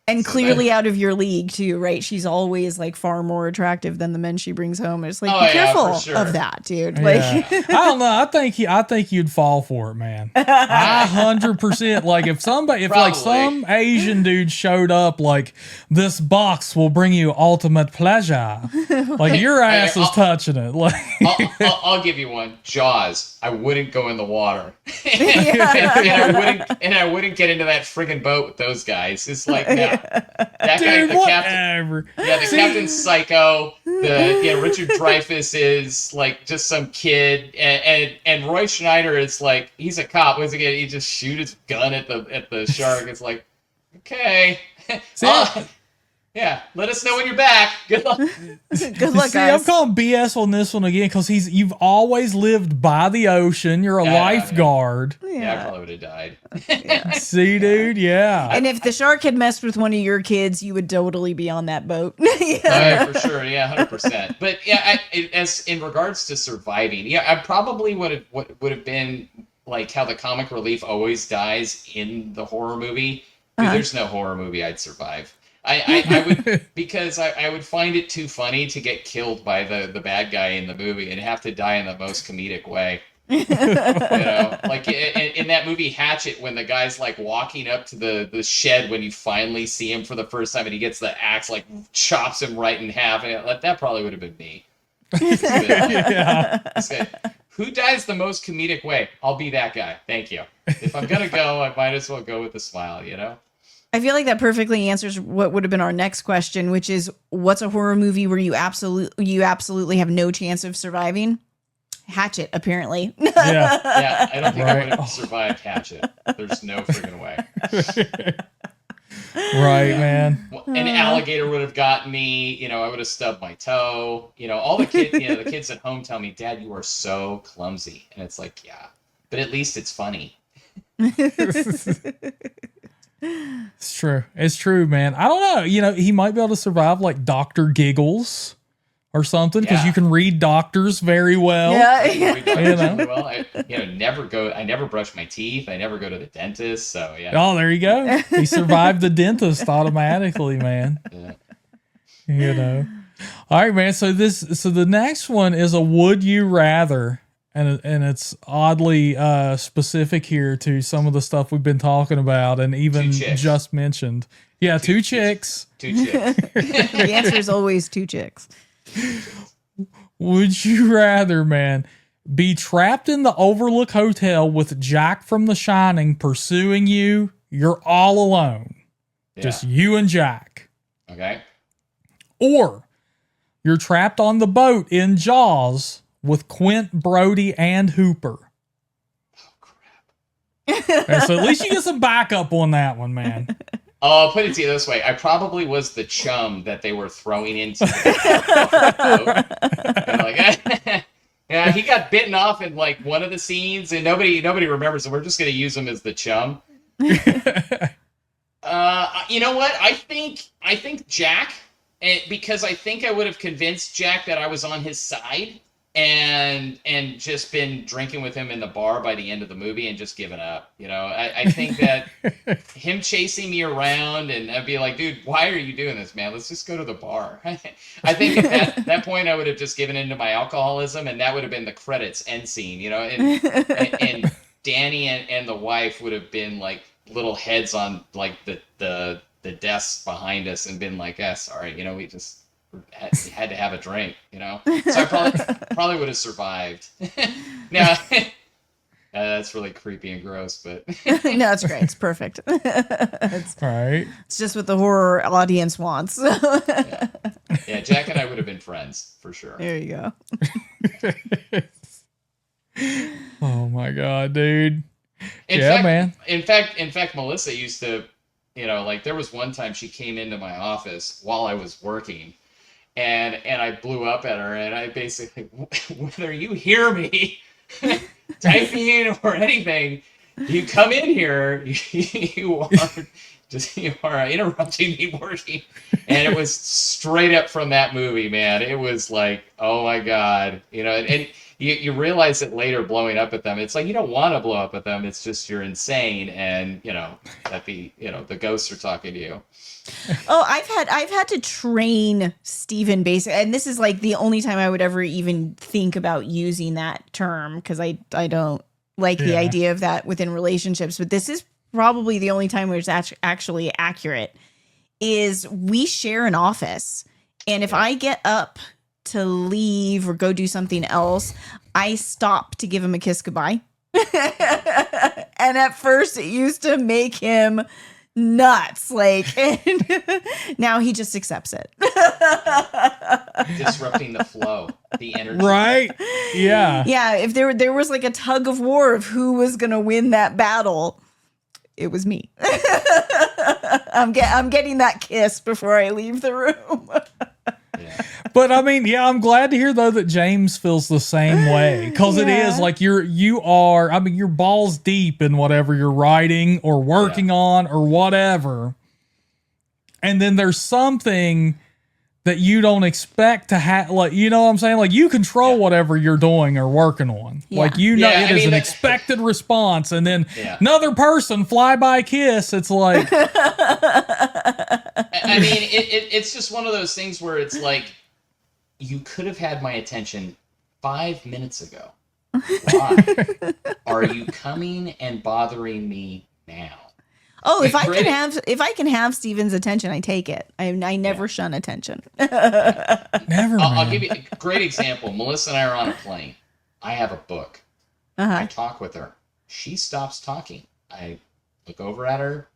And so clearly out of your league too, right? She's always like far more attractive than the men she brings home. It's like, be careful of that, dude. Like, I don't know. I think you'd fall for it, man. 100%. Like if like some Asian dude showed up, like this box will bring you ultimate pleasure. Like your ass is touching it. Like I'll give you one. Jaws. I wouldn't go in the water, and I wouldn't get into that friggin' boat with those guys. It's like, no. That dude, guy, whatever. Captain's psycho. Richard Dreyfuss is like just some kid, and Roy Schneider is like, he's a cop. Once again, he just shoot his gun at the shark. It's like, okay, yeah. Let us know when you're back. Good luck. Good luck, guys. I'm calling BS on this one again because you've always lived by the ocean. You're a lifeguard. Yeah, I probably would have died. See, dude, yeah. And if the shark had messed with one of your kids, you would totally be on that boat. For sure, 100%. But yeah, as in regards to surviving, I probably would have been like how the comic relief always dies in the horror movie. Dude, there's no horror movie I'd survive. I would, because I would find it too funny to get killed by the bad guy in the movie and have to die in the most comedic way. Like in that movie Hatchet, when the guy's like walking up to the shed when you finally see him for the first time and he gets the axe, like chops him right in half, and that probably would have been me. Who dies the most comedic way? I'll be that guy. Thank you. If I'm gonna go, I might as well go with a smile, I feel like that perfectly answers what would have been our next question, which is, what's a horror movie where you absolutely have no chance of surviving? Hatchet, apparently. Yeah, I don't think I would have survived Hatchet. There's no friggin' way. Right, man. An alligator would have gotten me. I would have stubbed my toe. All the kids, the kids at home tell me, "Dad, you are so clumsy," and it's like, yeah, but at least it's funny. It's true, man. I don't know. He might be able to survive like Dr. Giggles or something, because you can read doctors very well. I never brush my teeth. I never go to the dentist. So yeah. Oh, there you go. He survived the dentist automatically, man. Yeah. All right, man. So the next one is a would you rather. And it's oddly specific here to some of the stuff we've been talking about and even just mentioned. Yeah, two chicks. Two chicks. The answer is always two chicks. Would you rather, man, be trapped in the Overlook Hotel with Jack from The Shining pursuing you? You're all alone. Yeah. Just you and Jack. Okay. Or you're trapped on the boat in Jaws with Quint, Brody, and Hooper. Oh, crap. Yeah, so at least you get some backup on that one, man. I'll put it to you this way. I probably was the chum that they were throwing into the boat. Yeah, he got bitten off in like one of the scenes, and nobody remembers, so we're just going to use him as the chum. You know what? I think Jack, because I think I would have convinced Jack that I was on his side. And just been drinking with him in the bar by the end of the movie and just given up. I think that him chasing me around and I'd be like, dude, why are you doing this, man? Let's just go to the bar. I think at that point I would have just given in to my alcoholism, and that would have been the credits end scene, and Danny and the wife would have been like little heads on like the desks behind us and been like, sorry, had to have a drink, you know. So I probably would have survived. Now, that's really creepy and gross, but No, it's great. It's perfect. Right. It's just what the horror audience wants. yeah, Jack and I would have been friends for sure. There you go. Oh my God, dude. In Yeah, fact, man. In fact, Melissa used to, you know, like there was one time she came into my office while I was working, and I blew up at her, and I basically, whether you hear me typing or anything, you come in here, you are interrupting me working. And it was straight up from that movie, man. It was like, oh my God, you know, and you realize it later blowing up at them. It's like, you don't want to blow up at them. It's just, you're insane. And you know, that the ghosts are talking to you. Oh, I've had to train Steven basically, and this is like the only time I would ever even think about using that term, because I don't like the idea of that within relationships, but this is probably the only time where it's actually accurate. Is we share an office, and if I get up to leave or go do something else, I stop to give him a kiss goodbye. And at first it used to make him nuts, like, and now he just accepts it. Disrupting the flow, the energy. Right? Yeah. Yeah, if there was like a tug of war of who was gonna win that battle, it was me. I'm getting that kiss before I leave the room. Yeah. But I mean, yeah, I'm glad to hear though that James feels the same way, because it is like you are. I mean, you're balls deep in whatever you're writing or working on or whatever, and then there's something that you don't expect to have. Like, you know what I'm saying? Like, you control whatever you're doing or working on. Yeah. Like, you know, Yeah, it I is mean, an that- expected response, and then Yeah. another person fly-by kiss. It's like, I mean, it's just one of those things where it's like, you could have had my attention 5 minutes ago. Why are you coming and bothering me now? Oh, if I Great. can have Steven's attention, I take it. I never shun attention. never. I'll give you a great example. Melissa and I are on a plane. I have a book. I talk with her. She stops talking. I look over at her.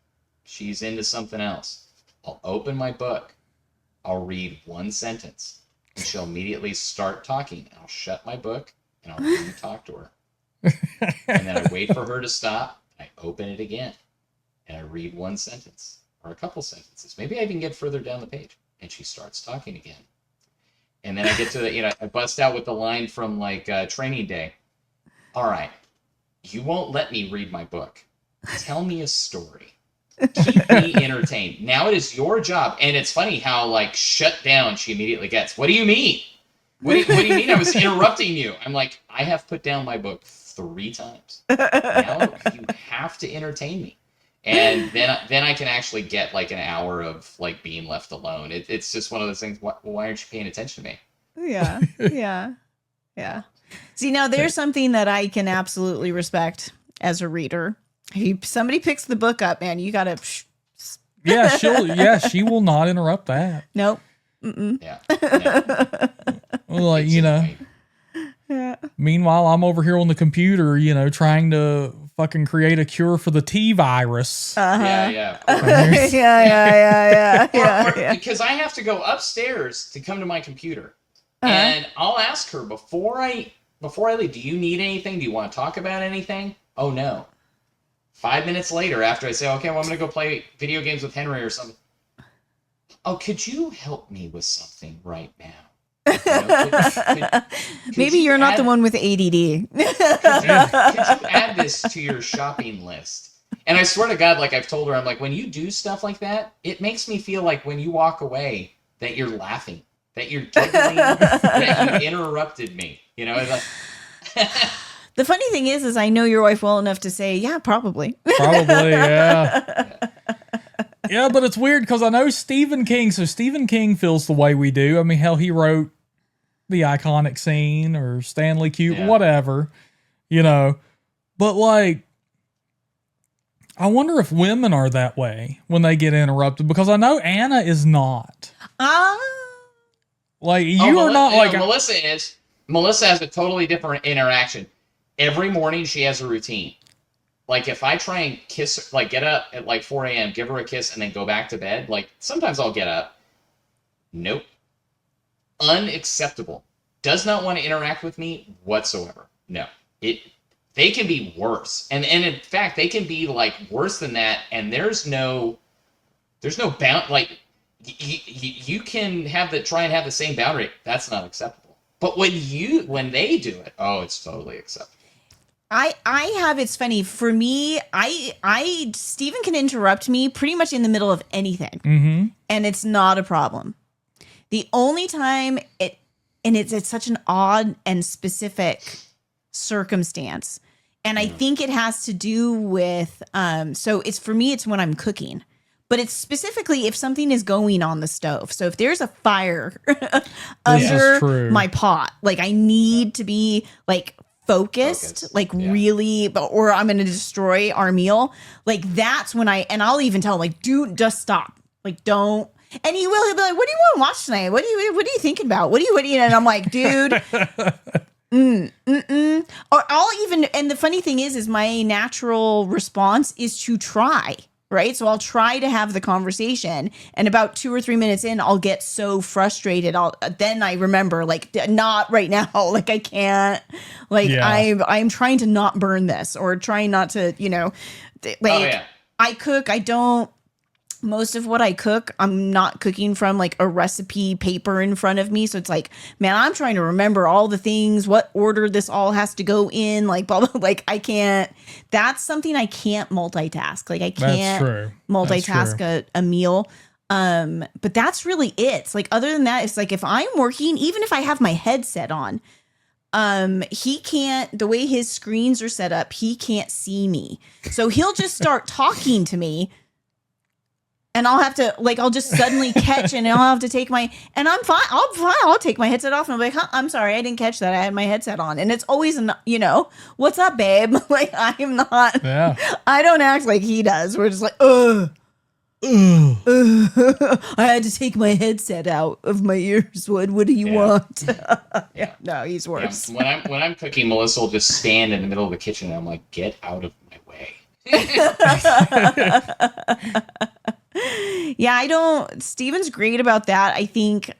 She's into something else. I'll open my book. I'll read one sentence. And she'll immediately start talking. I'll shut my book and I'll talk to her. And then I wait for her to stop. I open it again. And I read one sentence or a couple sentences. Maybe I even get further down the page. And she starts talking again. And then I get to the, I bust out with the line from like Training Day. All right, you won't let me read my book. Tell me a story. Keep me entertained. Now it is your job. And it's funny how like shut down she immediately gets. What do you mean? What do you mean I was interrupting you? I'm like, I have put down my book 3 times. Now you have to entertain me. And then I can actually get like an hour of like being left alone. It's just one of those things. Why aren't you paying attention to me? Yeah. See, now there's something that I can absolutely respect as a reader. If somebody picks the book up, man, you gotta. She will not interrupt that. Nope. Yeah. Like, you know. Yeah. Meanwhile, I'm over here on the computer, you know, trying to fucking create a cure for the T virus. Yeah. Yeah. Because I have to go upstairs to come to my computer, and I'll ask her before I leave. Do you need anything? Do you want to talk about anything? Oh no. 5 minutes later, after I say, okay, well, I'm going to go play video games with Henry or something. Oh, could you help me with something right now? You know, could Maybe you're not the one with ADD. Could you add this to your shopping list? And I swear to God, like I've told her, I'm like, when you do stuff like that, it makes me feel like when you walk away that you're laughing, that you're giggling, that you interrupted me. You know, like, The funny thing is I know your wife well enough to say, yeah, probably. Probably, yeah. Yeah, but it's weird because I know Stephen King, so Stephen King feels the way we do. I mean, hell, he wrote the iconic scene or Stanley Kubrick, whatever, you know. But like, I wonder if women are that way when they get interrupted, because I know Anna is not. Like you are not like Melissa is. Melissa has a totally different interaction. Every morning she has a routine. Like if I try and kiss her, like get up at like 4 a.m., give her a kiss, and then go back to bed, like sometimes I'll get up. Nope. Unacceptable. Does not want to interact with me whatsoever. No. They can be worse. And in fact, they can be like worse than that, and there's no bound, like you can try and have the same boundary. That's not acceptable. But when they do it, oh, it's totally acceptable. It's funny for me. Steven can interrupt me pretty much in the middle of anything, and it's not a problem. The only time it's such an odd and specific circumstance, and I think it has to do with so it's for me it's when I'm cooking. But it's specifically if something is going on the stove. So if there's a fire under my pot, like I need to be like focused. Like really, or I'm going to destroy our meal. Like that's when I'll even tell him like, dude, just stop. Like don't. And he'll be like, what do you want to watch tonight? What are you thinking about? What are you? And I'm like, dude. Or I'll even, and the funny thing is my natural response is to try. Right. So I'll try to have the conversation, and about 2 or 3 minutes in, I'll get so frustrated. Then I remember like, not right now. Like I can't, like I'm trying to not burn this or trying not to, I cook. Most of what I cook, I'm not cooking from like a recipe paper in front of me. So it's like, man, I'm trying to remember all the things, what order this all has to go in, like blah, blah, like I can't, that's something I can't multitask. Like I can't multitask a meal. But that's really it. It's like, other than that, it's like if I'm working, even if I have my headset on, he can't, the way his screens are set up, he can't see me. So he'll just start talking to me. And I'll have to, like, I'll just suddenly catch and I'll have to take and I'm fine. I'll take my headset off and I'll be like, I'm sorry, I didn't catch that. I had my headset on. And it's always, what's up, babe? Like, I'm not, I don't act like he does. We're just like, I had to take my headset out of my ears. What do you want? No, he's worse. Yeah. When I'm cooking, Melissa will just stand in the middle of the kitchen and I'm like, get out of my way. Yeah, Steven's great about that. I think,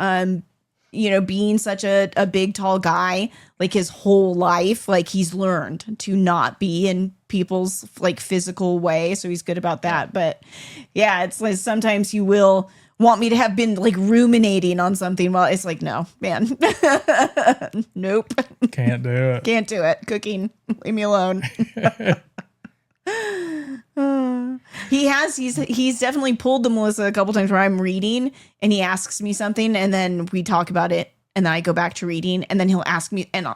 being such a big, tall guy, like his whole life, like he's learned to not be in people's like physical way. So he's good about that. But yeah, it's like sometimes you will want me to have been like ruminating on something. Well, it's like, no, man, nope. Can't do it. Can't do it. Cooking. Leave me alone. He's definitely pulled the Melissa a couple times where I'm reading and he asks me something and then we talk about it and then I go back to reading and then he'll ask me and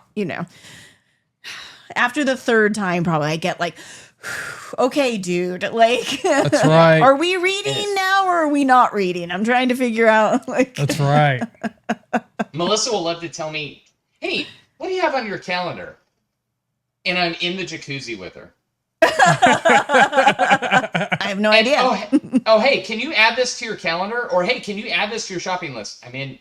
after the third time probably I get like, okay, dude, like that's right. Are we reading now or are we not reading? I'm trying to figure out like that's right. Melissa will love to tell me, hey, what do you have on your calendar? And I'm in the jacuzzi with her. I have no idea. Hey, can you add this to your calendar? Or hey, can you add this to your shopping list? I mean,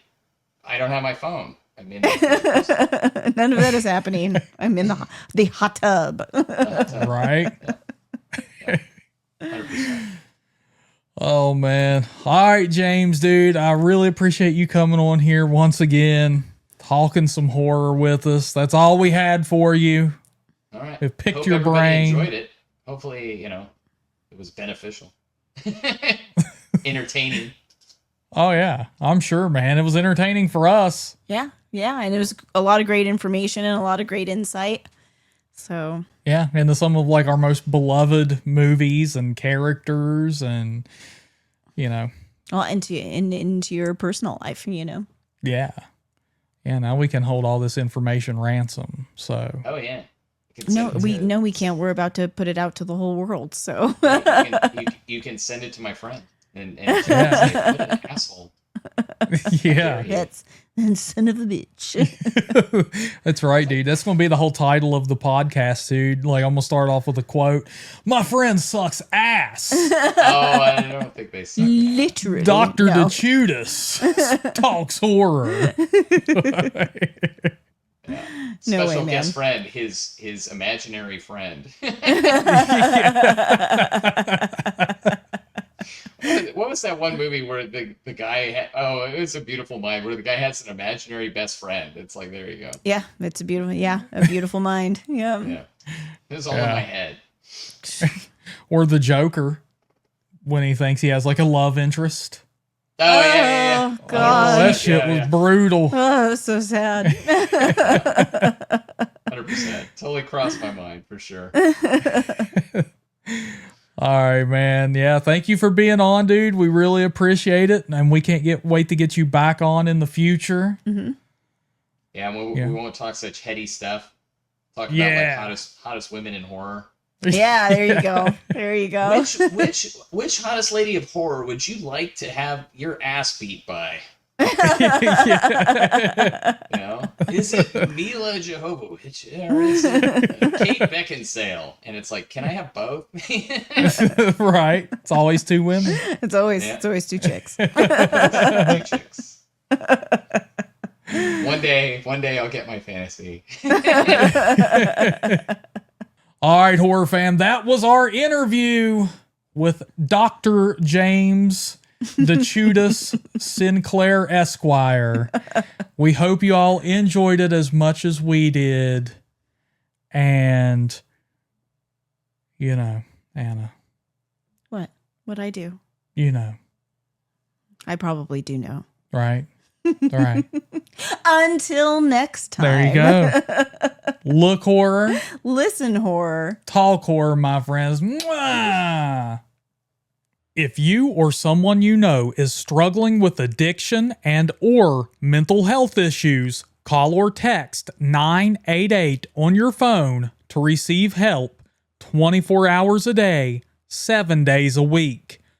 I don't have my phone. I'm in. None of that is happening. I'm in the hot tub. Right. Yeah. 100%. Oh man. All right, James, dude. I really appreciate you coming on here once again, talking some horror with us. That's all we had for you. All right. We've picked your brain. Enjoyed it. Hopefully, it was beneficial. Entertaining. Oh yeah, I'm sure, man. It was entertaining for us. Yeah, and it was a lot of great information and a lot of great insight. So yeah, into some of like our most beloved movies and characters, and well, into your personal life, Yeah. Now we can hold all this information ransom. So. Oh yeah. No, we can't. We're about to put it out to the whole world. So you can send it to my friend and say, what an asshole. Yeah. That's son of a bitch. That's right, dude. That's going to be the whole title of the podcast, dude. Like, I'm going to start off with a quote. My friend sucks ass. Oh, I don't think they suck. Literally. Dr. no. de Ciutiis talks horror. No Special way, man. guest friend, his imaginary friend. What was that one movie where the guy had, it was A Beautiful Mind, where the guy has an imaginary best friend. It's like, there you go. Yeah, it's a beautiful mind. Yeah. Yeah. It was all in my head. Or the Joker when he thinks he has like a love interest. Oh, yeah. Oh, God. That shit was brutal. Oh, that's so sad. 100%. Totally crossed my mind for sure. All right, man. Yeah, thank you for being on, dude. We really appreciate it, and we can't wait to get you back on in the future. Mm-hmm. Yeah, we won't talk such heady stuff. Talk about like hottest women in horror. Yeah, there you go. There you go. Which hottest lady of horror would you like to have your ass beat by? You know, is it Mila Jovovich or is it Kate Beckinsale? And it's like, can I have both? Right. It's always two women. It's always two chicks. Two chicks. One day I'll get my fantasy. All right, horror fam. That was our interview with Dr. James de Ciutiis Sinclair Esquire. We hope you all enjoyed it as much as we did. And, you know, Anna. What? What'd I do? You know. I probably do know. Right? All right. Until next time. There you go. Look horror. Listen horror. Talk horror, my friends. Mwah! If you or someone you know is struggling with addiction and or mental health issues, call or text 988 on your phone to receive help 24 hours a day, 7 days a week.